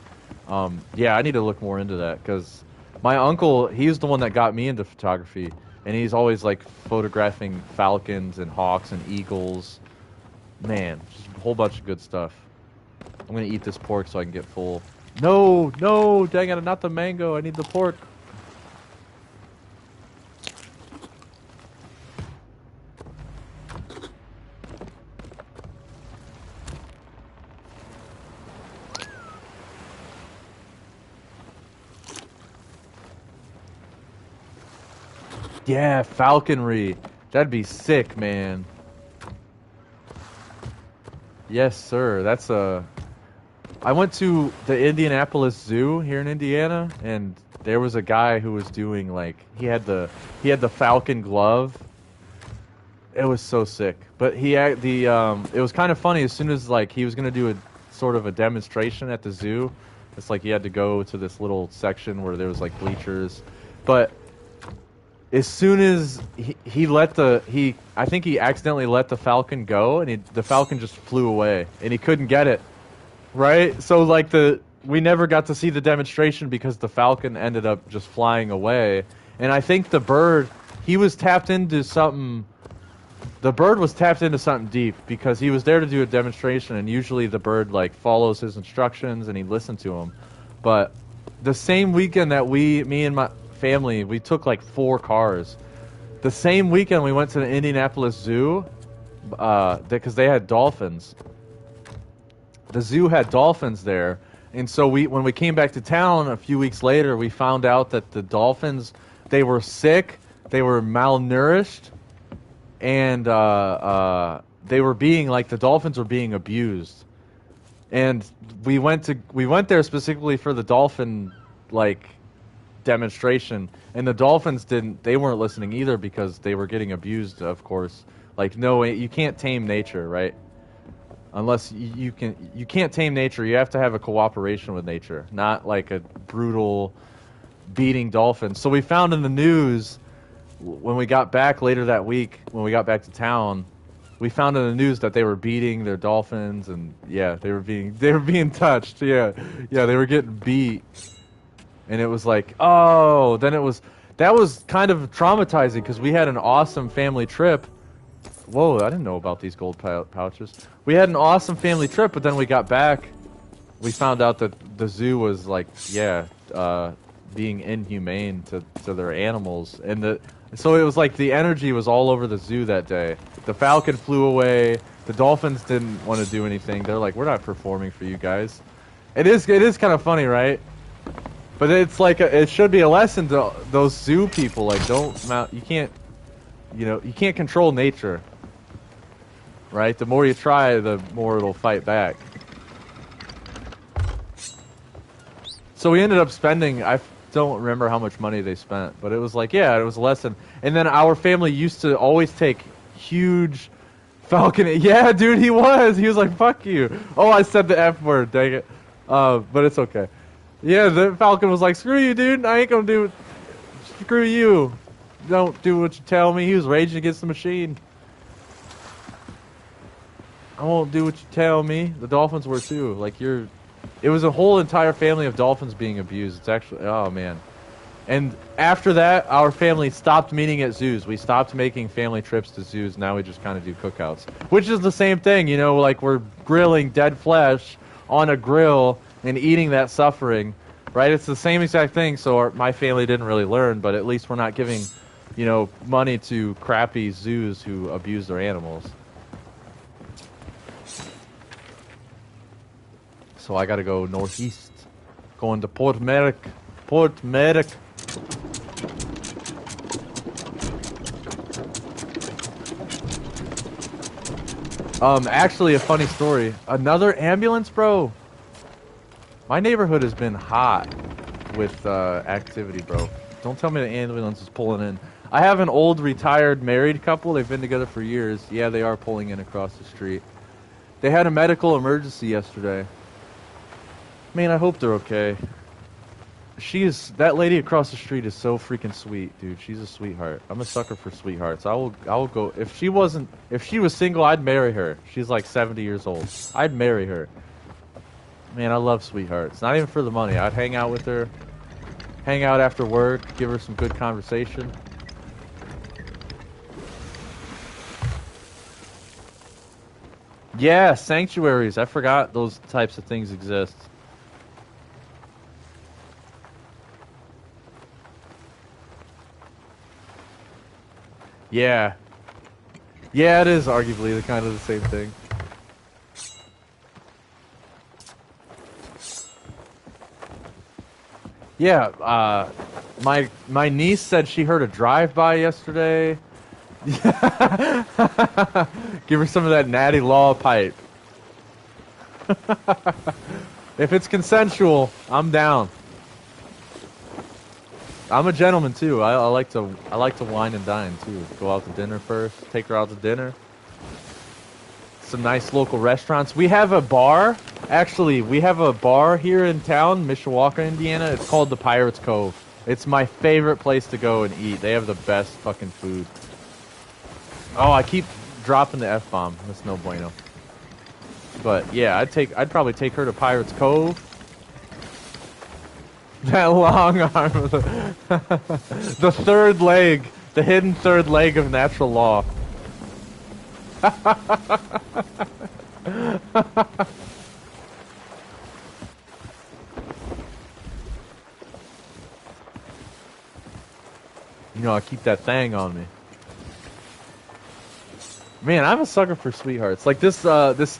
Yeah, I need to look more into that because my uncle, he's the one that got me into photography, and he's always like photographing falcons and hawks and eagles. Man, just a whole bunch of good stuff. I'm gonna eat this pork so I can get full. No, no, dang it, not the mango. I need the pork. Yeah, falconry. That'd be sick, man. Yes, sir. That's I went to the Indianapolis Zoo here in Indiana, and there was a guy who was doing like he had the falcon glove. It was so sick. But it was kind of funny. As soon as like he was gonna do a sort of a demonstration at the zoo, it's like he had to go to this little section where there was like bleachers, but as soon as I think he accidentally let the falcon go, and the falcon just flew away, and he couldn't get it, right? So like we never got to see the demonstration because the falcon ended up just flying away, and I think the bird, he was tapped into something. The bird was tapped into something deep because he was there to do a demonstration, and usually the bird like follows his instructions and he listened to them, but the same weekend that me and my family, we took like 4 cars. The same weekend we went to the Indianapolis Zoo because they had dolphins. The zoo had dolphins there, and so when we came back to town a few weeks later, we found out that the dolphins, they were sick, they were malnourished, and they were the dolphins were being abused. And we went there specifically for the dolphin like demonstration, and the dolphins they weren't listening either because they were getting abused, of course. Like, no, you can't tame nature, right? Unless you can't tame nature. You have to have a cooperation with nature, not like a brutal beating dolphin. So we found in the news when we got back later that week, when we got back to town, we found in the news that they were beating their dolphins, and yeah, they were being touched. Yeah, they were getting beat. And it was like, oh, that was kind of traumatizing because we had an awesome family trip. Whoa, I didn't know about these gold pouches. We had an awesome family trip, but then we got back. We found out that the zoo was like, being inhumane to their animals. And so it was like the energy was all over the zoo that day. The falcon flew away. The dolphins didn't want to do anything. They're like, we're not performing for you guys. It is kind of funny, right? But it's like it should be a lesson to those zoo people. Like, you can't control nature, right? The more you try, the more it'll fight back. So we ended up spending, don't remember how much money they spent, but it was like, yeah, it was a lesson. And then our family used to always take huge falcon. Yeah, dude, he was. He was like, fuck you. Oh, I said the F word, dang it. But it's okay. Yeah, the falcon was like, screw you, dude. I ain't gonna do it. Screw you. Don't do what you tell me. He was raging against the machine. I won't do what you tell me. The dolphins were too. Like, it was a whole entire family of dolphins being abused. It's actually, oh man. And after that, our family stopped meeting at zoos. We stopped making family trips to zoos. Now we just kind of do cookouts, which is the same thing, you know, like we're grilling dead flesh on a grill and eating that suffering, right? It's the same exact thing. So my family didn't really learn, but at least we're not giving, you know, money to crappy zoos who abuse their animals. So I gotta go northeast, going to Port Merrick. Port Merrick. Actually, a funny story. Another ambulance, bro. My neighborhood has been hot with activity, bro. Don't tell me the ambulance is pulling in. I have an old retired married couple. They've been together for years. Yeah, they are pulling in across the street. They had a medical emergency yesterday. Man, I hope they're okay. That lady across the street is so freaking sweet, dude. She's a sweetheart. I'm a sucker for sweethearts. I will go. If she was single, I'd marry her. She's like 70 years old. I'd marry her. Man, I love sweethearts. Not even for the money. I'd hang out with her, hang out after work, give her some good conversation. Yeah, sanctuaries. I forgot those types of things exist. Yeah. Yeah, it is arguably kind of the same thing. Yeah, my niece said she heard a drive-by yesterday. Give her some of that natty law pipe. If it's consensual, I'm down. I'm a gentleman too. I like to wine and dine too. Go out to dinner first. Take her out to dinner. Some nice local restaurants. We have a bar. Actually, we have a bar here in town, Mishawaka, Indiana. It's called the Pirates Cove. It's my favorite place to go and eat. They have the best fucking food. Oh, I keep dropping the F-bomb. That's no bueno. But yeah, I'd probably take her to Pirates Cove. That long arm of the third leg, the hidden third leg of natural law. You know, I keep that thing on me. Man, I'm a sucker for sweethearts. Like this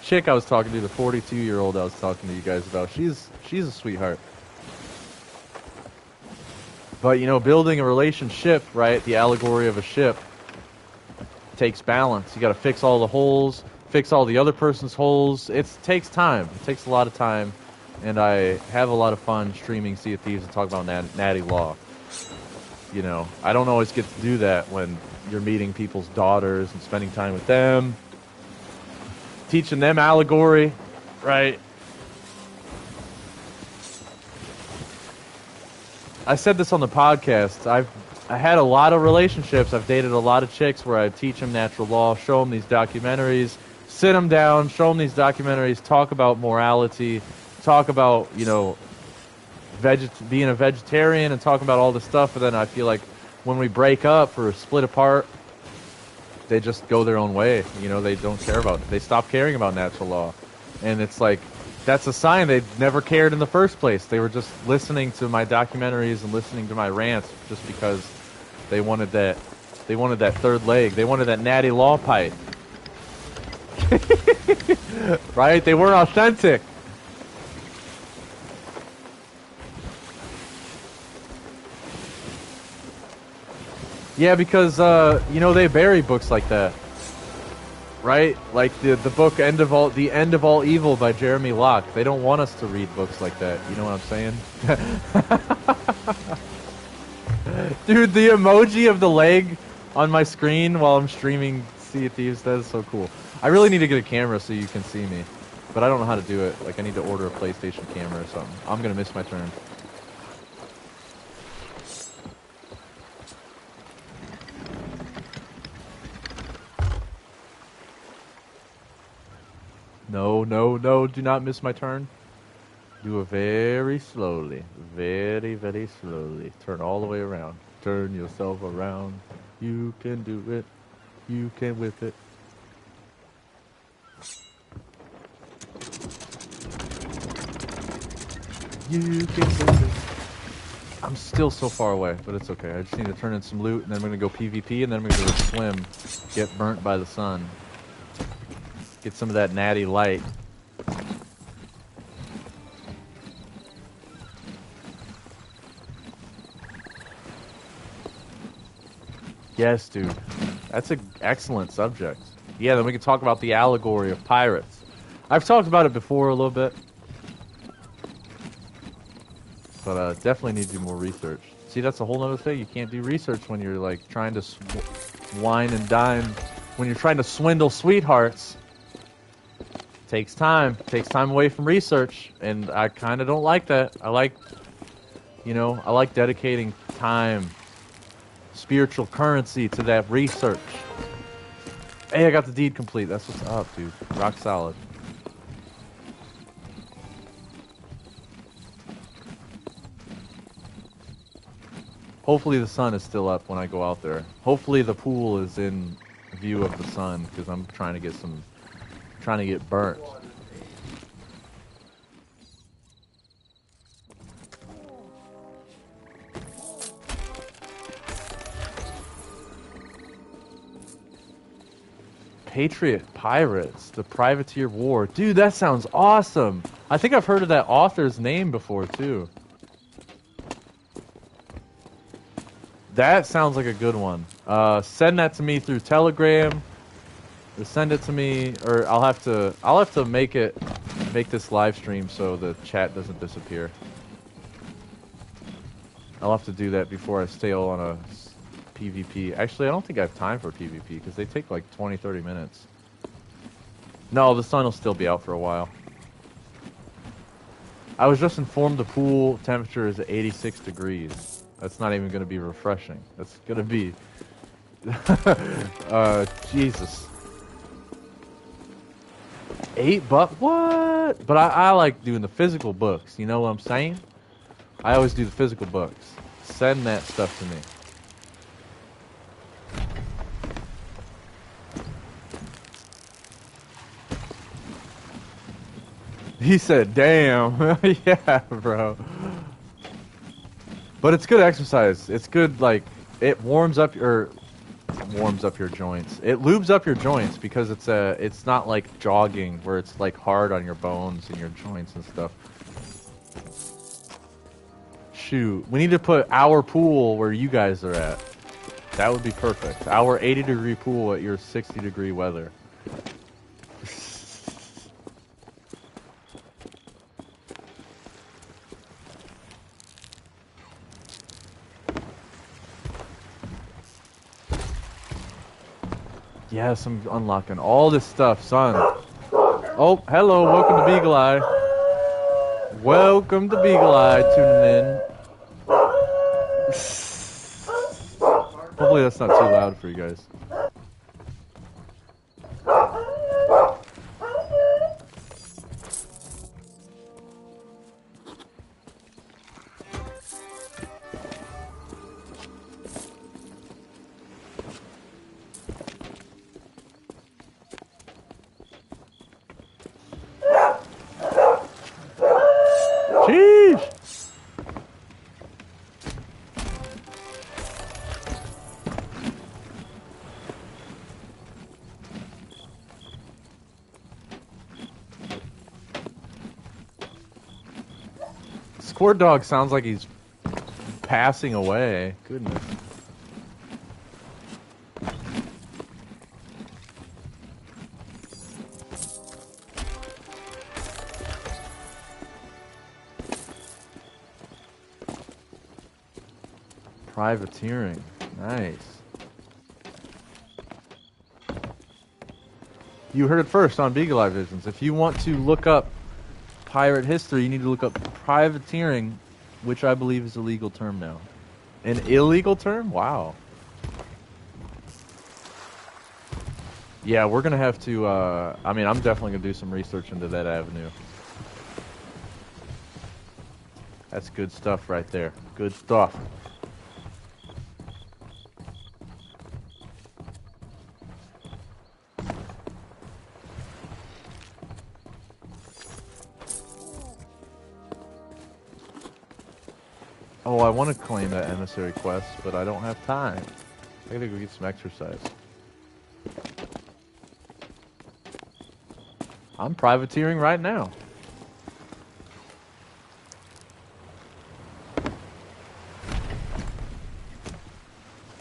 chick I was talking to, the 42-year-old I was talking to you guys about. She's a sweetheart. But, you know, building a relationship, right, the allegory of a ship, takes balance. You got to fix all the holes, fix all the other person's holes. It takes time. It takes a lot of time. And I have a lot of fun streaming Sea of Thieves and talk about natty law. You know, I don't always get to do that when you're meeting people's daughters and spending time with them. Teaching them allegory, right? I said this on the podcast. I had a lot of relationships. I've dated a lot of chicks where I teach them natural law, show them these documentaries, sit them down, show them these documentaries, talk about morality, talk about, you know, being a vegetarian and talk about all this stuff. And then I feel like when we break up or split apart, they just go their own way. You know, they don't care about it. They stop caring about natural law. And it's like, that's a sign they never cared in the first place. They were just listening to my documentaries and listening to my rants just because they wanted that third leg. They wanted that natty law pipe. Right? They weren't authentic. Yeah, because you know, they bury books like that. Right? Like the book The End of All Evil by Jeremy Locke. They don't want us to read books like that. You know what I'm saying? Dude, the emoji of the leg on my screen while I'm streaming Sea of Thieves, that is so cool. I really need to get a camera so you can see me. But I don't know how to do it. Like, I need to order a PlayStation camera or something. I'm gonna miss my turn. No, no, no, do not miss my turn. Do it very slowly. Very, very slowly. Turn all the way around. Turn yourself around. You can do it. You can whip it. You can whip it. I'm still so far away, but it's okay. I just need to turn in some loot, and then we're gonna go PvP, and then we're gonna go swim. Get burnt by the sun. Get some of that natty light. Yes, dude. That's an excellent subject. Yeah, then we can talk about the allegory of pirates. I've talked about it before a little bit. But definitely need to do more research. See, that's a whole other thing. You can't do research when you're, like, trying to wine and dine. When you're trying to swindle sweethearts. Takes time. Takes time away from research. And I kind of don't like that. I like, you know, I like dedicating time, spiritual currency to that research. Hey, I got the deed complete. That's what's up, dude. Rock solid. Hopefully the sun is still up when I go out there. Hopefully the pool is in view of the sun, because I'm trying to get burnt. Patriot Pirates, the Privateer War. Dude, that sounds awesome. I think I've heard of that author's name before, too. That sounds like a good one. Send that to me through Telegram. Or send it to me, or I'll have to make this live stream so the chat doesn't disappear. I'll have to do that before I sail on a PvP. Actually, I don't think I have time for PvP because they take like 20-30 minutes. No, the sun will still be out for a while. I was just informed the pool temperature is 86 degrees. That's not even going to be refreshing. That's going to be... Jesus. $8? What? But I like doing the physical books. You know what I'm saying? I always do the physical books. Send that stuff to me. He said, damn. Yeah, bro. But it's good exercise. It's good, like, it warms up your joints. It lubes up your joints because it's not like jogging where it's like hard on your bones and your joints and stuff. Shoot, we need to put our pool where you guys are at. That would be perfect. Our 80-degree pool at your 60-degree weather. Yes, I'm unlocking all this stuff, son. Oh, hello, welcome to Beagle Eye. Welcome to Beagle Eye, tuning in. Hopefully that's not too loud for you guys. Squirt Dog sounds like he's passing away. Goodness. Privateering. Nice. You heard it first on Beagle Eye Visions. If you want to look up pirate history, you need to look up privateering, which I believe is a legal term now. An illegal term? Wow. Yeah, we're going to have to, I mean, I'm definitely going to do some research into that avenue. That's good stuff right there. Good stuff. Oh, I want to claim that emissary quest, but I don't have time. I gotta go get some exercise. I'm privateering right now.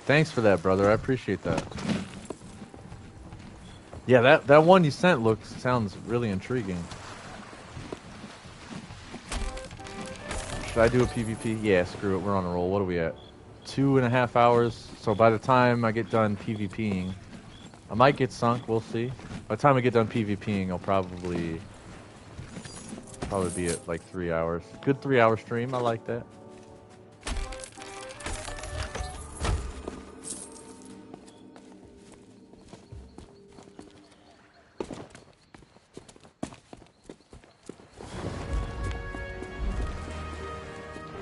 Thanks for that, brother. I appreciate that. Yeah, that one you sent sounds really intriguing. Should I do a PvP? Yeah, screw it. We're on a roll. What are we at? 2.5 hours. So by the time I get done PvPing, I might get sunk. We'll see. By the time I get done PvPing, I'll probably be at like 3 hours. Good 3-hour stream. I like that.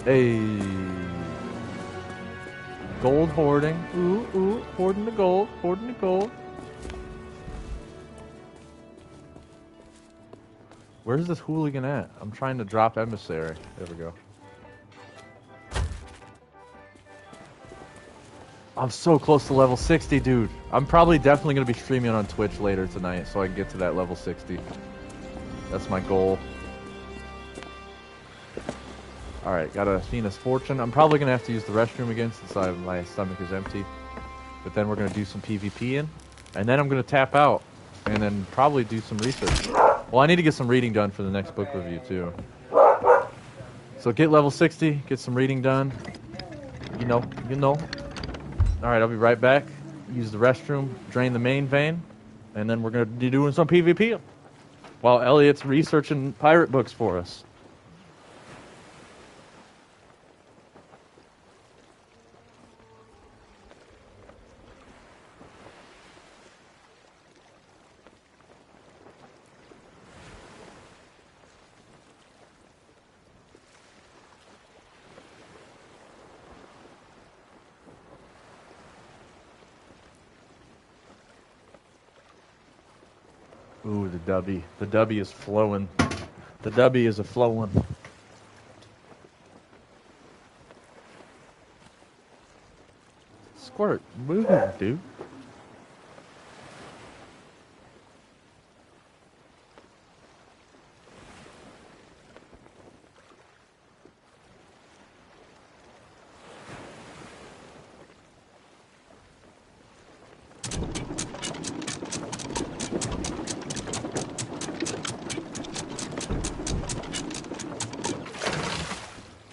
Hey, gold hoarding. Ooh, ooh, hoarding the gold, hoarding the gold. Where's this hooligan at? I'm trying to drop emissary. There we go. I'm so close to level 60, dude. I'm probably definitely going to be streaming on Twitch later tonight so I can get to that level 60. That's my goal. Alright, got a Athena's Fortune. I'm probably going to have to use the restroom again since my stomach is empty. But then we're going to do some PvP in. And then I'm going to tap out. And then probably do some research. Well, I need to get some reading done for the next book review, too. So get level 60, get some reading done. You know. Alright, I'll be right back. Use the restroom, drain the main vein. And then we're going to be doing some PvP. While Elliot's researching pirate books for us. Ooh, the dubby. The dubby is flowing. The dubby is a-flowing. Squirt, move, dude.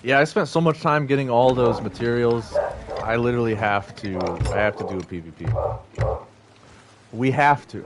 Yeah, I spent so much time getting all those materials. I literally have to do a PvP. We have to.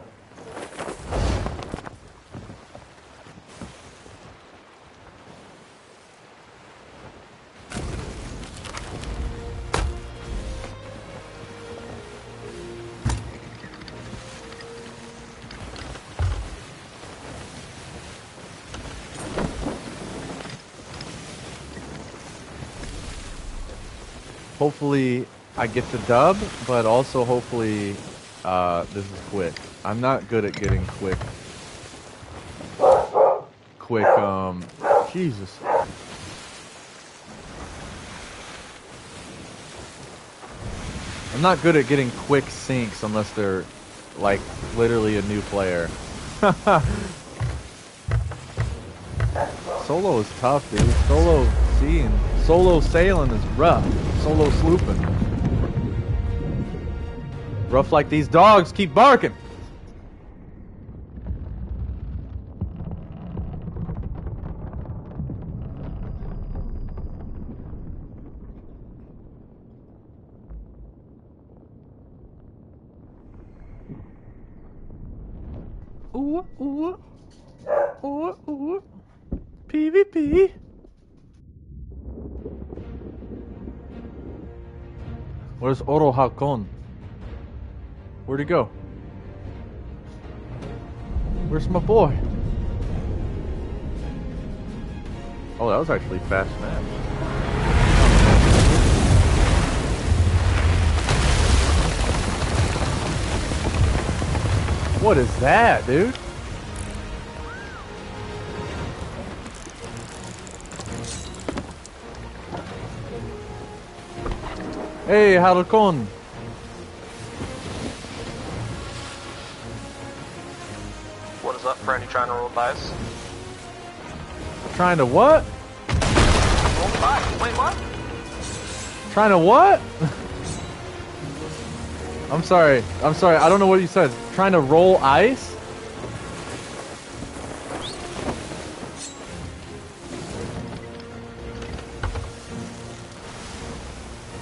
Hopefully I get the dub, but also hopefully this is quick. I'm not good at getting quick, Jesus. I'm not good at getting quick sinks unless they're, like, literally a new player. Solo is tough, dude. Solo sailing is rough. Solo slooping. Rough like these dogs keep barking. Ooh, ooh. Ooh, ooh. PvP. Where's Oro Hakon? Where'd he go? Where's my boy? Oh, that was actually fast match. What is that, dude? Hey, Halcon. What is up, friend? You trying to roll dice? Trying to what? Roll dice. Wait, what? Trying to what? I'm sorry. I don't know what you said. Trying to roll ice?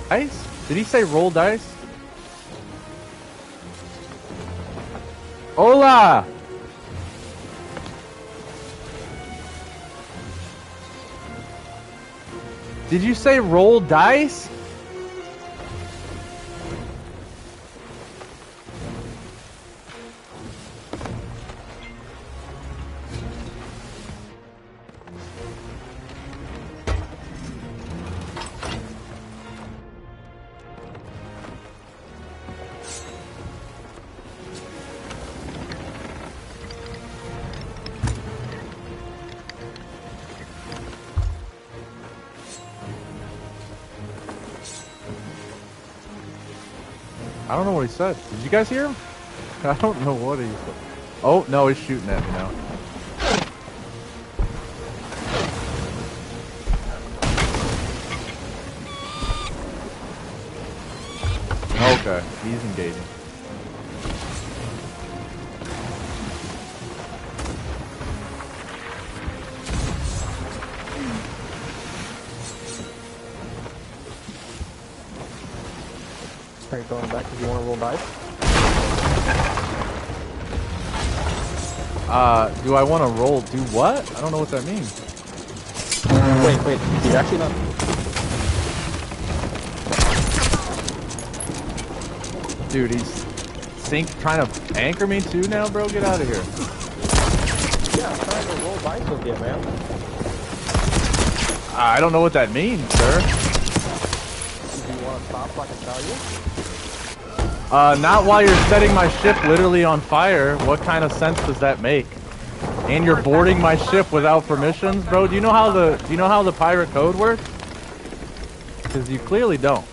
Ice? Did he say roll dice? Hola! Did you say roll dice? I don't know what he said. Did you guys hear him? I don't know what he said. Oh, no, he's shooting at me now. Okay, he's engaging. Are you going back if you want to roll dice? Do I want to roll? Do what? I don't know what that means. Wait, you're actually not... Dude, he's trying to anchor me too now, bro? Get out of here. Yeah, I'm trying to roll dice with you, man. I don't know what that means, sir. Do you want to stop so I can tell you? Not while you're setting my ship literally on fire. What kind of sense does that make? And you're boarding my ship without permissions, bro? Do you know how the pirate code works? Because you clearly don't.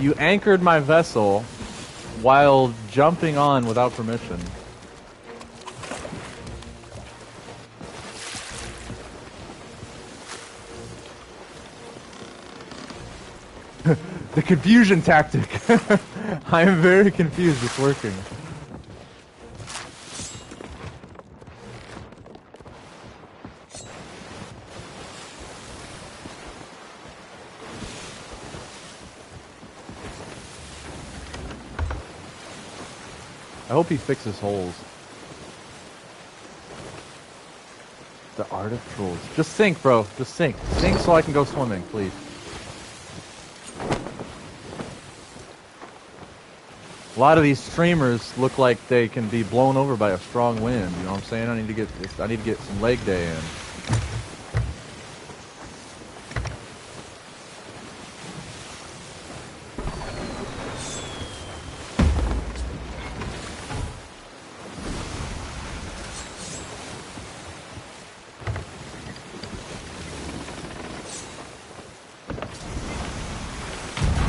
You anchored my vessel while jumping on without permission. The confusion tactic. I am very confused. It's working. I hope he fixes holes. The art of trolls. Just sink, bro. Just sink. Sink so I can go swimming, please. A lot of these streamers look like they can be blown over by a strong wind. You know what I'm saying? I need to get some leg day in.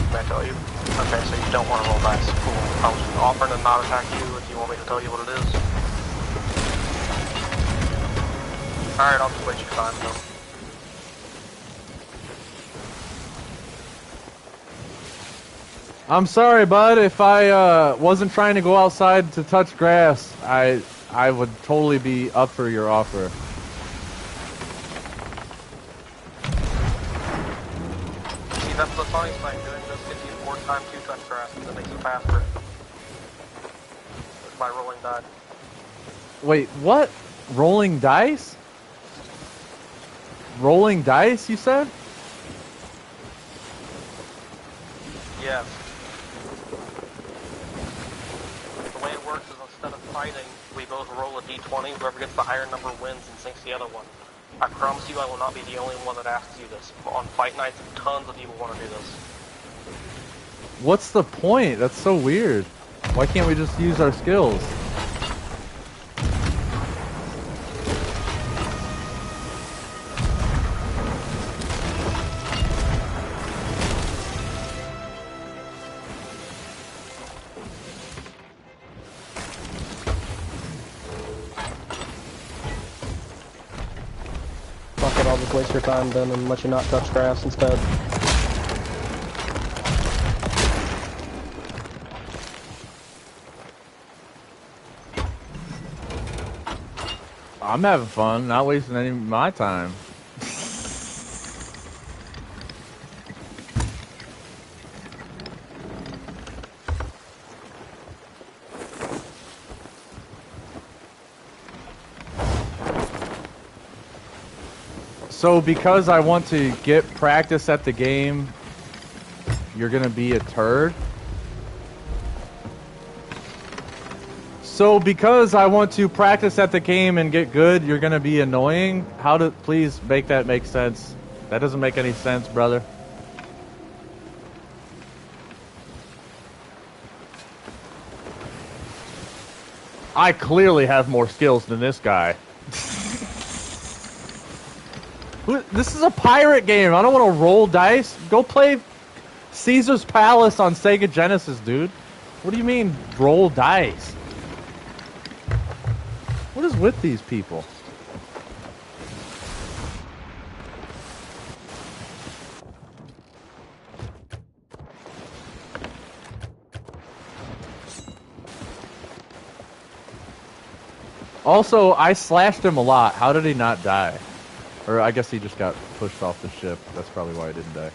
Can I tell you? Okay, so you don't want to roll dice. Cool. I was offering to not attack you if you want me to tell you what it is. Alright, I'll just waste your time though. I'm sorry, bud. If I wasn't trying to go outside to touch grass, I would totally be up for your offer. that's the funny thing. Doing this gives you more time to touch grass, and it makes it faster. By rolling die. Wait, what? Rolling dice? Rolling dice, you said? Yes. The way it works is instead of fighting, we both roll a d20. Whoever gets the higher number wins and sinks the other one. I promise you I will not be the only one that asks you this. On fight nights, tons of people want to do this. What's the point? That's so weird. Why can't we just use our skills? Fuck it, I'll just waste your time then and let you not touch grass instead. I'm having fun, not wasting any of my time. So because I want to get practice at the game, you're gonna be a turd? So because I want to practice at the game and get good, you're gonna be annoying? Please make that make sense. That doesn't make any sense, brother. I clearly have more skills than this guy. This is a pirate game. I don't want to roll dice. Go play Caesar's Palace on Sega Genesis, dude. What do you mean, roll dice? What is with these people? Also, I slashed him a lot. How did he not die? Or I guess he just got pushed off the ship. That's probably why he didn't die.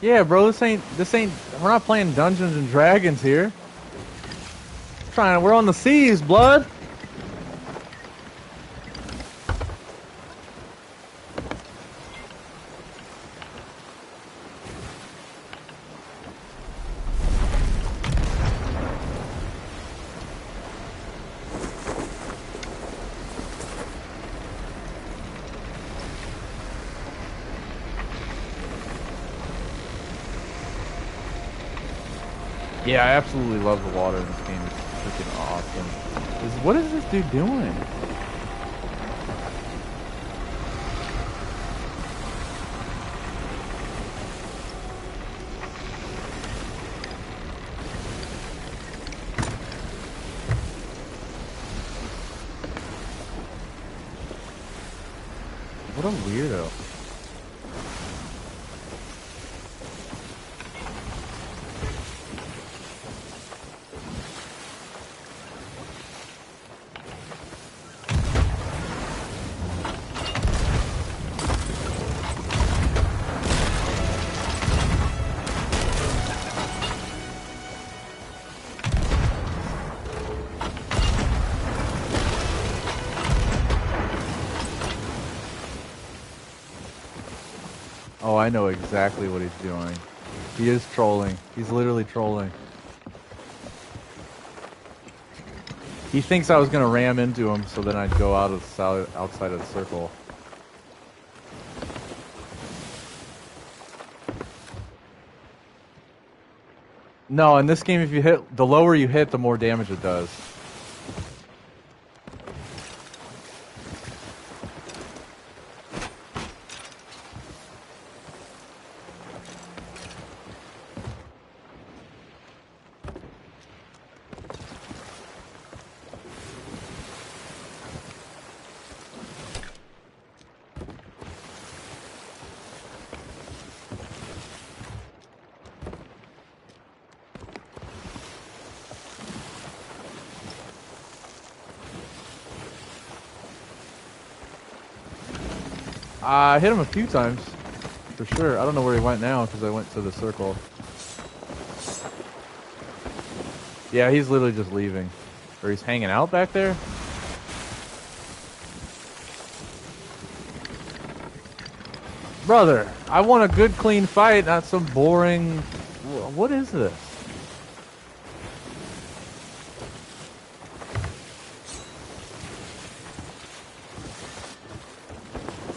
Yeah, bro, this ain't, we're not playing Dungeons and Dragons here. We're on the seas, blood. Yeah, I absolutely love the water in this game. It's freaking awesome. What is this dude doing? What a weirdo. I know exactly what he's doing. He is trolling. He's literally trolling. He thinks I was gonna ram into him, so then I'd go out of outside of the circle. No, in this game, if you hit, the lower you hit, the more damage it does. I hit him a few times, for sure. I don't know where he went now, because I went to the circle. Yeah, he's literally just leaving. Or he's hanging out back there? Brother, I want a good, clean fight, not some boring... What is this?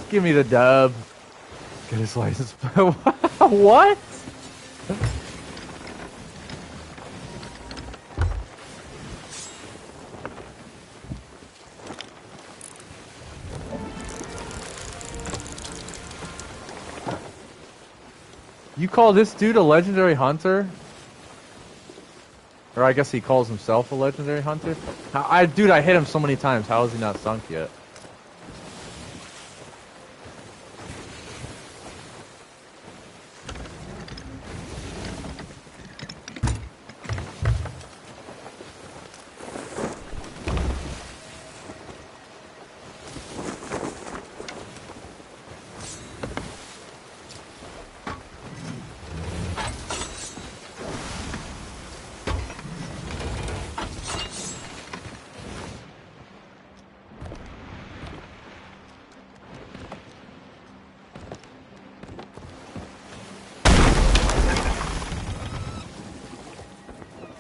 Give me the dub. Get his license. What? You call this dude a legendary hunter? Or I guess he calls himself a legendary hunter? Dude, I hit him so many times. How is he not sunk yet?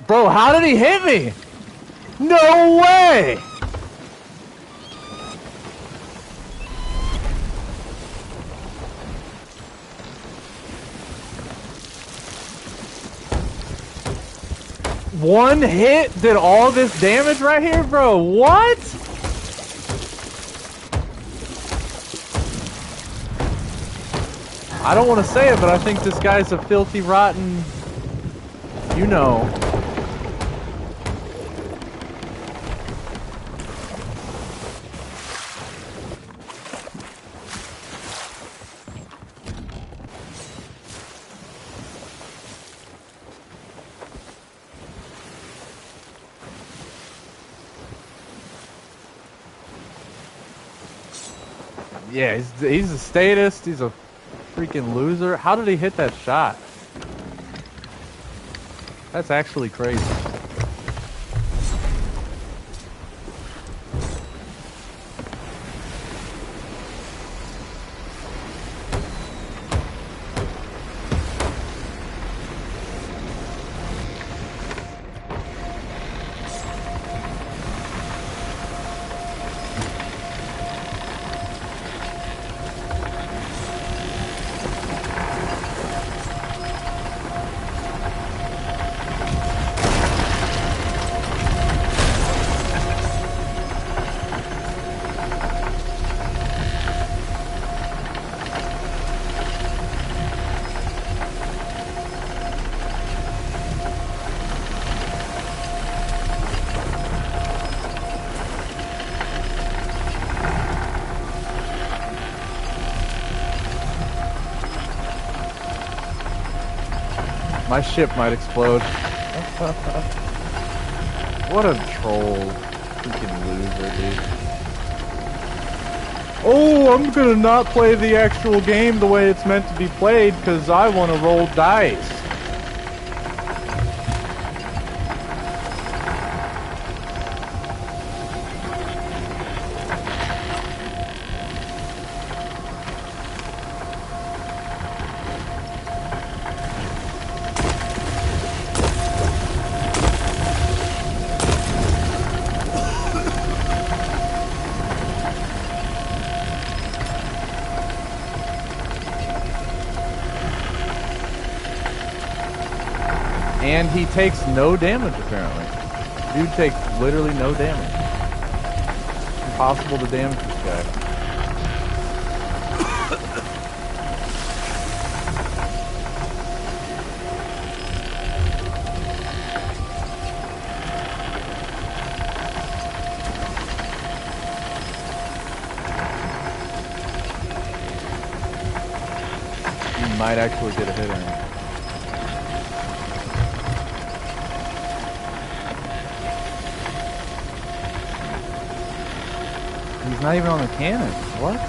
Bro, how did he hit me? No way! One hit did all this damage right here, bro? What? I don't want to say it, but I think this guy's a filthy, rotten... You know. Yeah, he's a statist. He's a freaking loser. How did he hit that shot? That's actually crazy. My ship might explode. What a troll. Freaking loser, dude. Oh, I'm gonna not play the actual game the way it's meant to be played because I want to roll dice. And he takes no damage, apparently. Dude takes literally no damage. Impossible to damage this guy. You might actually get a hit on him. He's not even on the cannon. What?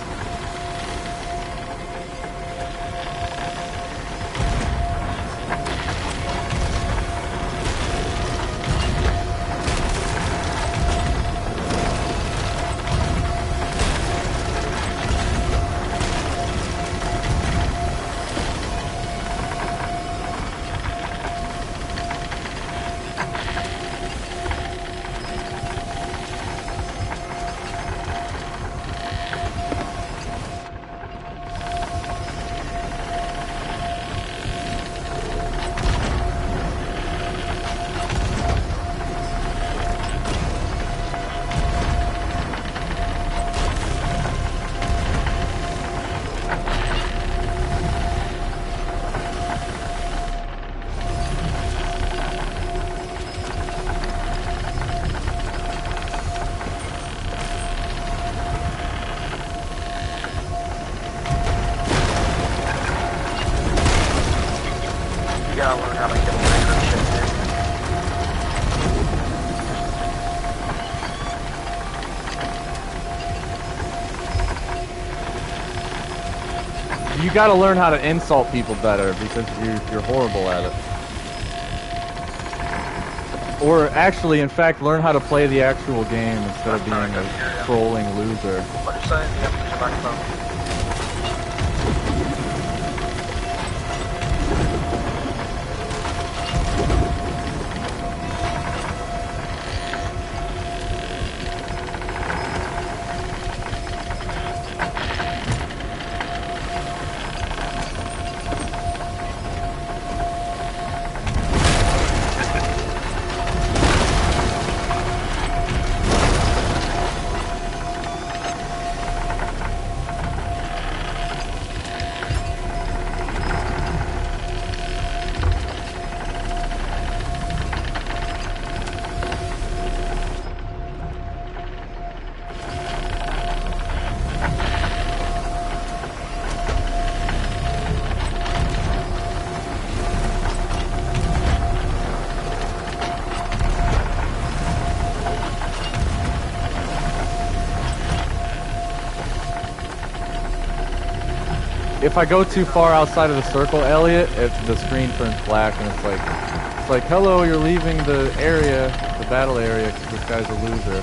You gotta learn how to insult people better because you're horrible at it. Or actually, in fact, learn how to play the actual game instead of being a trolling loser. What you saying? You have to put your microphone. If I go too far outside of the circle, Elliot, the screen turns black and it's like, hello, you're leaving the area, the battle area, because this guy's a loser.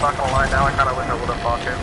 Not gonna lie, now I kinda wish I would've fought you.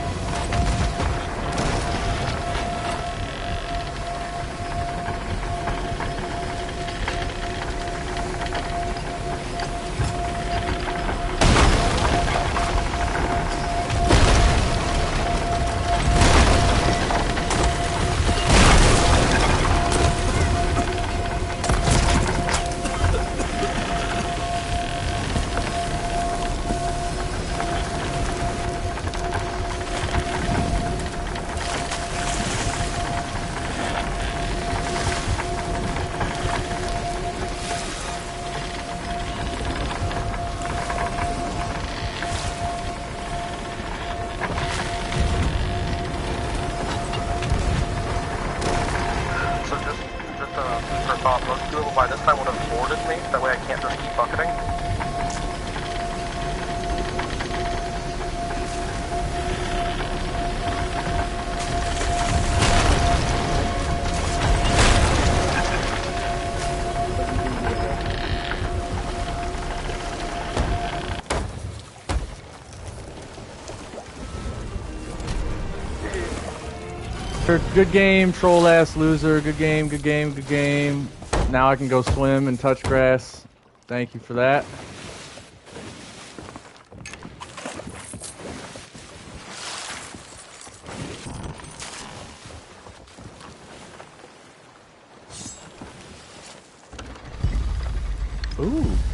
thought those two of them by this time would have boarded me, that way I can't just keep bucketing. Good game, troll ass loser. Good game, good game, good game. Now I can go swim and touch grass. Thank you for that.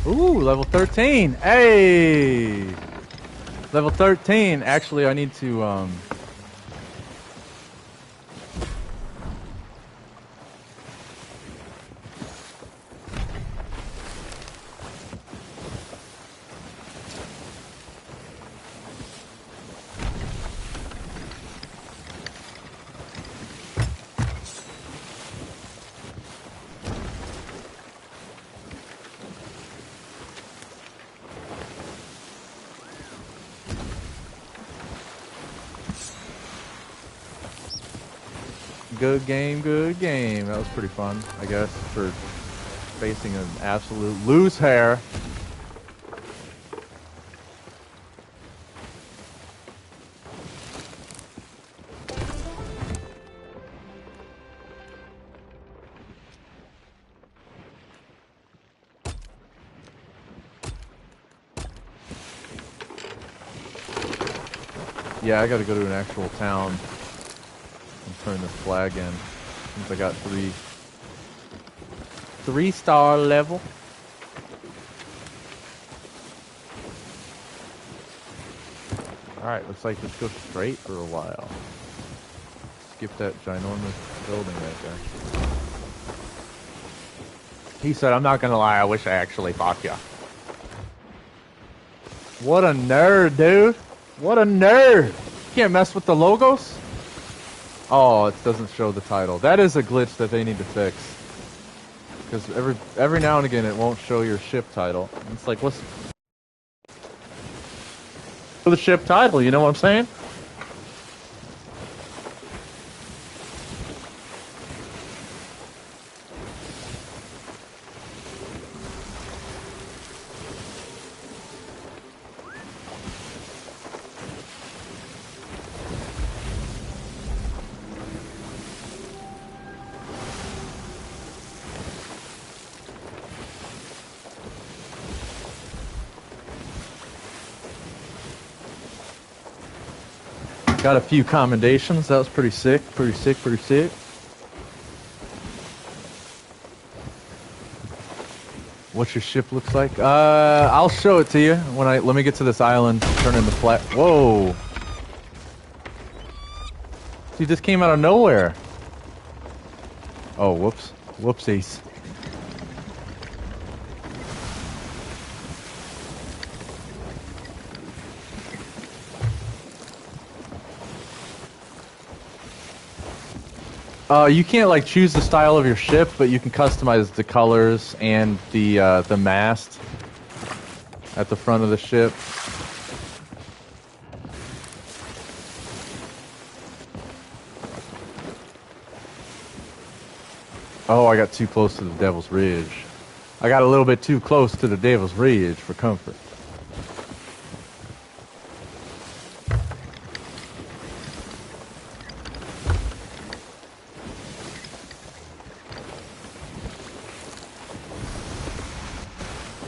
Ooh, level 13. Hey! Level 13. Actually, I need to, Good game, good game. That was pretty fun, I guess, for facing an absolute loose hair. Yeah, I gotta go to an actual town and turn this flag in, since I got three-star level. Alright, looks like this goes straight for a while. Skip that ginormous building right there. He said, I'm not gonna lie, I wish I actually fought ya. What a nerd, dude! What a nerd! You can't mess with the logos? Oh, it doesn't show the title. That is a glitch that they need to fix. Because every now and again it won't show your ship title. It's like, what's the ship title, you know what I'm saying? Got a few commendations. That was pretty sick. Pretty sick. Pretty sick. What your ship looks like? I'll show it to you when let me get to this island. Turn in the flat. Whoa. See, this came out of nowhere. Oh, whoops. Whoopsies. You can't like choose the style of your ship, but you can customize the colors and the mast at the front of the ship. Oh, I got too close to the Devil's Ridge. I got a little bit too close to the Devil's Ridge for comfort.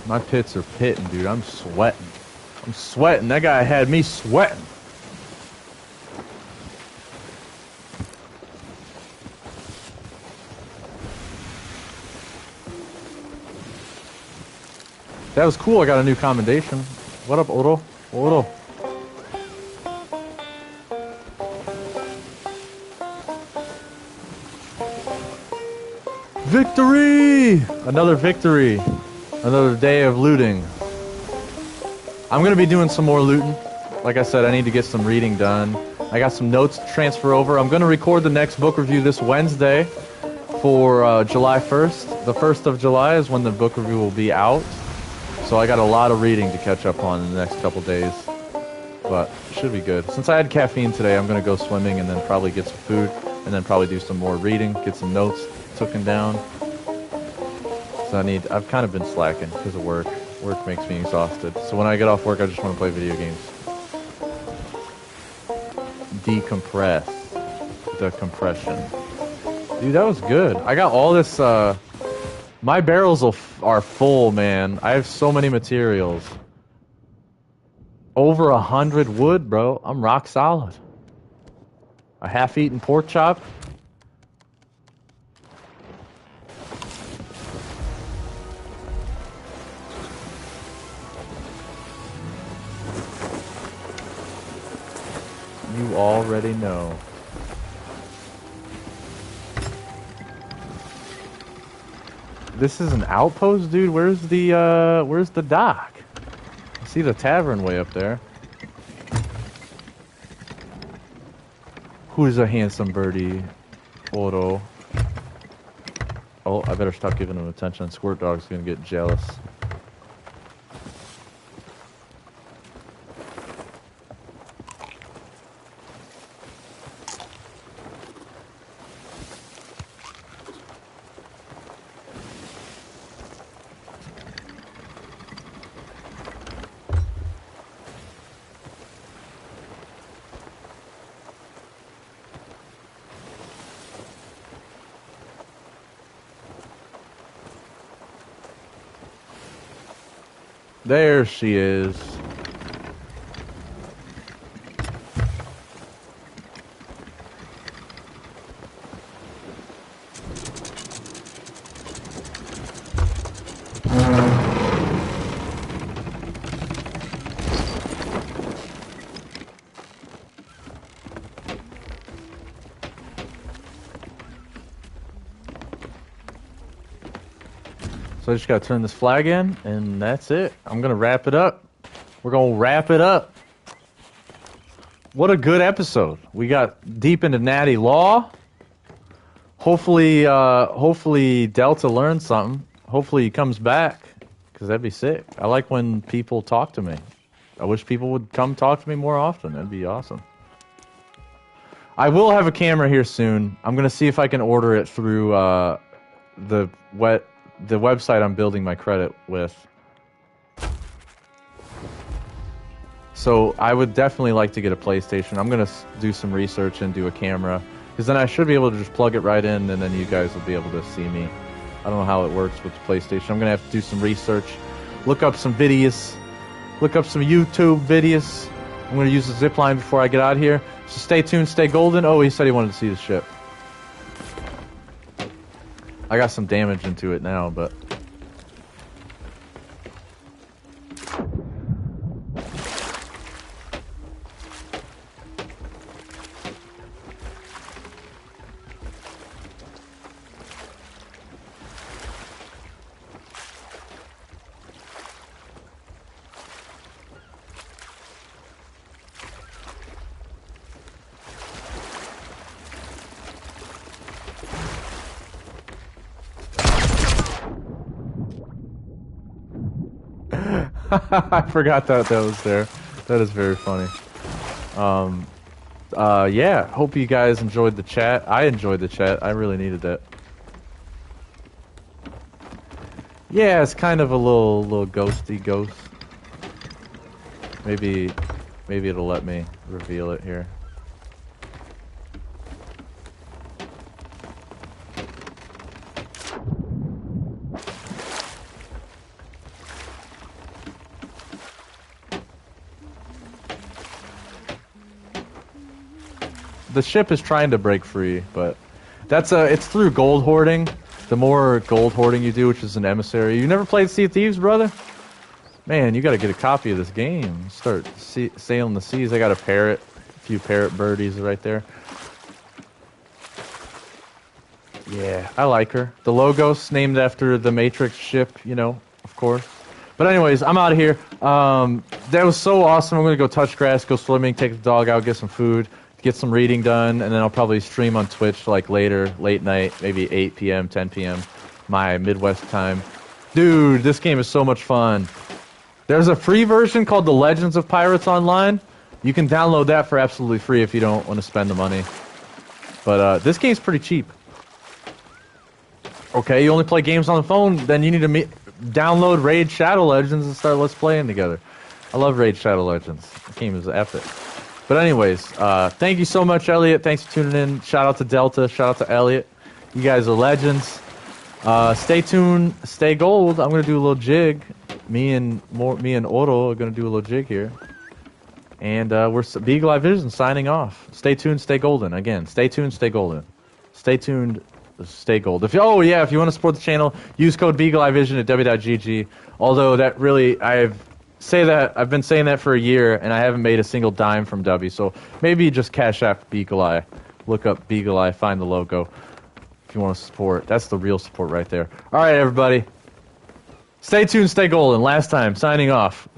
My pits are pitting, dude. I'm sweating. I'm sweating. That guy had me sweating. That was cool. I got a new commendation. What up, Oro? Oro. Victory! Another victory. Another day of looting. I'm going to be doing some more looting. Like I said, I need to get some reading done. I got some notes to transfer over. I'm going to record the next book review this Wednesday. for July 1st. The 1st of July is when the book review will be out. So I got a lot of reading to catch up on in the next couple days. But it should be good. Since I had caffeine today, I'm going to go swimming and then probably get some food. And then probably do some more reading, get some notes taken down. So I've kind of been slacking because of work. Work makes me exhausted. So when I get off work, I just want to play video games. Decompress. The compression. Dude, that was good. I got all this, my barrels are full, man. I have so many materials. Over 100 wood, bro. I'm rock solid. A half-eaten pork chop. You already know. This is an outpost, dude. Where's the dock? I see the tavern way up there. Who's a handsome birdie? Oro. Oh, I better stop giving him attention. Squirt Dog's gonna get jealous. There she is. So I just gotta turn this flag in, and that's it. I'm gonna wrap it up. We're gonna wrap it up. What a good episode. We got deep into natty law. Hopefully Delta learns something. Hopefully he comes back, because that'd be sick. I like when people talk to me. I wish people would come talk to me more often. That'd be awesome. I will have a camera here soon. I'm gonna see if I can order it through the website I'm building my credit with. So I would definitely like to get a PlayStation. I'm going to do some research and do a camera, because then I should be able to just plug it right in, and then you guys will be able to see me. I don't know how it works with the PlayStation. I'm going to have to do some research, look up some videos, look up some YouTube videos. I'm going to use the zip line before I get out of here. So stay tuned, stay golden. Oh, he said he wanted to see the ship. I got some damage into it now, but... I forgot that was there. That is very funny. Yeah, hope you guys enjoyed the chat. I enjoyed the chat. I really needed that. Yeah, it's kind of a little ghosty ghost. Maybe it'll let me reveal it here. The ship is trying to break free, but it's through gold hoarding. The more gold hoarding you do, which is an emissary. You never played Sea of Thieves, brother? Man, you got to get a copy of this game. Start sailing the seas. I got a parrot, a few parrot birdies right there. Yeah, I like her. The logo's named after the Matrix ship, you know, of course. But anyways, I'm out of here. That was so awesome. I'm gonna go touch grass, go swimming, take the dog out, get some food. get some reading done, and then I'll probably stream on Twitch like later, late night, maybe 8 p.m., 10 p.m. my Midwest time. Dude, this game is so much fun. There's a free version called The Legends of Pirates Online. You can download that for absolutely free if you don't want to spend the money. But this game's pretty cheap. Okay, you only play games on the phone, then you need to download Raid Shadow Legends and start let's playing together. I love Raid Shadow Legends. The game is epic. But anyways, thank you so much, Elliot. Thanks for tuning in. Shout out to Delta. Shout out to Elliot. You guys are legends. Stay tuned. Stay gold. I'm gonna do a little jig. Me and Oro are gonna do a little jig here. And we're Beagle Eye Vision signing off. Stay tuned. Stay golden. Again, stay tuned. Stay golden. Stay tuned. Stay gold. If you want to support the channel, use code Beagle Eye Vision at w.gg. Although that really I've been saying that for a year and I haven't made a single dime from W. So maybe just cash app Beagle Eye. Look up Beagle Eye. Find the logo. If you want to support, that's the real support right there. All right, everybody. Stay tuned. Stay golden. Last time signing off.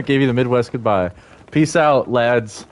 Gave you the Midwest goodbye. Peace out, lads.